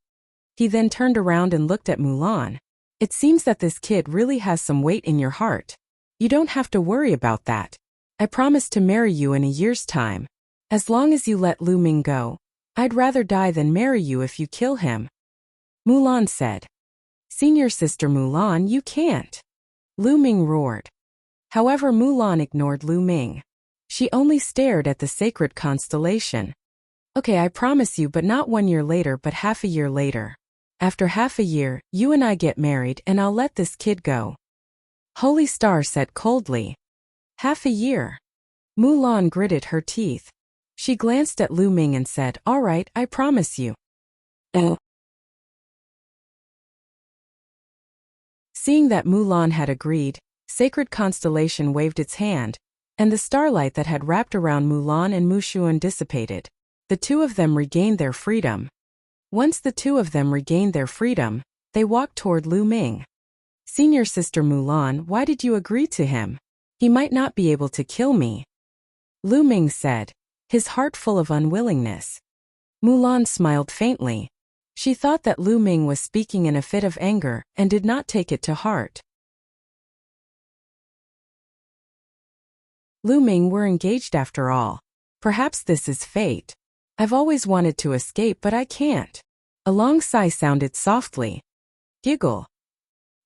A: He then turned around and looked at Mulan. It seems that this kid really has some weight in your heart. You don't have to worry about that. I promise to marry you in a year's time. As long as you let Lu Ming go, I'd rather die than marry you if you kill him. Mulan said. Senior Sister Mulan, you can't. Lu Ming roared. However, Mulan ignored Lu Ming. She only stared at the sacred constellation. Okay, I promise you, but not 1 year later, but half a year later. After half a year, you and I get married and I'll let this kid go. Holy Star said coldly. Half a year. Mulan gritted her teeth. She glanced at Lu Ming and said, all right, I promise you. Seeing that Mulan had agreed, Sacred Constellation waved its hand, and the starlight that had wrapped around Mulan and Mushuan dissipated. The two of them regained their freedom. Once the two of them regained their freedom, they walked toward Lu Ming. Senior Sister Mulan, why did you agree to him? He might not be able to kill me. Lu Ming said, his heart full of unwillingness. Mulan smiled faintly. She thought that Lu Ming was speaking in a fit of anger and did not take it to heart. Lu Ming, we're engaged after all. Perhaps this is fate. I've always wanted to escape, but I can't. A long sigh sounded softly. Giggle.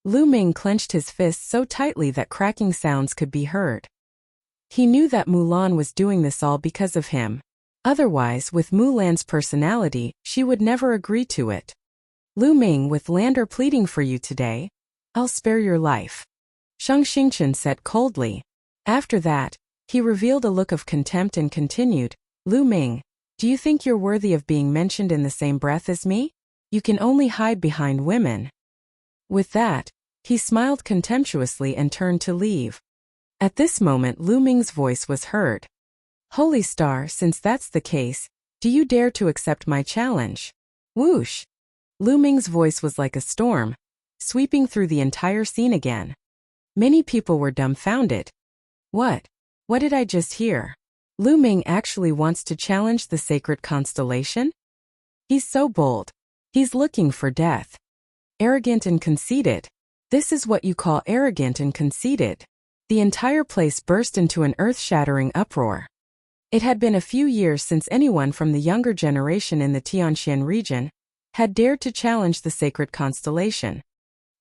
A: Lu Ming clenched his fists so tightly that cracking sounds could be heard. He knew that Mulan was doing this all because of him. Otherwise, with Mulan's personality, she would never agree to it. Lu Ming, with Lander pleading for you today, I'll spare your life. Shang Xingchen said coldly. After that, he revealed a look of contempt and continued, Lu Ming, do you think you're worthy of being mentioned in the same breath as me? You can only hide behind women. With that, he smiled contemptuously and turned to leave. At this moment Lu Ming's voice was heard. Holy Star, since that's the case, do you dare to accept my challenge? Whoosh! Lu Ming's voice was like a storm, sweeping through the entire scene again. Many people were dumbfounded. What? What did I just hear? Lu Ming actually wants to challenge the sacred constellation? He's so bold. He's looking for death. Arrogant and conceited. This is what you call arrogant and conceited. The entire place burst into an earth-shattering uproar. It had been a few years since anyone from the younger generation in the Tianxian region had dared to challenge the sacred constellation.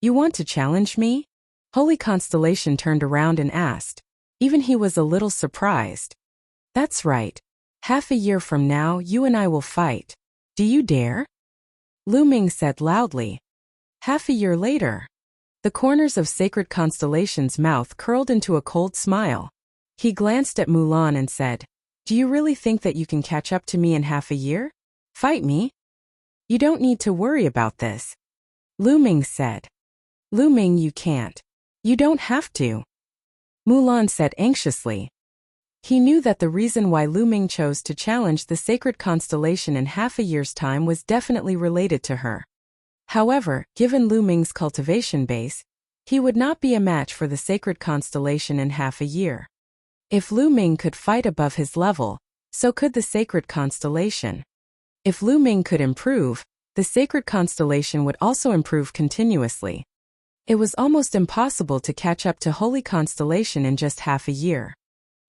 A: You want to challenge me? Holy Constellation turned around and asked. Even he was a little surprised. That's right. Half a year from now, you and I will fight. Do you dare? Lu Ming said loudly. Half a year later. The corners of Sacred Constellation's mouth curled into a cold smile. He glanced at Mulan and said, do you really think that you can catch up to me in half a year? Fight me? You don't need to worry about this. Lu Ming said. Lu Ming, you can't. You don't have to. Mulan said anxiously. He knew that the reason why Lu Ming chose to challenge the sacred constellation in half a year's time was definitely related to her. However, given Lu Ming's cultivation base, he would not be a match for the sacred constellation in half a year. If Lu Ming could fight above his level, so could the sacred constellation. If Lu Ming could improve, the sacred constellation would also improve continuously. It was almost impossible to catch up to Holy Constellation in just half a year.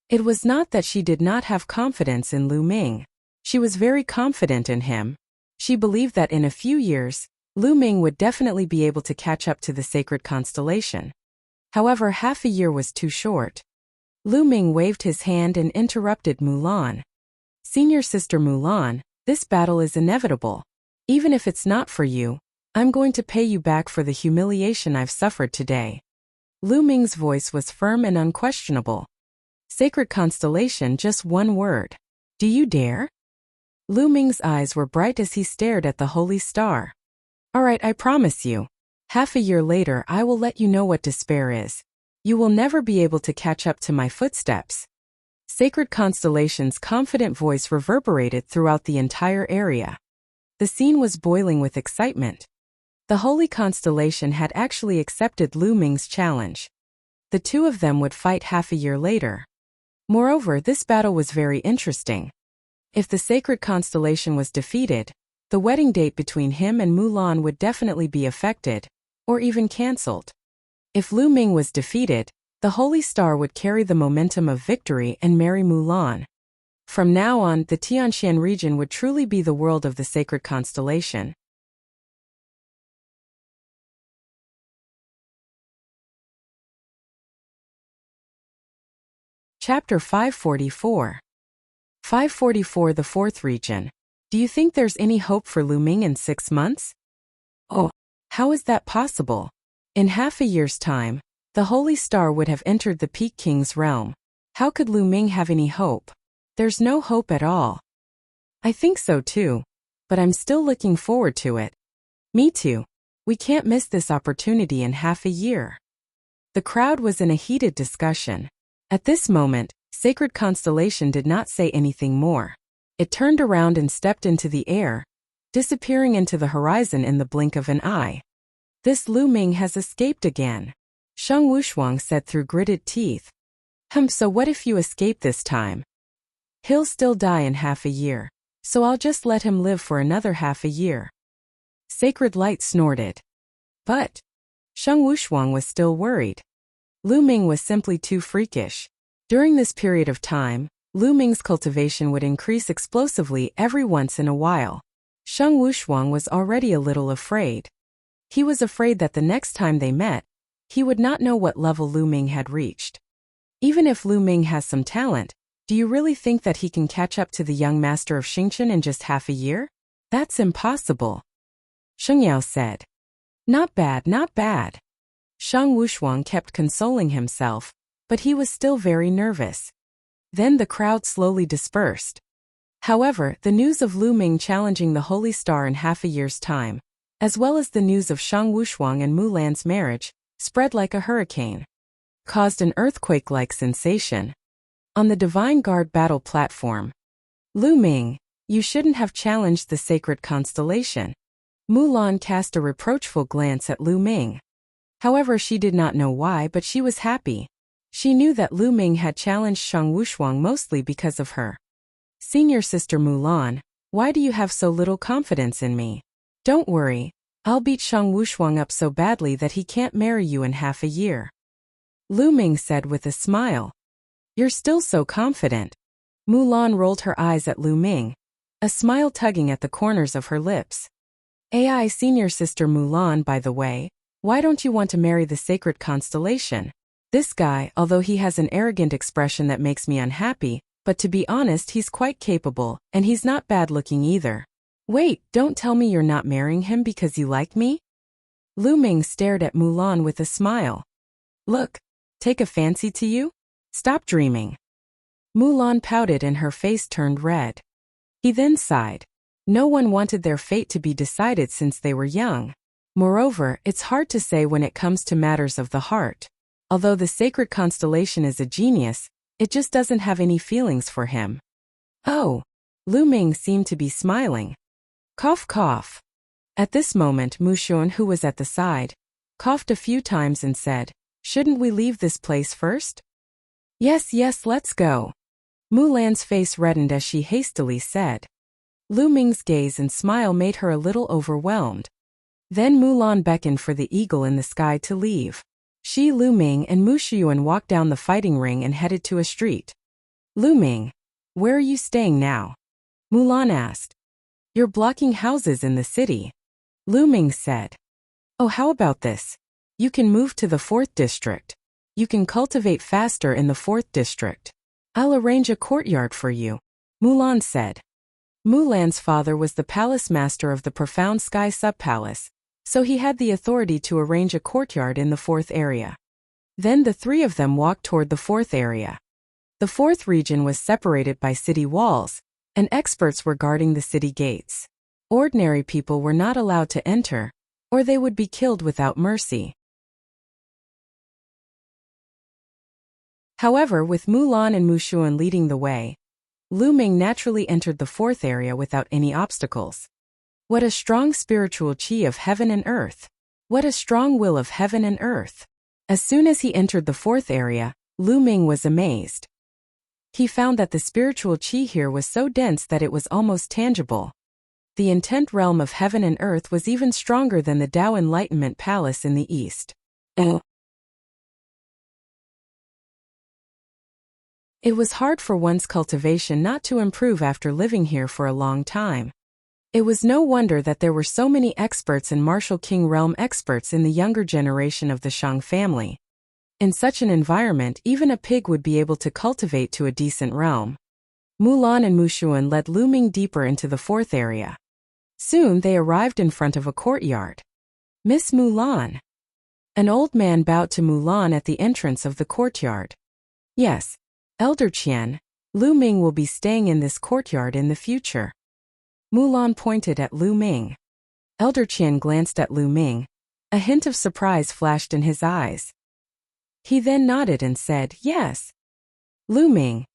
A: It was not that she did not have confidence in Lu Ming. She was very confident in him. She believed that in a few years, Lu Ming would definitely be able to catch up to the sacred constellation. However, half a year was too short. Lu Ming waved his hand and interrupted Mulan. Senior Sister Mulan, this battle is inevitable. Even if it's not for you, I'm going to pay you back for the humiliation I've suffered today. Lu Ming's voice was firm and unquestionable. Sacred constellation, just one word. Do you dare? Lu Ming's eyes were bright as he stared at the holy star. All right, I promise you. Half a year later I will let you know what despair is. You will never be able to catch up to my footsteps. Sacred Constellation's confident voice reverberated throughout the entire area. The scene was boiling with excitement. The Holy Constellation had actually accepted Lu Ming's challenge. The two of them would fight half a year later. Moreover, this battle was very interesting. If the Sacred Constellation was defeated, the wedding date between him and Mulan would definitely be affected, or even cancelled. If Lu Ming was defeated, the Holy Star would carry the momentum of victory and marry Mulan. From now on, the Tianxian region would truly be the world of the Sacred Constellation. Chapter 544. 544 The Fourth Region. Do you think there's any hope for Lu Ming in 6 months? Oh, how is that possible? In half a year's time, the Holy Star would have entered the Peak King's realm. How could Lu Ming have any hope? There's no hope at all. I think so too, but I'm still looking forward to it. Me too. We can't miss this opportunity in half a year. The crowd was in a heated discussion. At this moment, Sacred Constellation did not say anything more. It turned around and stepped into the air, disappearing into the horizon in the blink of an eye. This Lu Ming has escaped again, Sheng Wushuang said through gritted teeth. So what if you escape this time? He'll still die in half a year, so I'll just let him live for another half a year. Sacred Light snorted. But Sheng Wushuang was still worried. Lu Ming was simply too freakish. During this period of time, Lu Ming's cultivation would increase explosively every once in a while. Sheng Wushuang was already a little afraid. He was afraid that the next time they met, he would not know what level Lu Ming had reached. Even if Lu Ming has some talent, do you really think that he can catch up to the young master of Xingchen in just half a year? That's impossible. Sheng Yao said. Not bad, not bad. Sheng Wushuang kept consoling himself, but he was still very nervous. Then the crowd slowly dispersed. However, the news of Lu Ming challenging the Holy Star in half a year's time, as well as the news of Sheng Wushuang and Mulan's marriage, spread like a hurricane, caused an earthquake-like sensation. On the Divine Guard battle platform, Lu Ming, you shouldn't have challenged the Sacred Constellation. Mulan cast a reproachful glance at Lu Ming. However, she did not know why, but she was happy. She knew that Lu Ming had challenged Sheng Wushuang mostly because of her. Senior Sister Mulan, why do you have so little confidence in me? Don't worry, I'll beat Sheng Wushuang up so badly that he can't marry you in half a year. Lu Ming said with a smile. You're still so confident. Mulan rolled her eyes at Lu Ming, a smile tugging at the corners of her lips. AI Senior Sister Mulan, by the way, why don't you want to marry the Sacred Constellation? This guy, although he has an arrogant expression that makes me unhappy, but to be honest he's quite capable, and he's not bad looking either. Wait, don't tell me you're not marrying him because you like me? Lu Ming stared at Mulan with a smile. Look, take a fancy to you? Stop dreaming. Mulan pouted and her face turned red. He then sighed. No one wanted their fate to be decided since they were young. Moreover, it's hard to say when it comes to matters of the heart. Although the Sacred Constellation is a genius, It just doesn't have any feelings for him. Oh. Lu Ming seemed to be smiling. Cough cough. At this moment Mu Xuan, who was at the side, coughed a few times and said, "Shouldn't we leave this place first?" "Yes, yes, let's go." Mulan's face reddened as she hastily said. Lu Ming's gaze and smile made her a little overwhelmed. Then Mulan beckoned for the eagle in the sky to leave. She, Lu Ming, and Mu Xuan walked down the fighting ring and headed to a street. "Lu Ming, where are you staying now?" Mulan asked. "You're blocking houses in the city," Lu Ming said. "Oh, how about this? You can move to the 4th district. You can cultivate faster in the 4th district. I'll arrange a courtyard for you," Mulan said. Mulan's father was the palace master of the Profound Sky Subpalace, so he had the authority to arrange a courtyard in the 4th area. Then the three of them walked toward the 4th area. The 4th region was separated by city walls, and experts were guarding the city gates. Ordinary people were not allowed to enter, or they would be killed without mercy. However, with Mulan and Mu Xuan leading the way, Lu Ming naturally entered the 4th area without any obstacles. What a strong spiritual chi of heaven and earth! What a strong will of heaven and earth! As soon as he entered the 4th area, Lu Ming was amazed. He found that the spiritual chi here was so dense that it was almost tangible. The intent realm of heaven and earth was even stronger than the Tao Enlightenment Palace in the east. It was hard for one's cultivation not to improve after living here for a long time. It was no wonder that there were so many experts and martial king realm experts in the younger generation of the Shang family. In such an environment, even a pig would be able to cultivate to a decent realm. Mulan and Mu Xuan led Lu Ming deeper into the 4th area. Soon they arrived in front of a courtyard. "Miss Mulan." An old man bowed to Mulan at the entrance of the courtyard. "Yes, Elder Qian, Lu Ming will be staying in this courtyard in the future." Mulan pointed at Lu Ming. Elder Qian glanced at Lu Ming. A hint of surprise flashed in his eyes. He then nodded and said, "Yes. Lu Ming,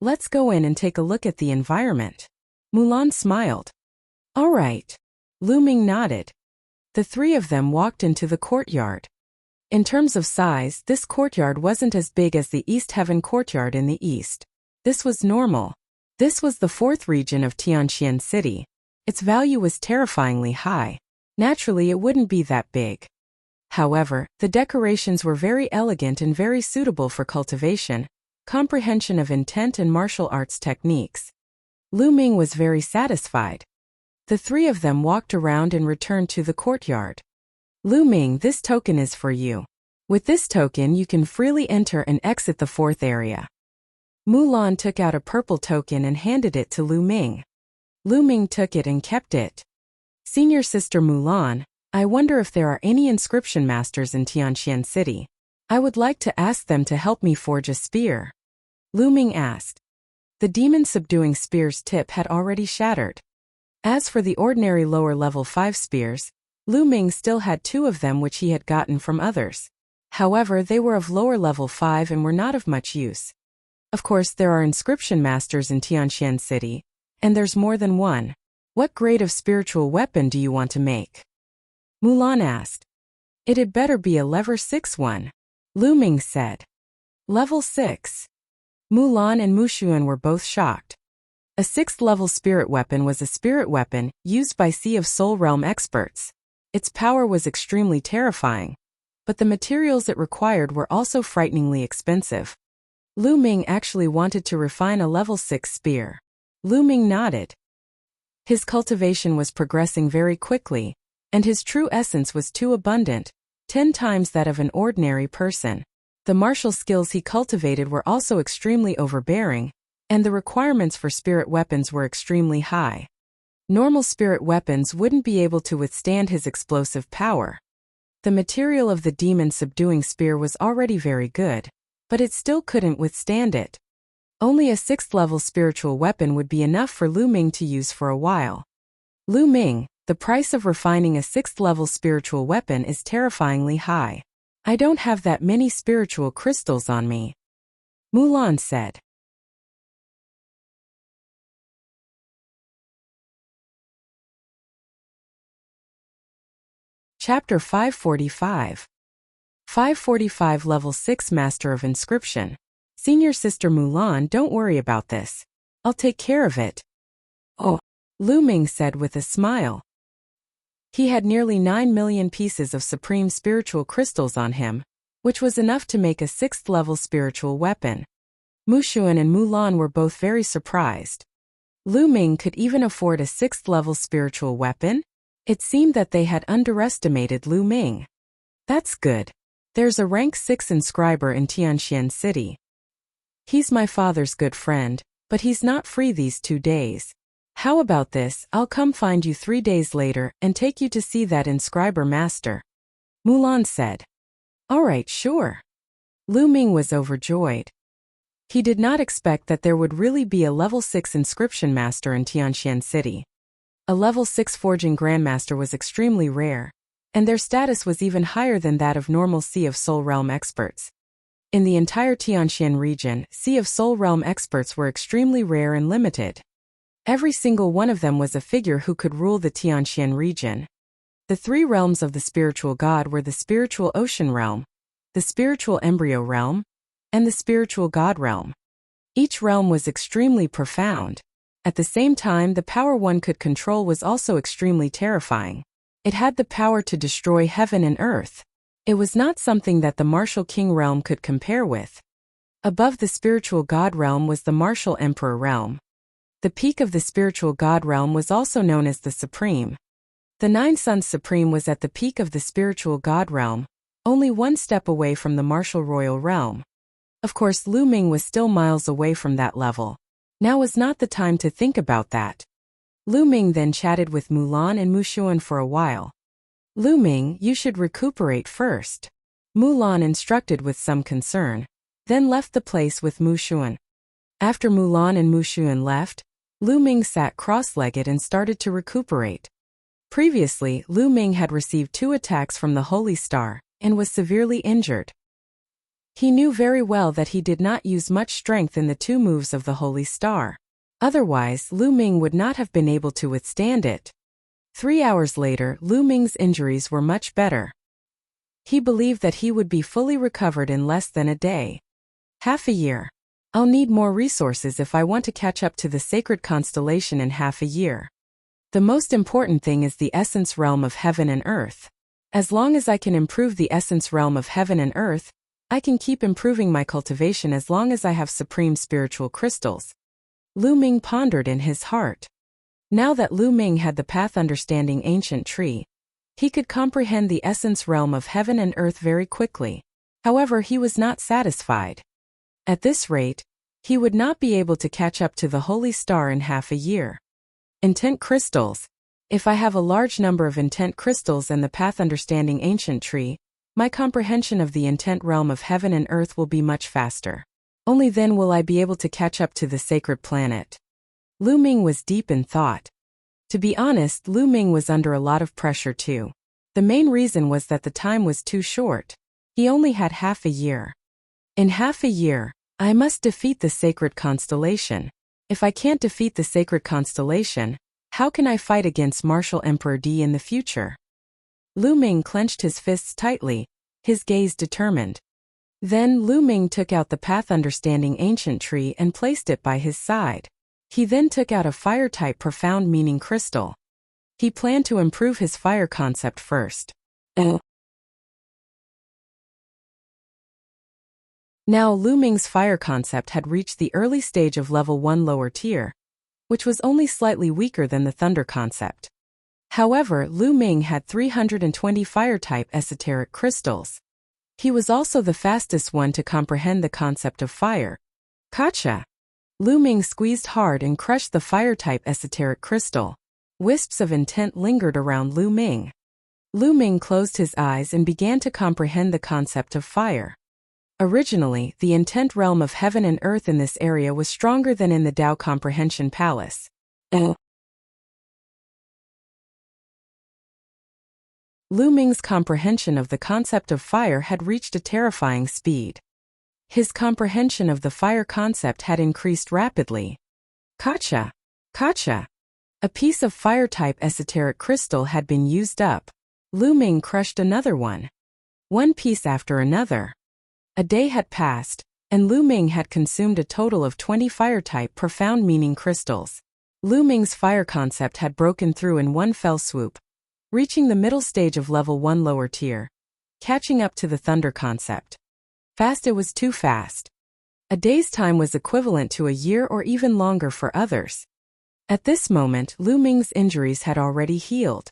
A: let's go in and take a look at the environment." Mulan smiled. "All right." Lu Ming nodded. The three of them walked into the courtyard. In terms of size, this courtyard wasn't as big as the East Heaven courtyard in the east. This was normal. This was the 4th region of Tianqian City. Its value was terrifyingly high. Naturally, it wouldn't be that big. However, the decorations were very elegant and very suitable for cultivation, comprehension of intent and martial arts techniques. Lu Ming was very satisfied. The three of them walked around and returned to the courtyard. "Lu Ming, this token is for you. With this token you can freely enter and exit the 4th area." Mulan took out a purple token and handed it to Lu Ming. Lu Ming took it and kept it. "Senior Sister Mulan, I wonder if there are any inscription masters in Tianqian City. I would like to ask them to help me forge a spear." Lu Ming asked. The demon subduing spear's tip had already shattered. As for the ordinary lower level 5 spears, Lu Ming still had 2 of them which he had gotten from others. However, they were of lower level 5 and were not of much use. Of course, there are inscription masters in Tianqian City, and there's more than one. "What grade of spiritual weapon do you want to make?" Mulan asked. "It had better be a level 6 one," Lu Ming said. "Level 6. Mulan and Mu Xuan were both shocked. A 6th level spirit weapon was a spirit weapon used by Sea of Soul Realm experts. Its power was extremely terrifying, but the materials it required were also frighteningly expensive. Lu Ming actually wanted to refine a level 6 spear. Lu Ming nodded. His cultivation was progressing very quickly, and his true essence was too abundant, 10 times that of an ordinary person. The martial skills he cultivated were also extremely overbearing, and the requirements for spirit weapons were extremely high. Normal spirit weapons wouldn't be able to withstand his explosive power. The material of the demon subduing spear was already very good, but it still couldn't withstand it. Only a 6th level spiritual weapon would be enough for Lu Ming to use for a while. "Lu Ming, the price of refining a 6th level spiritual weapon is terrifyingly high. I don't have that many spiritual crystals on me." Mulan said. Chapter 545. 545 Level 6 Master of Inscription. Senior Sister Mulan, don't worry about this. I'll take care of it. Oh, Lu Ming said with a smile. He had nearly 9 million pieces of supreme spiritual crystals on him, which was enough to make a 6th level spiritual weapon. Mushuan and Mulan were both very surprised. Lu Ming could even afford a 6th level spiritual weapon? It seemed that they had underestimated Lu Ming. That's good. There's a rank 6 inscriber in Tianxian City. He's my father's good friend, but he's not free these 2 days. How about this, I'll come find you 3 days later and take you to see that inscriber master. Mulan said. Alright, sure. Lu Ming was overjoyed. He did not expect that there would really be a level 6 inscription master in Tianxian City. A level 6 forging grandmaster was extremely rare, and their status was even higher than that of normal Sea of Soul Realm experts. In the entire Tianxian region, Sea of Soul Realm experts were extremely rare and limited. Every single one of them was a figure who could rule the Tianxian region. The 3 realms of the spiritual god were the spiritual ocean realm, the spiritual embryo realm, and the spiritual god realm. Each realm was extremely profound. At the same time, the power one could control was also extremely terrifying. It had the power to destroy heaven and earth. It was not something that the martial king realm could compare with. Above the spiritual god realm was the martial emperor realm. The peak of the spiritual god realm was also known as the Supreme. The 9 Suns Supreme was at the peak of the spiritual god realm, only 1 step away from the martial royal realm. Of course, Lu Ming was still miles away from that level. Now was not the time to think about that. Lu Ming then chatted with Mulan and Mushuan for a while. Lu Ming, you should recuperate first. Mulan instructed with some concern, then left the place with Mushuan. After Mulan and Mushuan left, Lu Ming sat cross-legged and started to recuperate. Previously, Lu Ming had received 2 attacks from the Holy Star and was severely injured. He knew very well that he did not use much strength in the 2 moves of the Holy Star. Otherwise, Lu Ming would not have been able to withstand it. 3 hours later, Lu Ming's injuries were much better. He believed that he would be fully recovered in less than a day. Half a year. I'll need more resources if I want to catch up to the sacred constellation in half a year. The most important thing is the essence realm of heaven and earth. As long as I can improve the essence realm of heaven and earth, I can keep improving my cultivation as long as I have supreme spiritual crystals. Lu Ming pondered in his heart. Now that Lu Ming had the path understanding ancient tree, he could comprehend the essence realm of heaven and earth very quickly. However, he was not satisfied. At this rate, he would not be able to catch up to the Holy Star in half a year. Intent crystals. If I have a large number of intent crystals and the path understanding ancient tree, my comprehension of the intent realm of heaven and earth will be much faster. Only then will I be able to catch up to the sacred planet. Lu Ming was deep in thought. To be honest, Lu Ming was under a lot of pressure too. The main reason was that the time was too short. He only had half a year. In half a year, I must defeat the sacred constellation. If I can't defeat the sacred constellation, how can I fight against Martial Emperor Di in the future? Lu Ming clenched his fists tightly, his gaze determined. Then Lu Ming took out the path understanding ancient tree and placed it by his side. He then took out a fire-type profound meaning crystal. He planned to improve his fire concept first. Now Lu Ming's fire concept had reached the early stage of level 1 lower tier, which was only slightly weaker than the thunder concept. However, Lu Ming had 320 fire-type esoteric crystals. He was also the fastest one to comprehend the concept of fire. Gotcha! Lu Ming squeezed hard and crushed the fire-type esoteric crystal. Wisps of intent lingered around Lu Ming. Lu Ming closed his eyes and began to comprehend the concept of fire. Originally, the intent realm of heaven and earth in this area was stronger than in the Tao Comprehension Palace. Lu Ming's comprehension of the concept of fire had reached a terrifying speed. His comprehension of the fire concept had increased rapidly. Gotcha! Gotcha! A piece of fire-type esoteric crystal had been used up. Lu Ming crushed another one. One piece after another. A day had passed, and Lu Ming had consumed a total of 20 fire-type profound meaning crystals. Lu Ming's fire concept had broken through in one fell swoop, reaching the middle stage of level 1 lower tier, catching up to the thunder concept. Fast, it was too fast. A day's time was equivalent to a year or even longer for others. At this moment, Lu Ming's injuries had already healed.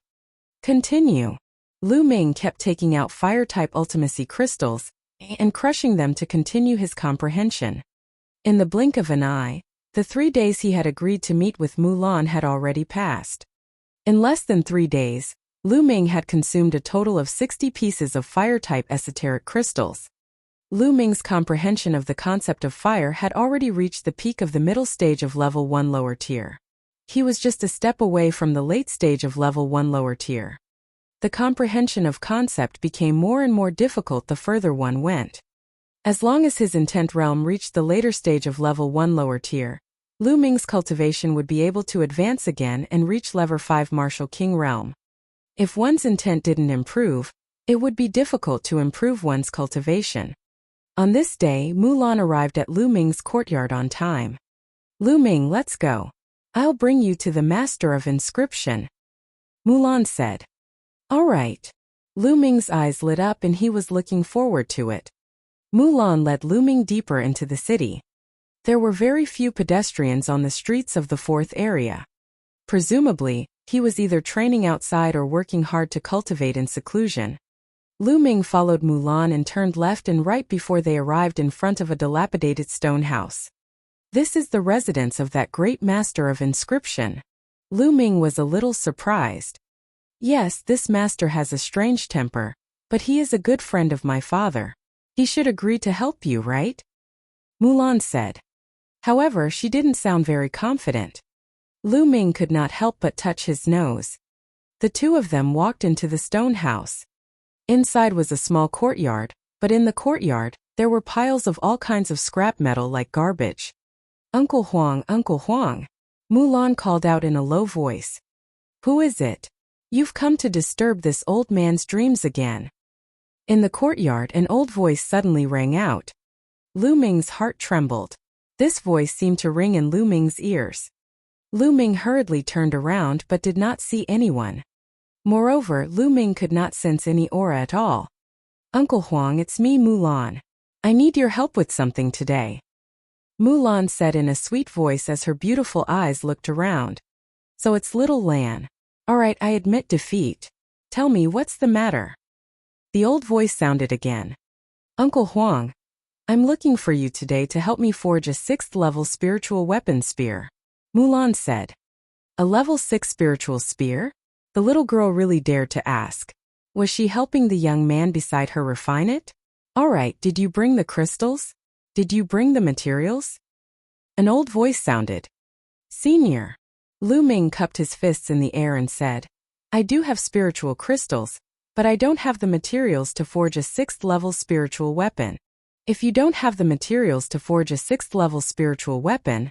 A: Continue. Lu Ming kept taking out fire-type ultimacy crystals and crushing them to continue his comprehension. In the blink of an eye, the 3 days he had agreed to meet with Mulan had already passed. In less than 3 days, Lu Ming had consumed a total of 60 pieces of fire-type esoteric crystals. Lu Ming's comprehension of the concept of fire had already reached the peak of the middle stage of level 1 lower tier. He was just a step away from the late stage of level 1 lower tier. The comprehension of concept became more and more difficult the further one went. As long as his intent realm reached the later stage of level 1 lower tier, Lu Ming's cultivation would be able to advance again and reach level 5 martial king realm. If one's intent didn't improve, it would be difficult to improve one's cultivation. On this day, Mulan arrived at Lu Ming's courtyard on time. Lu Ming, let's go. I'll bring you to the Master of Inscription, Mulan said. All right. Lu Ming's eyes lit up and he was looking forward to it. Mulan led Lu Ming deeper into the city. There were very few pedestrians on the streets of the fourth area. Presumably, he was either training outside or working hard to cultivate in seclusion. Lu Ming followed Mulan and turned left and right before they arrived in front of a dilapidated stone house. This is the residence of that great master of inscription. Lu Ming was a little surprised. Yes, this master has a strange temper, but he is a good friend of my father. He should agree to help you, right? Mulan said. However, she didn't sound very confident. Lu Ming could not help but touch his nose. The two of them walked into the stone house. Inside was a small courtyard, but in the courtyard, there were piles of all kinds of scrap metal like garbage. Uncle Huang, Mulan called out in a low voice. Who is it? You've come to disturb this old man's dreams again. In the courtyard, an old voice suddenly rang out. Lu Ming's heart trembled. This voice seemed to ring in Lu Ming's ears. Lu Ming hurriedly turned around but did not see anyone. Moreover, Lu Ming could not sense any aura at all. Uncle Huang, it's me, Mulan. I need your help with something today. Mulan said in a sweet voice as her beautiful eyes looked around. So it's little Lan. Alright, I admit defeat. Tell me, what's the matter? The old voice sounded again. Uncle Huang, I'm looking for you today to help me forge a 6th level spiritual weapon spear. Mulan said. A level 6 spiritual spear? The little girl really dared to ask. Was she helping the young man beside her refine it? Alright, did you bring the crystals? Did you bring the materials? An old voice sounded. Senior. Lu Ming cupped his fists in the air and said, I do have spiritual crystals, but I don't have the materials to forge a 6th level spiritual weapon. If you don't have the materials to forge a 6th level spiritual weapon,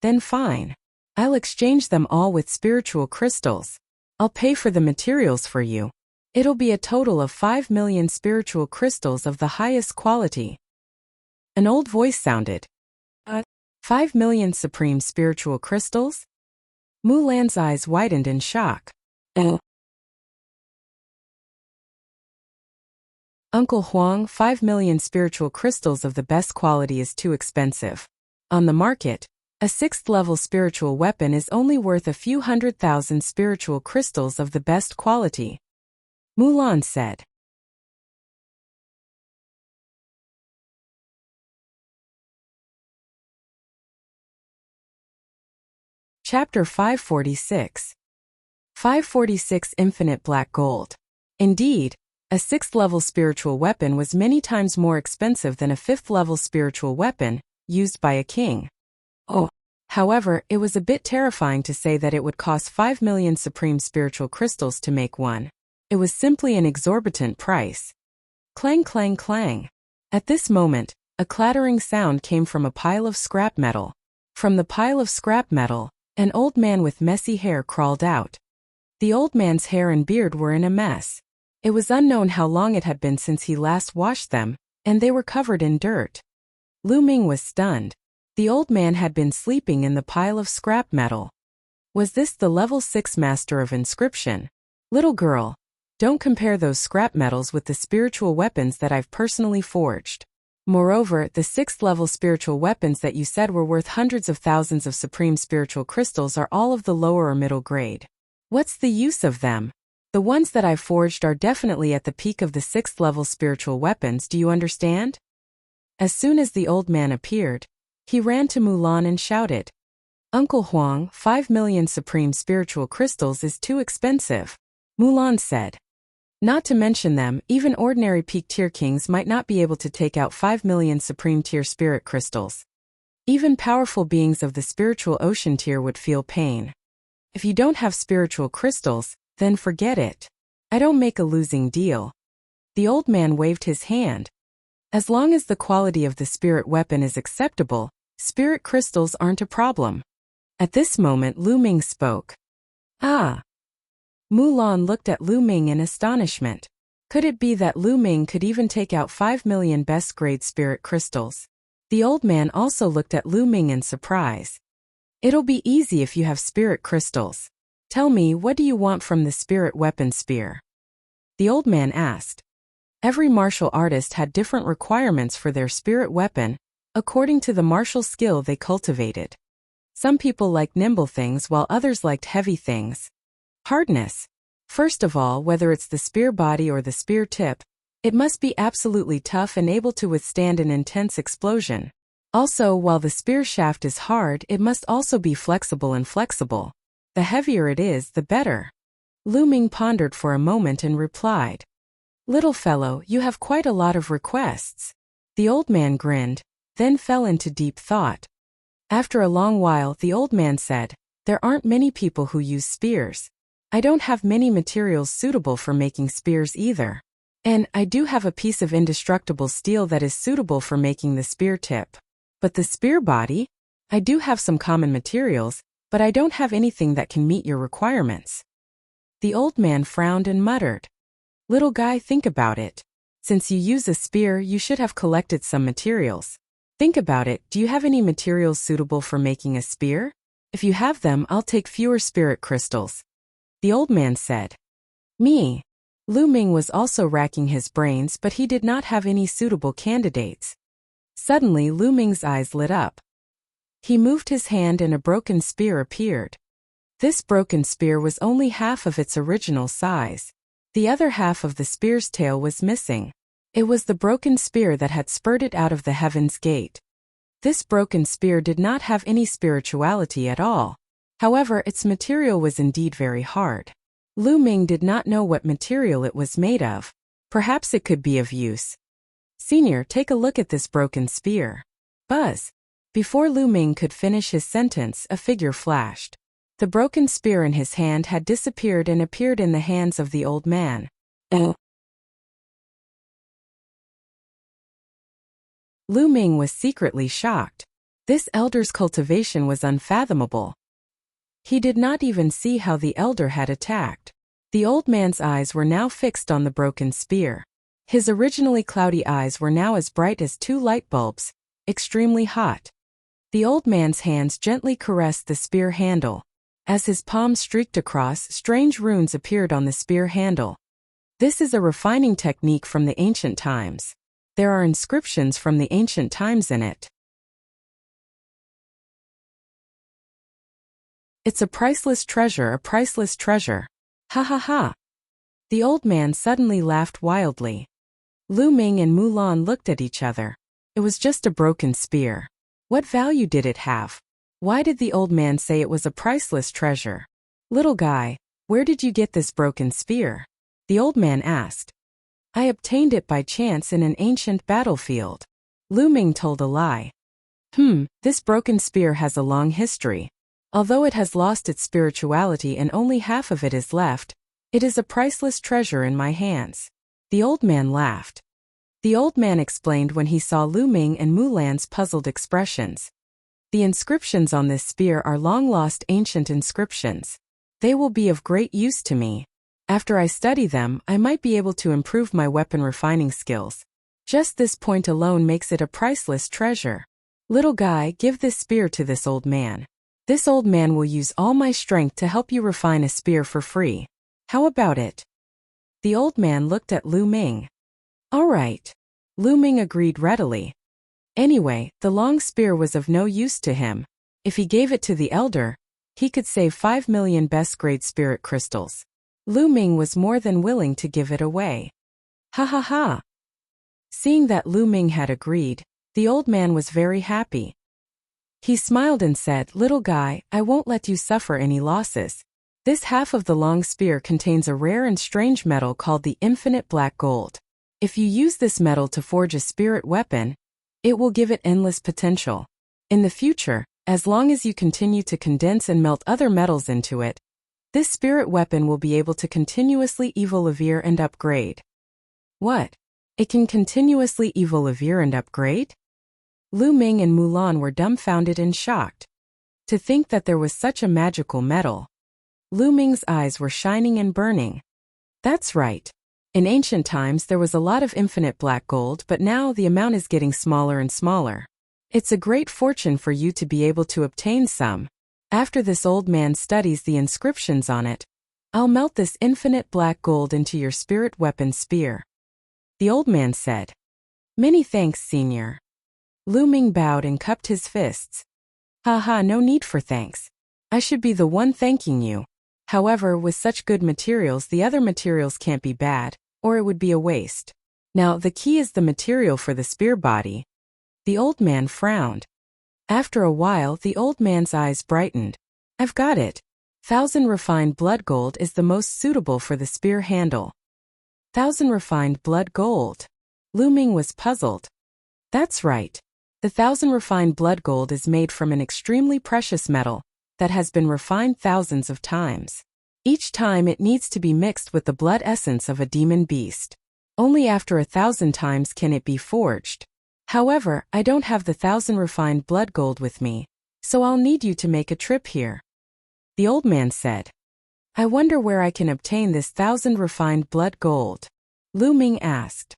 A: then fine. I'll exchange them all with spiritual crystals. I'll pay for the materials for you. It'll be a total of 5 million spiritual crystals of the highest quality. An old voice sounded. 5 million supreme spiritual crystals? Mulan's eyes widened in shock. Uncle Huang, 5 million spiritual crystals of the best quality is too expensive. On the market, a 6th level spiritual weapon is only worth a few 100,000 spiritual crystals of the best quality. Mulan said. Chapter 546. 546 Infinite Black Gold. Indeed, a 6th level spiritual weapon was many times more expensive than a 5th level spiritual weapon, used by a king. However, it was a bit terrifying to say that it would cost 5 million supreme spiritual crystals to make one. It was simply an exorbitant price. Clang, clang, clang. At this moment, A clattering sound came from a pile of scrap metal. From the pile of scrap metal, an old man with messy hair crawled out. The old man's hair and beard were in a mess. It was unknown how long it had been since he last washed them, and they were covered in dirt. Lu Ming was stunned. The old man had been sleeping in the pile of scrap metal. Was this the level 6 master of inscription? Little girl, don't compare those scrap metals with the spiritual weapons that I've personally forged. Moreover, the 6th level spiritual weapons that you said were worth hundreds of thousands of supreme spiritual crystals are all of the lower or middle grade. What's the use of them? The ones that I've forged are definitely at the peak of the 6th level spiritual weapons, do you understand? As soon as the old man appeared, he ran to Mulan and shouted, Uncle Huang, 5 million supreme spiritual crystals is too expensive. Mulan said. Not to mention them, even ordinary peak tier kings might not be able to take out 5 million supreme tier spirit crystals. Even powerful beings of the spiritual ocean tier would feel pain. If you don't have spiritual crystals, then forget it. I don't make a losing deal. The old man waved his hand. As long as the quality of the spirit weapon is acceptable, spirit crystals aren't a problem. At this moment Lu Ming spoke. Ah. Mulan looked at Lu Ming in astonishment. Could it be that Lu Ming could even take out 5 million best-grade spirit crystals? The old man also looked at Lu Ming in surprise. It'll be easy if you have spirit crystals. Tell me, what do you want from the spirit weapon spear? The old man asked. Every martial artist had different requirements for their spirit weapon, according to the martial skill they cultivated. Some people liked nimble things while others liked heavy things. Hardness. First of all, whether it's the spear body or the spear tip, it must be absolutely tough and able to withstand an intense explosion. Also, while the spear shaft is hard, it must also be flexible and flexible. The heavier it is, the better. Lu Ming pondered for a moment and replied. Little fellow, you have quite a lot of requests. The old man grinned, then fell into deep thought. After a long while, the old man said, There aren't many people who use spears. I don't have many materials suitable for making spears either. And I do have a piece of indestructible steel that is suitable for making the spear tip. But the spear body? I do have some common materials, but I don't have anything that can meet your requirements. The old man frowned and muttered. Little guy, think about it. Since you use a spear, you should have collected some materials. Think about it, do you have any materials suitable for making a spear? If you have them, I'll take fewer spirit crystals. The old man said. Me. Lu Ming was also racking his brains, but he did not have any suitable candidates. Suddenly Lu Ming's eyes lit up. He moved his hand and a broken spear appeared. This broken spear was only half of its original size. The other half of the spear's tail was missing. It was the broken spear that had spurted out of the Heaven's Gate. This broken spear did not have any spirituality at all. However, its material was indeed very hard. Lu Ming did not know what material it was made of. Perhaps it could be of use. Senior, take a look at this broken spear. Buzz. Before Lu Ming could finish his sentence, a figure flashed. The broken spear in his hand had disappeared and appeared in the hands of the old man. Lu Ming was secretly shocked. This elder's cultivation was unfathomable. He did not even see how the elder had attacked. The old man's eyes were now fixed on the broken spear. His originally cloudy eyes were now as bright as 2 light bulbs, extremely hot. The old man's hands gently caressed the spear handle. As his palm streaked across, strange runes appeared on the spear handle. This is a refining technique from the ancient times. There are inscriptions from the ancient times in it. It's a priceless treasure, a priceless treasure. Ha ha ha. The old man suddenly laughed wildly. Lu Ming and Mulan looked at each other. It was just a broken spear. What value did it have? Why did the old man say it was a priceless treasure? Little guy, where did you get this broken spear? The old man asked. I obtained it by chance in an ancient battlefield. Lu Ming told a lie. This broken spear has a long history. Although it has lost its spirituality and only half of it is left, it is a priceless treasure in my hands. The old man laughed. The old man explained when he saw Lu Ming and Mulan's puzzled expressions. The inscriptions on this spear are long-lost ancient inscriptions. They will be of great use to me. After I study them, I might be able to improve my weapon refining skills. Just this point alone makes it a priceless treasure. Little guy, give this spear to this old man. This old man will use all my strength to help you refine a spear for free. How about it? The old man looked at Lu Ming. All right. Lu Ming agreed readily. Anyway, the long spear was of no use to him. If he gave it to the elder, he could save 5 million best-grade spirit crystals. Lu Ming was more than willing to give it away. Ha ha ha. Seeing that Lu Ming had agreed, the old man was very happy. He smiled and said, "Little guy, I won't let you suffer any losses. This half of the long spear contains a rare and strange metal called the infinite black gold. If you use this metal to forge a spirit weapon, it will give it endless potential. In the future, as long as you continue to condense and melt other metals into it, this spirit weapon will be able to continuously evolve and upgrade." What? It can continuously evolve and upgrade? Lu Ming and Mulan were dumbfounded and shocked. To think that there was such a magical metal. Lu Ming's eyes were shining and burning. That's right. In ancient times there was a lot of infinite black gold, but now the amount is getting smaller and smaller. It's a great fortune for you to be able to obtain some. After this old man studies the inscriptions on it, I'll melt this infinite black gold into your spirit weapon spear. The old man said. Many thanks, Senior. Lu Ming bowed and cupped his fists. Ha, no need for thanks. I should be the one thanking you. However, with such good materials, the other materials can't be bad, or it would be a waste. Now, the key is the material for the spear body. The old man frowned. After a while, the old man's eyes brightened. I've got it. 1,000 refined blood gold is the most suitable for the spear handle. 1,000 refined blood gold. Lu Ming was puzzled. That's right. The 1,000 refined blood gold is made from an extremely precious metal that has been refined thousands of times. Each time it needs to be mixed with the blood essence of a demon beast. Only after 1,000 times can it be forged. However, I don't have the 1,000 refined blood gold with me, so I'll need you to make a trip here. The old man said. I wonder where I can obtain this 1,000 refined blood gold. Lu Ming asked.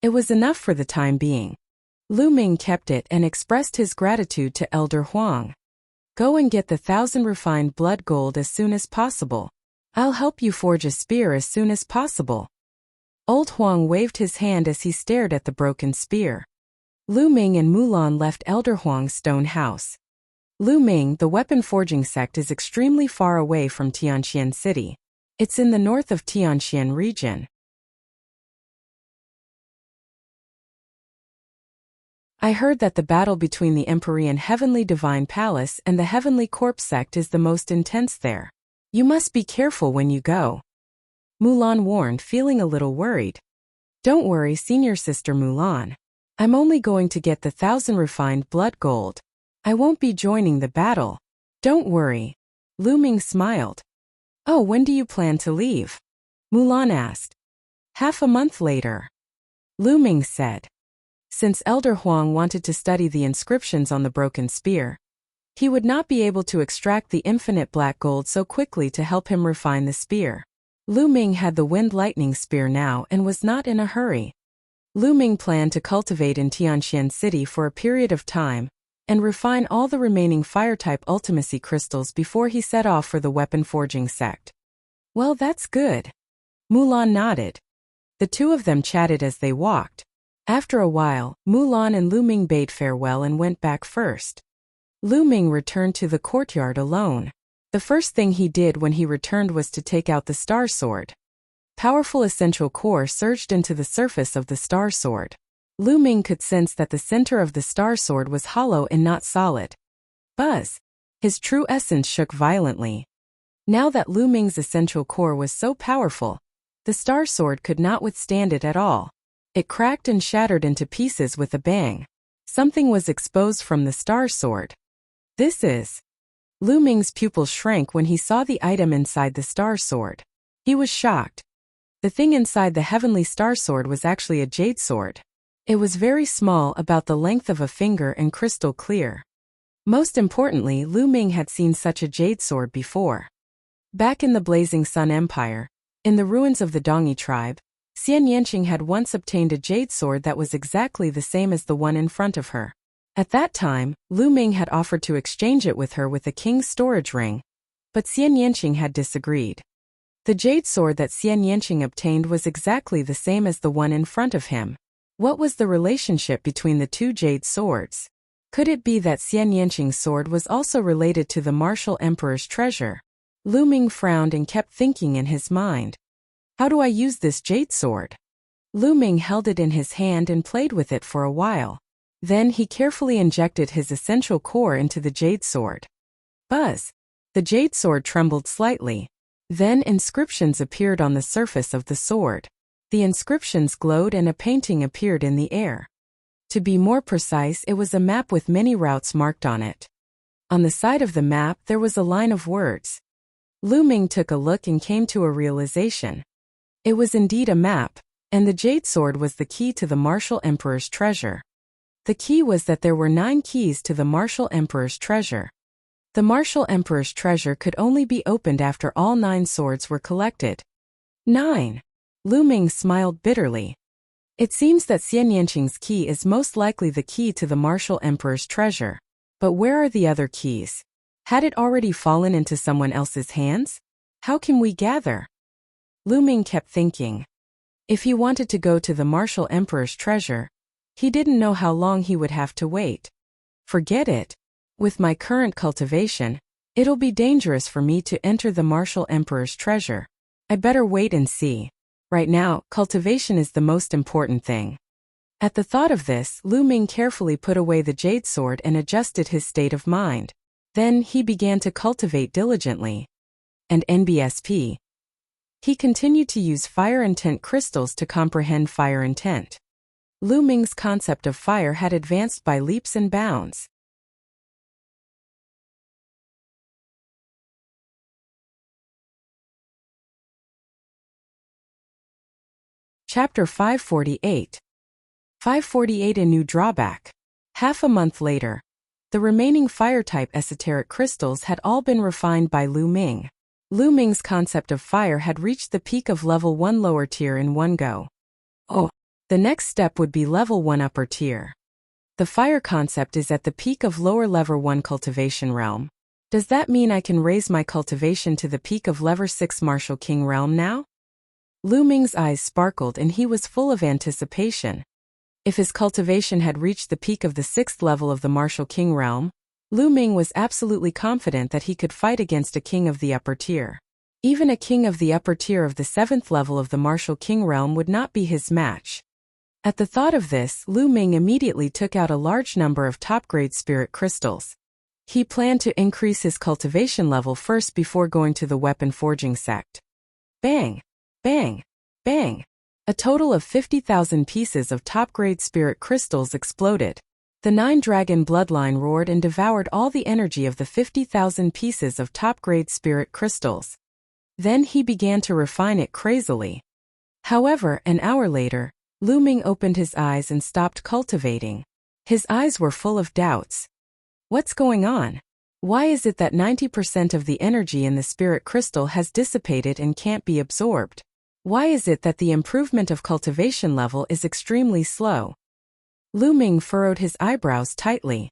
A: It was enough for the time being. Lu Ming kept it and expressed his gratitude to Elder Huang. Go and get the 1,000 refined blood gold as soon as possible. I'll help you forge a spear as soon as possible. Old Huang waved his hand as he stared at the broken spear. Lu Ming and Mulan left Elder Huang's stone house. Lu Ming, the weapon forging sect, is extremely far away from Tianxian City. It's in the north of Tianxian region. I heard that the battle between the Empyrean Heavenly Divine Palace and the Heavenly Corpse sect is the most intense there. You must be careful when you go. Mulan warned, feeling a little worried. Don't worry, senior sister Mulan. I'm only going to get the 1,000 refined blood gold. I won't be joining the battle. Don't worry. Lu Ming smiled. Oh, when do you plan to leave? Mulan asked. Half a month later. Lu Ming said. Since Elder Huang wanted to study the inscriptions on the broken spear, he would not be able to extract the infinite black gold so quickly to help him refine the spear. Lu Ming had the wind lightning spear now and was not in a hurry. Lu Ming planned to cultivate in Tianxian City for a period of time and refine all the remaining fire-type ultimacy crystals before he set off for the weapon forging sect. Well, that's good. Mulan nodded. The two of them chatted as they walked. After a while, Mulan and Lu Ming bade farewell and went back first. Lu Ming returned to the courtyard alone. The first thing he did when he returned was to take out the star sword. Powerful essential core surged into the surface of the star sword. Lu Ming could sense that the center of the star sword was hollow and not solid. Buzz! His true essence shook violently. Now that Lu Ming's essential core was so powerful, the star sword could not withstand it at all. It cracked and shattered into pieces with a bang. Something was exposed from the star sword. This is... Lu Ming's pupils shrank when he saw the item inside the star sword. He was shocked. The thing inside the heavenly star sword was actually a jade sword. It was very small, about the length of a finger, and crystal clear. Most importantly, Lu Ming had seen such a jade sword before. Back in the Blazing Sun Empire, in the ruins of the Dongyi tribe, Xian Yanqing had once obtained a jade sword that was exactly the same as the one in front of her. At that time, Lu Ming had offered to exchange it with her with a king's storage ring, but Xian Yanqing had disagreed. The jade sword that Xian Yanqing obtained was exactly the same as the one in front of him. What was the relationship between the two jade swords? Could it be that Xian Yanqing's sword was also related to the martial emperor's treasure? Lu Ming frowned and kept thinking in his mind. How do I use this jade sword? Lu Ming held it in his hand and played with it for a while. Then he carefully injected his essential core into the jade sword. Buzz! The jade sword trembled slightly. Then inscriptions appeared on the surface of the sword. The inscriptions glowed and a painting appeared in the air. To be more precise, it was a map with many routes marked on it. On the side of the map there was a line of words. Lu Ming took a look and came to a realization. It was indeed a map, and the jade sword was the key to the martial emperor's treasure. The key was that there were 9 keys to the martial emperor's treasure. The martial emperor's treasure could only be opened after all 9 swords were collected. 9. Lu Ming smiled bitterly. It seems that Xian Yanqing's key is most likely the key to the martial emperor's treasure. But where are the other keys? Had it already fallen into someone else's hands? How can we gather? Lu Ming kept thinking. If he wanted to go to the martial emperor's treasure, he didn't know how long he would have to wait. Forget it. With my current cultivation, it'll be dangerous for me to enter the martial emperor's treasure. I better wait and see. Right now, cultivation is the most important thing. At the thought of this, Lu Ming carefully put away the jade sword and adjusted his state of mind. Then he began to cultivate diligently. And NBSP. He continued to use fire intent crystals to comprehend fire intent. Lu Ming's concept of fire had advanced by leaps and bounds. Chapter 548. 548 A new drawback. Half a month later, the remaining fire-type esoteric crystals had all been refined by Lu Ming. Lu Ming's concept of fire had reached the peak of level 1 lower tier in one go. Oh, the next step would be level 1 upper tier. The fire concept is at the peak of lower level 1 cultivation realm. Does that mean I can raise my cultivation to the peak of level 6 martial king realm now? Lu Ming's eyes sparkled and he was full of anticipation. If his cultivation had reached the peak of the 6th level of the martial king realm, Lu Ming was absolutely confident that he could fight against a king of the upper tier. Even a king of the upper tier of the 7th level of the martial king realm would not be his match. At the thought of this, Lu Ming immediately took out a large number of top-grade spirit crystals. He planned to increase his cultivation level first before going to the weapon forging sect. Bang! Bang! Bang! A total of 50,000 pieces of top-grade spirit crystals exploded. The 9-dragon bloodline roared and devoured all the energy of the 50,000 pieces of top-grade spirit crystals. Then he began to refine it crazily. However, an hour later, Lu Ming opened his eyes and stopped cultivating. His eyes were full of doubts. What's going on? Why is it that 90% of the energy in the spirit crystal has dissipated and can't be absorbed? Why is it that the improvement of cultivation level is extremely slow? Lu Ming furrowed his eyebrows tightly.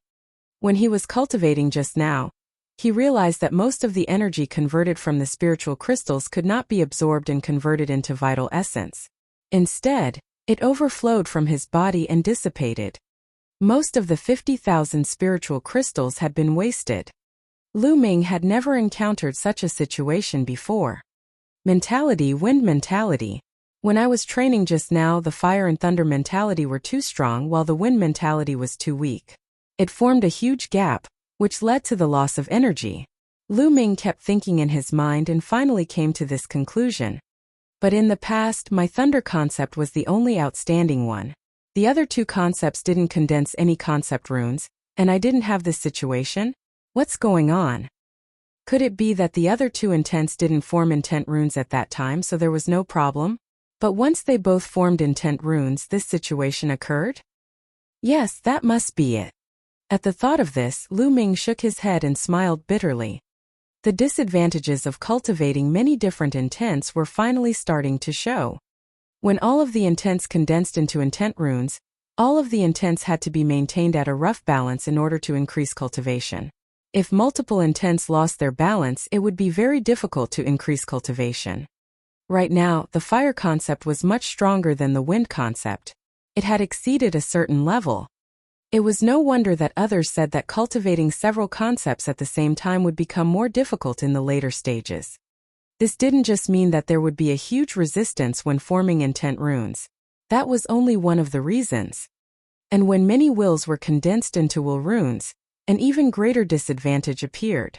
A: When he was cultivating just now, he realized that most of the energy converted from the spiritual crystals could not be absorbed and converted into vital essence. Instead, it overflowed from his body and dissipated. Most of the 50,000 spiritual crystals had been wasted. Lu Ming had never encountered such a situation before. Mentality, wind mentality. When I was training just now, the fire and thunder mentality were too strong while the wind mentality was too weak. It formed a huge gap, which led to the loss of energy. Lu Ming kept thinking in his mind and finally came to this conclusion. But in the past, my thunder concept was the only outstanding one. The other two concepts didn't condense any concept runes, and I didn't have this situation? What's going on? Could it be that the other two intents didn't form intent runes at that time, so there was no problem? But once they both formed intent runes, this situation occurred? Yes, that must be it. At the thought of this, Lu Ming shook his head and smiled bitterly. The disadvantages of cultivating many different intents were finally starting to show. When all of the intents condensed into intent runes, all of the intents had to be maintained at a rough balance in order to increase cultivation. If multiple intents lost their balance, it would be very difficult to increase cultivation. Right now, the fire concept was much stronger than the wind concept. It had exceeded a certain level. It was no wonder that others said that cultivating several concepts at the same time would become more difficult in the later stages. This didn't just mean that there would be a huge resistance when forming intent runes. That was only one of the reasons. And when many wills were condensed into will runes, an even greater disadvantage appeared.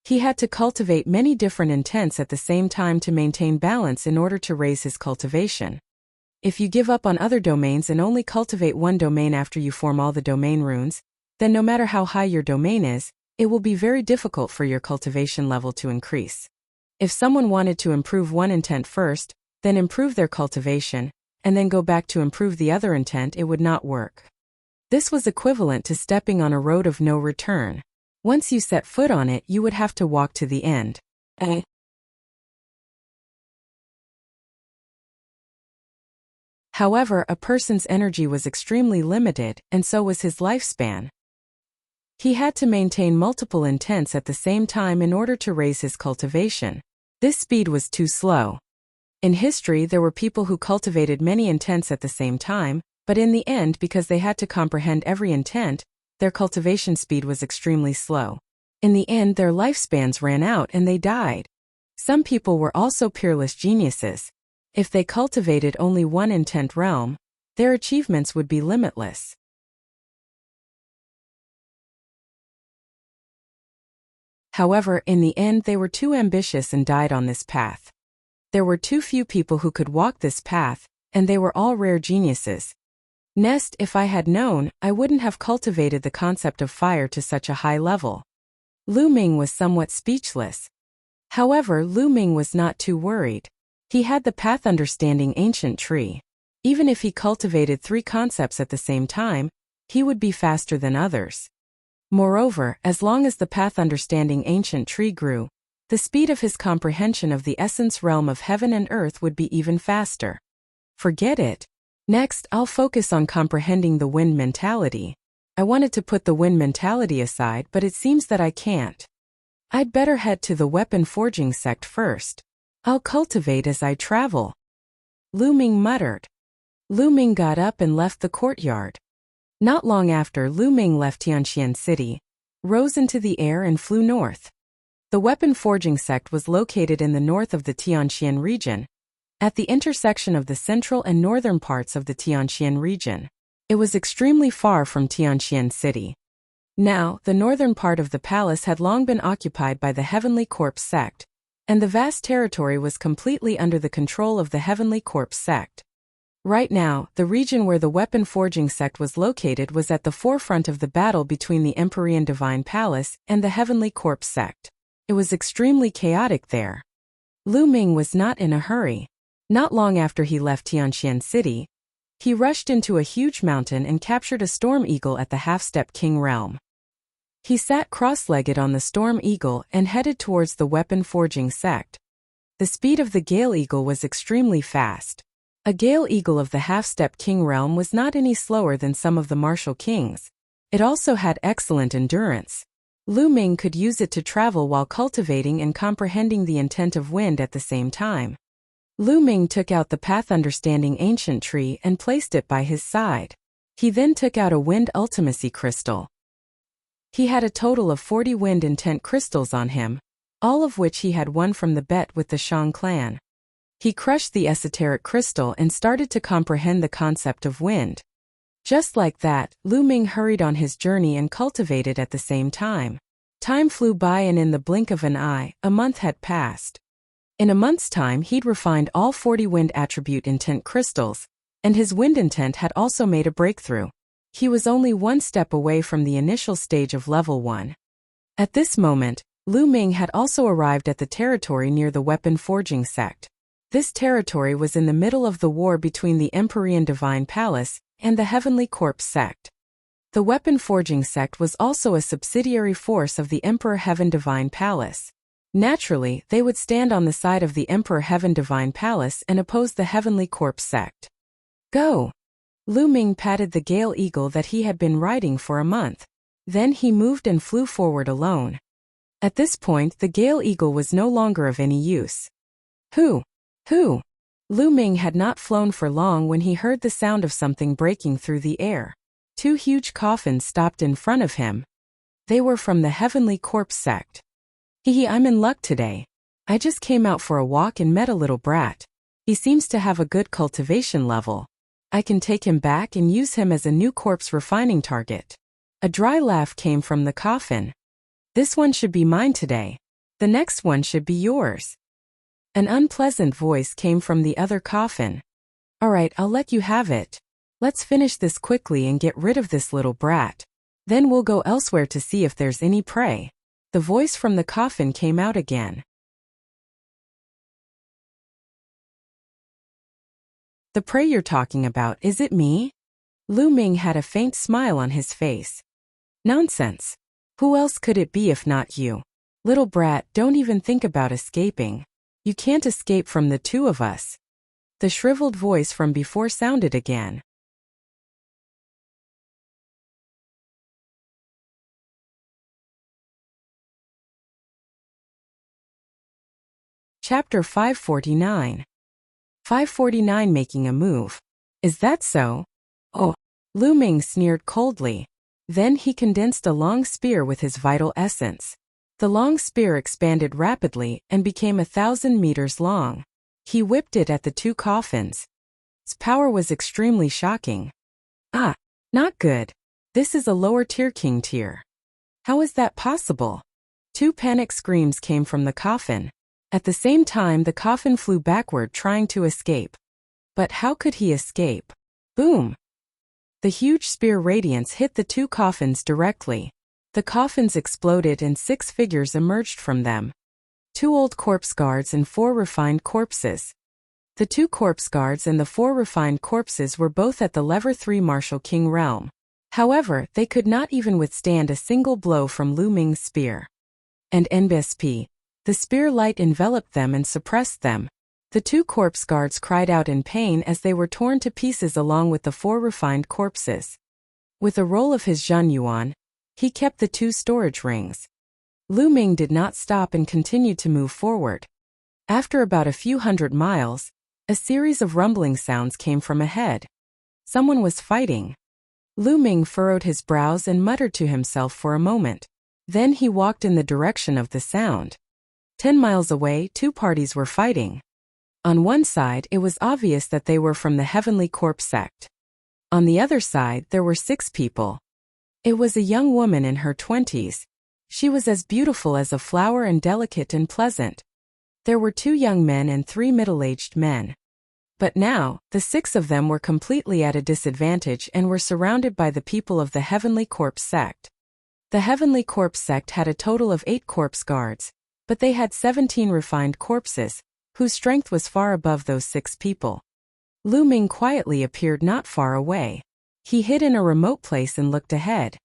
A: He had to cultivate many different intents at the same time to maintain balance in order to raise his cultivation. If you give up on other domains and only cultivate one domain after you form all the domain runes, then no matter how high your domain is, it will be very difficult for your cultivation level to increase. If someone wanted to improve one intent first, then improve their cultivation, and then go back to improve the other intent, it would not work. This was equivalent to stepping on a road of no return. Once you set foot on it, you would have to walk to the end. However, a person's energy was extremely limited, and so was his lifespan. He had to maintain multiple intents at the same time in order to raise his cultivation. This speed was too slow. In history, there were people who cultivated many intents at the same time, but in the end, because they had to comprehend every intent, their cultivation speed was extremely slow. In the end, their lifespans ran out and they died. Some people were also peerless geniuses. If they cultivated only one intent realm, their achievements would be limitless. However, in the end, they were too ambitious and died on this path. There were too few people who could walk this path, and they were all rare geniuses. Next, if I had known, I wouldn't have cultivated the concept of fire to such a high level. Lu Ming was somewhat speechless. However, Lu Ming was not too worried. He had the path understanding ancient tree. Even if he cultivated 3 concepts at the same time, he would be faster than others. Moreover, as long as the path understanding ancient tree grew, the speed of his comprehension of the essence realm of heaven and earth would be even faster. Forget it. Next, I'll focus on comprehending the wind mentality. I wanted to put the wind mentality aside, but it seems that I can't. I'd better head to the weapon forging sect first. I'll cultivate as I travel. Lu Ming muttered. Lu Ming got up and left the courtyard. Not long after Lu Ming left Tianqian City, rose into the air and flew north. The weapon forging sect was located in the north of the Tianqian region, at the intersection of the central and northern parts of the Tianqian region. It was extremely far from Tianqian City. Now, the northern part of the palace had long been occupied by the Heavenly Corpse sect, and the vast territory was completely under the control of the Heavenly Corpse sect. Right now, the region where the weapon forging sect was located was at the forefront of the battle between the Empyrean Divine Palace and the Heavenly Corpse sect. It was extremely chaotic there. Lu Ming was not in a hurry. Not long after he left Tianqian City, he rushed into a huge mountain and captured a storm eagle at the half-step king realm. He sat cross-legged on the storm eagle and headed towards the weapon forging sect. The speed of the gale eagle was extremely fast. A gale eagle of the half-step king realm was not any slower than some of the martial kings. It also had excellent endurance. Lu Ming could use it to travel while cultivating and comprehending the intent of wind at the same time. Lu Ming took out the path understanding ancient tree and placed it by his side. He then took out a wind ultimacy crystal. He had a total of 40 wind intent crystals on him, all of which he had won from the bet with the Shang clan. He crushed the esoteric crystal and started to comprehend the concept of wind. Just like that, Lu Ming hurried on his journey and cultivated at the same time. Time flew by and in the blink of an eye, a month had passed. In a month's time he'd refined all 40 wind attribute intent crystals, and his wind intent had also made a breakthrough. He was only one step away from the initial stage of level 1. At this moment, Lu Ming had also arrived at the territory near the weapon forging sect. This territory was in the middle of the war between the Empyrean Divine Palace and the Heavenly Corpse sect. The weapon forging sect was also a subsidiary force of the Emperor Heaven Divine Palace. Naturally, they would stand on the side of the Emperor Heaven Divine Palace and oppose the Heavenly Corpse sect. Go! Lu Ming patted the Gale Eagle that he had been riding for a month. Then he moved and flew forward alone. At this point the Gale Eagle was no longer of any use. Who? Lu Ming had not flown for long when he heard the sound of something breaking through the air. 2 huge coffins stopped in front of him. They were from the Heavenly Corpse sect. I'm in luck today. I just came out for a walk and met a little brat. He seems to have a good cultivation level. I can take him back and use him as a new corpse refining target. A dry laugh came from the coffin. This one should be mine today. The next one should be yours. An unpleasant voice came from the other coffin. All right, I'll let you have it. Let's finish this quickly and get rid of this little brat. Then we'll go elsewhere to see if there's any prey. The voice from the coffin came out again. The prey you're talking about, is it me? Lu Ming had a faint smile on his face. Nonsense. Who else could it be if not you? Little brat, don't even think about escaping. You can't escape from the 2 of us. The shriveled voice from before sounded again. Chapter 549. 549 Making a move. Is that so? Oh. Lu Ming sneered coldly. Then he condensed a long spear with his vital essence. The long spear expanded rapidly and became 1,000 meters long. He whipped it at the 2 coffins. Its power was extremely shocking. Ah, not good. This is a lower tier king tier. How is that possible? 2 panic screams came from the coffin. At the same time the coffin flew backward trying to escape. But how could he escape? Boom! The huge spear radiance hit the 2 coffins directly. The coffins exploded and 6 figures emerged from them. 2 old corpse guards and 4 refined corpses. The 2 corpse guards and the 4 refined corpses were both at the level 3 Martial King realm. However, they could not even withstand a single blow from Lu Ming's spear. And NBSP. The spear light enveloped them and suppressed them. The 2 corpse guards cried out in pain as they were torn to pieces along with the 4 refined corpses. With a roll of his Zhan Yuan, he kept the 2 storage rings. Lu Ming did not stop and continued to move forward. After about a few hundred miles, a series of rumbling sounds came from ahead. Someone was fighting. Lu Ming furrowed his brows and muttered to himself for a moment. Then he walked in the direction of the sound. 10 miles away, 2 parties were fighting. On one side, it was obvious that they were from the Heavenly Corpse sect. On the other side, there were 6 people. It was a young woman in her 20s. She was as beautiful as a flower and delicate and pleasant. There were 2 young men and 3 middle-aged men. But now, the 6 of them were completely at a disadvantage and were surrounded by the people of the Heavenly Corpse sect. The Heavenly Corpse sect had a total of 8 corpse guards, but they had 17 refined corpses, whose strength was far above those 6 people. Lu Ming quietly appeared not far away. He hid in a remote place and looked ahead.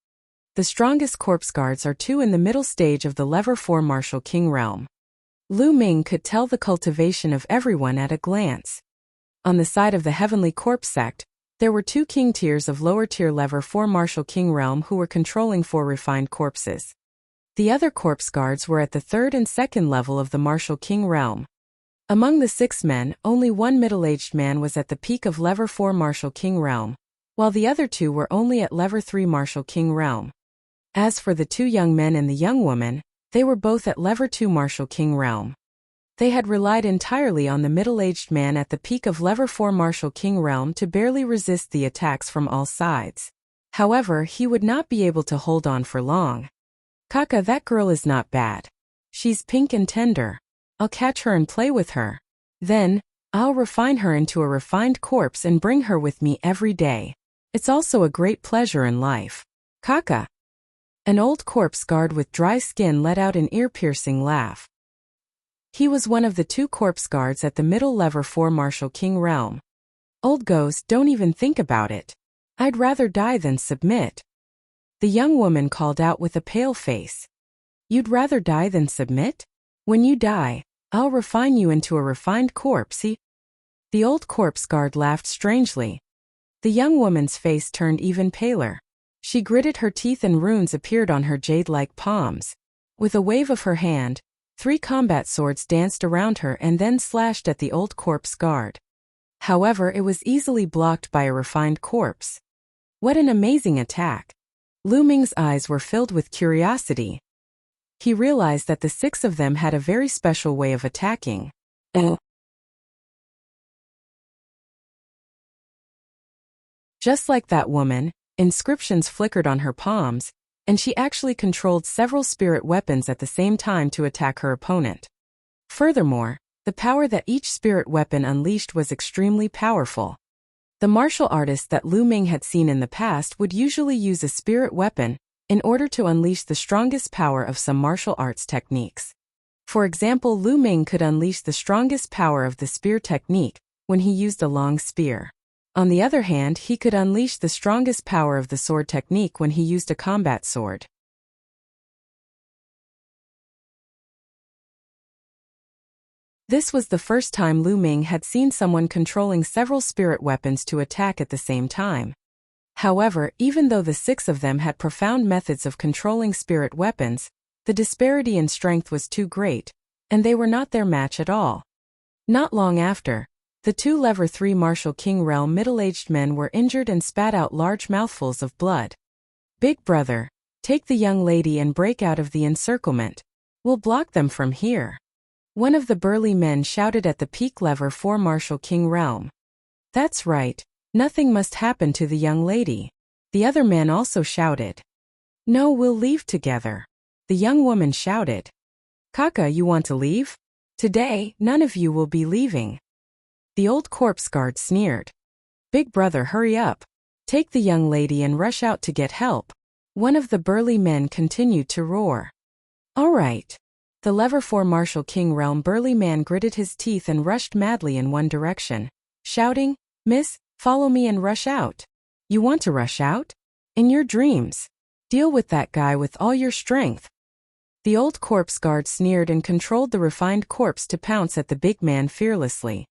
A: The strongest corpse guards are 2 in the middle stage of the level 4 Martial King realm. Lu Ming could tell the cultivation of everyone at a glance. On the side of the Heavenly Corpse sect, there were 2 king tiers of lower tier level 4 Martial King realm who were controlling 4 refined corpses. The other corpse guards were at the 3rd and 2nd level of the Martial King realm. Among the 6 men, only 1 middle-aged man was at the peak of level 4 Martial King realm, while the other 2 were only at level 3 Martial King realm. As for the 2 young men and the young woman, they were both at level 2 Martial King realm. They had relied entirely on the middle-aged man at the peak of level 4 Martial King realm to barely resist the attacks from all sides. However, he would not be able to hold on for long. Kaka, that girl is not bad. She's pink and tender. I'll catch her and play with her. Then, I'll refine her into a refined corpse and bring her with me every day. It's also a great pleasure in life. Kaka. An old corpse guard with dry skin let out an ear-piercing laugh. He was one of the 2 corpse guards at the middle level 4 Martial King realm. Old ghost, don't even think about it. I'd rather die than submit. The young woman called out with a pale face. You'd rather die than submit? When you die, I'll refine you into a refined corpse. The old corpse guard laughed strangely. The young woman's face turned even paler. She gritted her teeth and runes appeared on her jade-like palms. With a wave of her hand, 3 combat swords danced around her and then slashed at the old corpse guard. However, it was easily blocked by a refined corpse. What an amazing attack! Lu Ming's eyes were filled with curiosity. He realized that the 6 of them had a very special way of attacking. Just like that woman, inscriptions flickered on her palms, and she actually controlled several spirit weapons at the same time to attack her opponent. Furthermore, the power that each spirit weapon unleashed was extremely powerful. The martial artists that Lu Ming had seen in the past would usually use a spirit weapon in order to unleash the strongest power of some martial arts techniques. For example, Lu Ming could unleash the strongest power of the spear technique when he used a long spear. On the other hand, he could unleash the strongest power of the sword technique when he used a combat sword. This was the first time Lu Ming had seen someone controlling several spirit weapons to attack at the same time. However, even though the 6 of them had profound methods of controlling spirit weapons, the disparity in strength was too great, and they were not their match at all. Not long after, the 2 level 3 Martial King realm middle-aged men were injured and spat out large mouthfuls of blood. Big brother, take the young lady and break out of the encirclement. We'll block them from here. One of the burly men shouted at the peak level 4 Martial King realm. That's right, nothing must happen to the young lady. The other man also shouted. No, we'll leave together. The young woman shouted. Kaka, you want to leave? Today, none of you will be leaving. The old corpse guard sneered. Big brother, hurry up. Take the young lady and rush out to get help. One of the burly men continued to roar. All right. The level 4 Martial King realm burly man gritted his teeth and rushed madly in one direction, shouting, Miss, follow me and rush out. You want to rush out? In your dreams. Deal with that guy with all your strength. The old corpse guard sneered and controlled the refined corpse to pounce at the big man fearlessly.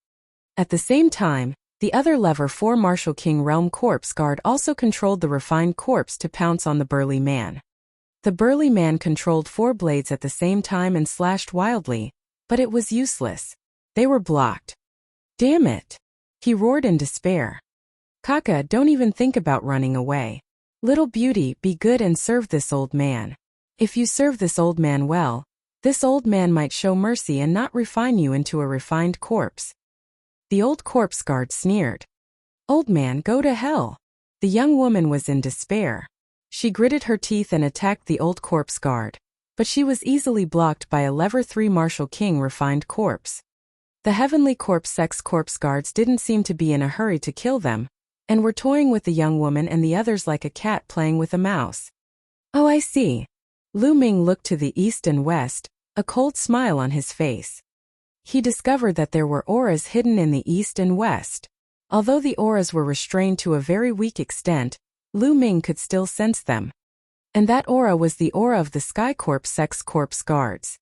A: At the same time, the other level 4 Martial King realm corpse guard also controlled the refined corpse to pounce on the burly man. The burly man controlled 4 blades at the same time and slashed wildly, but it was useless. They were blocked. Damn it! He roared in despair. Kaka, don't even think about running away. Little beauty, be good and serve this old man. If you serve this old man well, this old man might show mercy and not refine you into a refined corpse. The old corpse guard sneered. Old man, go to hell. The young woman was in despair. She gritted her teeth and attacked the old corpse guard, but she was easily blocked by a level 3 Martial King refined corpse. The heavenly corpse sex corpse guards didn't seem to be in a hurry to kill them, and were toying with the young woman and the others like a cat playing with a mouse. Oh, I see. Lu Ming looked to the east and west, a cold smile on his face. He discovered that there were auras hidden in the east and west. Although the auras were restrained to a very weak extent, Lu Ming could still sense them. And that aura was the aura of the Sky Corpse sex corpse guards.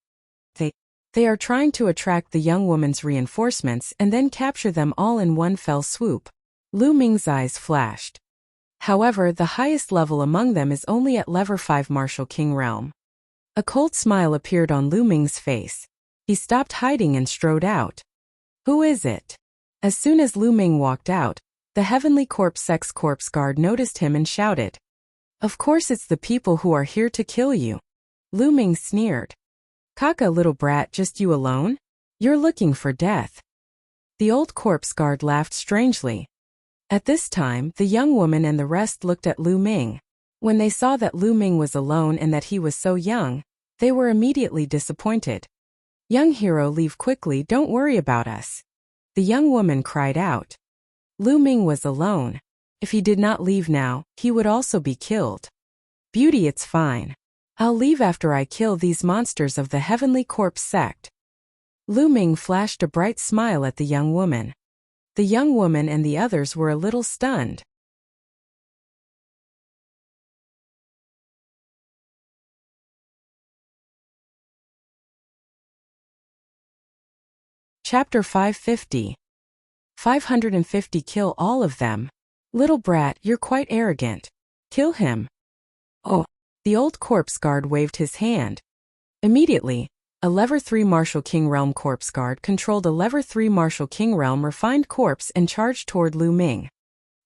A: They are trying to attract the young woman's reinforcements and then capture them all in one fell swoop. Lu Ming's eyes flashed. However, the highest level among them is only at level 5 Martial King realm. A cold smile appeared on Lu Ming's face. He stopped hiding and strode out. Who is it? As soon as Lu Ming walked out, the heavenly corpse sex corpse guard noticed him and shouted. Of course it's the people who are here to kill you. Lu Ming sneered. Kaka, little brat, just you alone? You're looking for death. The old corpse guard laughed strangely. At this time, the young woman and the rest looked at Lu Ming. When they saw that Lu Ming was alone and that he was so young, they were immediately disappointed. Young hero, leave quickly, don't worry about us. The young woman cried out. Lu Ming was alone. If he did not leave now, he would also be killed. Beauty, it's fine. I'll leave after I kill these monsters of the Heavenly Corpse sect. Lu Ming flashed a bright smile at the young woman. The young woman and the others were a little stunned. Chapter 550. 550. Kill all of them. Little brat, you're quite arrogant. Kill him. Oh. The old corpse guard waved his hand. Immediately, a Level 3 Martial King Realm corpse guard controlled a Level 3 Martial King Realm refined corpse and charged toward Lu Ming.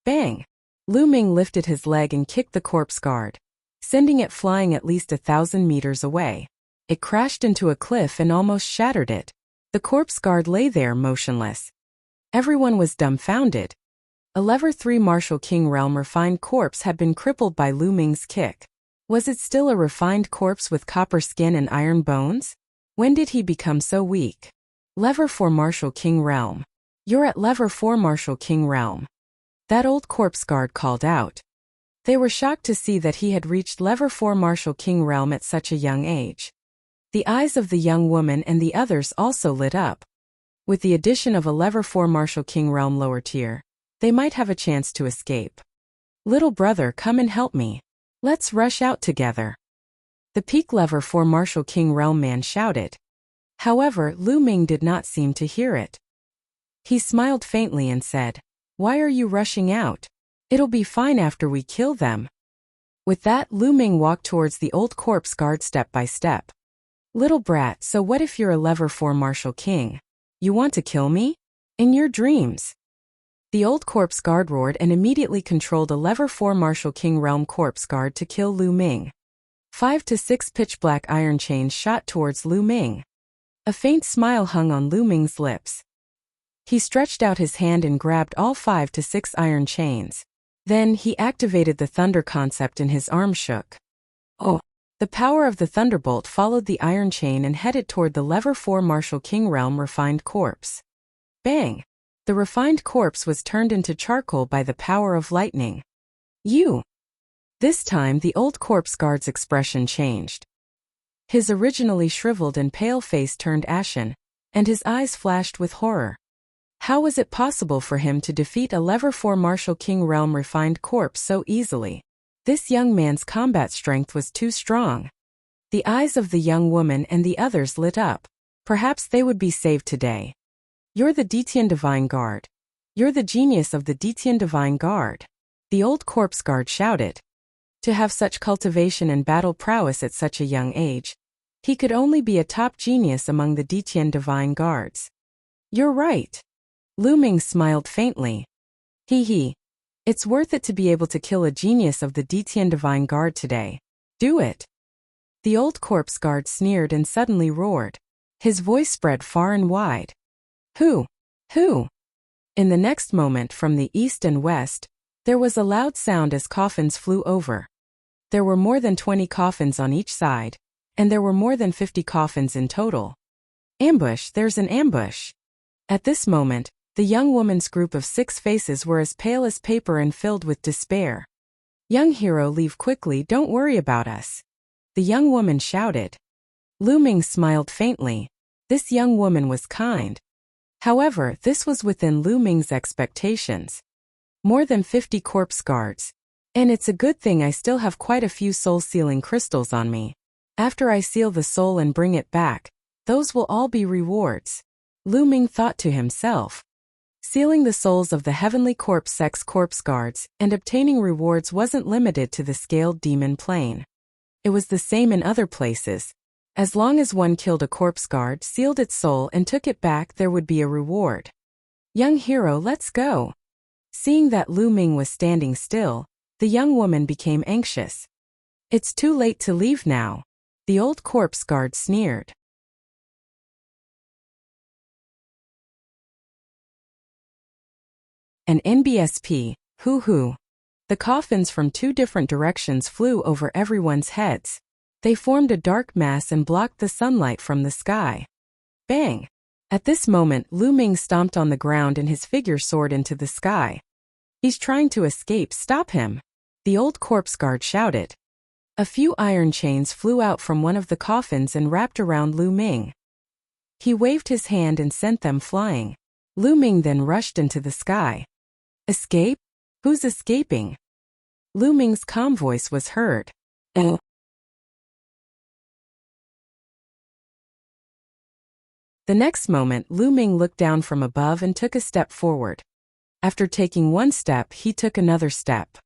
A: Bang! Lu Ming lifted his leg and kicked the corpse guard, sending it flying at least 1,000 meters away. It crashed into a cliff and almost shattered it. The corpse guard lay there motionless. Everyone was dumbfounded. A Level 3 Martial King Realm refined corpse had been crippled by Lu Ming's kick. Was it still a refined corpse with copper skin and iron bones? When did he become so weak? Level 4 Martial King Realm. You're at Level 4 Martial King Realm. That old corpse guard called out. They were shocked to see that he had reached Level 4 Martial King Realm at such a young age. The eyes of the young woman and the others also lit up. With the addition of a Level 4 Martial King Realm lower tier, they might have a chance to escape. Little brother, come and help me. Let's rush out together. The peak Level 4 Martial King Realm man shouted. However, Lu Ming did not seem to hear it. He smiled faintly and said, Why are you rushing out? It'll be fine after we kill them. With that, Lu Ming walked towards the old corpse guard step by step. Little brat, so what if you're a Level 4 Martial King? You want to kill me? In your dreams. The old corpse guard roared and immediately controlled a Level 4 Martial King Realm corpse guard to kill Lu Ming. 5 to 6 pitch-black iron chains shot towards Lu Ming. A faint smile hung on Lu Ming's lips. He stretched out his hand and grabbed all 5 to 6 iron chains. Then, he activated the thunder concept and his arm shook. Oh! The power of the thunderbolt followed the iron chain and headed toward the Level 4 Martial King Realm refined corpse. Bang! The refined corpse was turned into charcoal by the power of lightning. You! This time the old corpse guard's expression changed. His originally shriveled and pale face turned ashen, and his eyes flashed with horror. How was it possible for him to defeat a Level 4 Martial King Realm refined corpse so easily? This young man's combat strength was too strong. The eyes of the young woman and the others lit up. Perhaps they would be saved today. You're the Detian Divine Guard. You're the genius of the Detian Divine Guard. The old corpse guard shouted. To have such cultivation and battle prowess at such a young age, he could only be a top genius among the Detian Divine Guards. You're right. Lu Ming smiled faintly. Hee. It's worth it to be able to kill a genius of the Detian Divine Guard today. Do it. The old corpse guard sneered and suddenly roared. His voice spread far and wide. Who? In the next moment, from the east and west, there was a loud sound as coffins flew over. There were more than 20 coffins on each side, and there were more than 50 coffins in total. Ambush, there's an ambush. At this moment, the young woman's group of 6 faces were as pale as paper and filled with despair. Young hero, leave quickly, don't worry about us. The young woman shouted. Lu Ming smiled faintly. This young woman was kind. However, this was within Lu Ming's expectations. More than 50 corpse guards. And it's a good thing I still have quite a few soul-sealing crystals on me. After I seal the soul and bring it back, those will all be rewards. Lu Ming thought to himself. Sealing the souls of the Heavenly Corpse Sect's corpse guards and obtaining rewards wasn't limited to the scaled demon plane. It was the same in other places. As long as one killed a corpse guard, sealed its soul and took it back, there would be a reward. Young hero, let's go. Seeing that Lu Ming was standing still, the young woman became anxious. It's too late to leave now. The old corpse guard sneered. An NBSP, hoo. The coffins from 2 different directions flew over everyone's heads. They formed a dark mass and blocked the sunlight from the sky. bang. At this moment, Lu Ming stomped on the ground and his figure soared into the sky. He's trying to escape, stop him! The old corpse guard shouted. A few iron chains flew out from one of the coffins and wrapped around Lu Ming. He waved his hand and sent them flying. Lu Ming then rushed into the sky. Escape? Who's escaping? Lu Ming's calm voice was heard. The next moment, Lu Ming looked down from above and took a step forward. After taking one step, he took another step.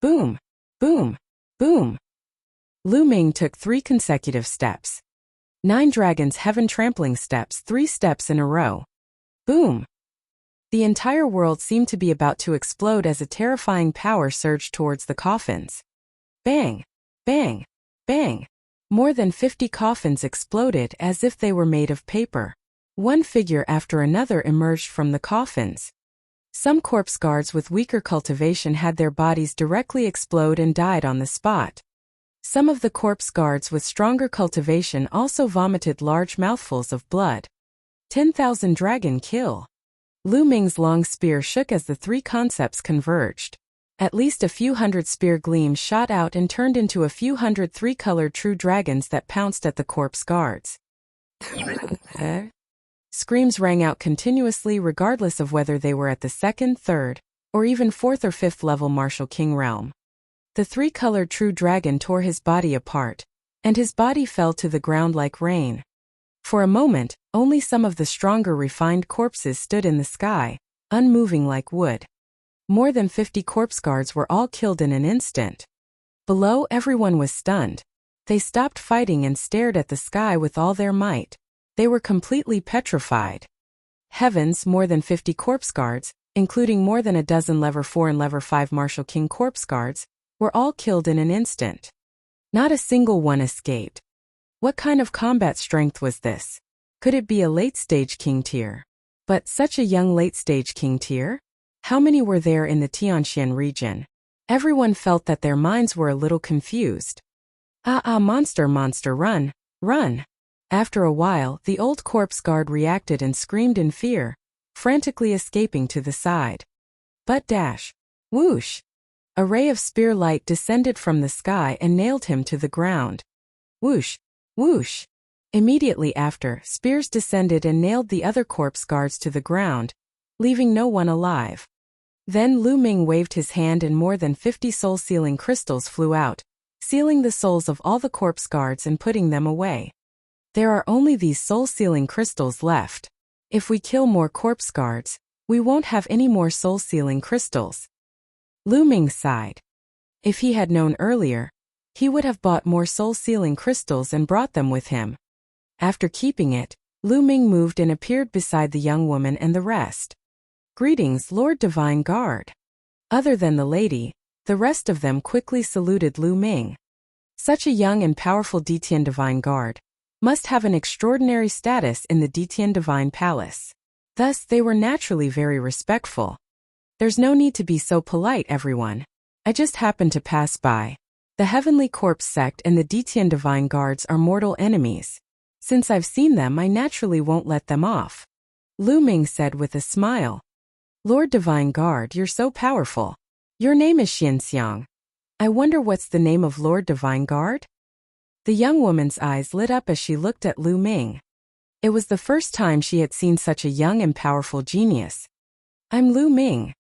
A: Boom! Boom! Boom! Lu Ming took 3 consecutive steps. 9 dragons heaven trampling steps, 3 steps in a row. Boom! The entire world seemed to be about to explode as a terrifying power surged towards the coffins. Bang! Bang! Bang! More than 50 coffins exploded as if they were made of paper. One figure after another emerged from the coffins. Some corpse guards with weaker cultivation had their bodies directly explode and died on the spot. Some of the corpse guards with stronger cultivation also vomited large mouthfuls of blood. 10,000 dragon kill. Lu Ming's long spear shook as the 3 concepts converged. At least a few hundred spear gleams shot out and turned into a few hundred 3-colored true dragons that pounced at the corpse guards. Screams rang out continuously regardless of whether they were at the 2nd, 3rd, or even 4th or 5th level Martial King realm. The 3-colored true dragon tore his body apart, and his body fell to the ground like rain. For a moment, only some of the stronger refined corpses stood in the sky, unmoving like wood. More than 50 corpse guards were all killed in an instant. Below, everyone was stunned. They stopped fighting and stared at the sky with all their might. They were completely petrified. Heavens, more than 50 corpse guards, including more than a dozen level 4 and level 5 Martial King corpse guards, were all killed in an instant. Not a single one escaped. What kind of combat strength was this? Could it be a late-stage king tier? But such a young late-stage king tier? How many were there in the Tianxian region? Everyone felt that their minds were a little confused. Monster, monster, run, run! After a while, the old corpse guard reacted and screamed in fear, frantically escaping to the side. But dash! Whoosh! A ray of spear light descended from the sky and nailed him to the ground. Whoosh! Whoosh! Immediately after, spears descended and nailed the other corpse guards to the ground, leaving no one alive. Then Lu Ming waved his hand and more than 50 soul-sealing crystals flew out, sealing the souls of all the corpse guards and putting them away. There are only these soul-sealing crystals left. If we kill more corpse guards, we won't have any more soul-sealing crystals. Lu Ming sighed. If he had known earlier, he would have bought more soul-sealing crystals and brought them with him. After keeping it, Lu Ming moved and appeared beside the young woman and the rest. Greetings, Lord Divine Guard. Other than the lady, the rest of them quickly saluted Lu Ming. Such a young and powerful Detian Divine Guard must have an extraordinary status in the Detian Divine Palace. Thus, they were naturally very respectful. There's no need to be so polite, everyone. I just happened to pass by. The Heavenly Corpse sect and the Detian Divine Guards are mortal enemies. Since I've seen them, I naturally won't let them off. Lu Ming said with a smile. Lord Divine Guard, you're so powerful. Your name is Xianxiang. I wonder what's the name of Lord Divine Guard? The young woman's eyes lit up as she looked at Lu Ming. It was the first time she had seen such a young and powerful genius. I'm Lu Ming.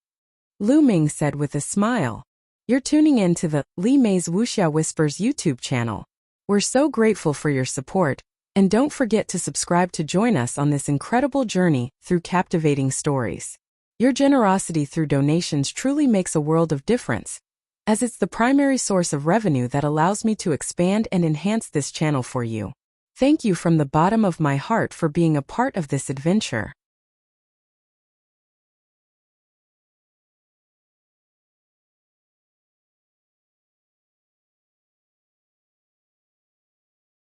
A: Lu Ming said with a smile. You're tuning in to the Li Mei's Wuxia Whispers YouTube channel. We're so grateful for your support, and don't forget to subscribe to join us on this incredible journey through captivating stories. Your generosity through donations truly makes a world of difference, as it's the primary source of revenue that allows me to expand and enhance this channel for you. Thank you from the bottom of my heart for being a part of this adventure.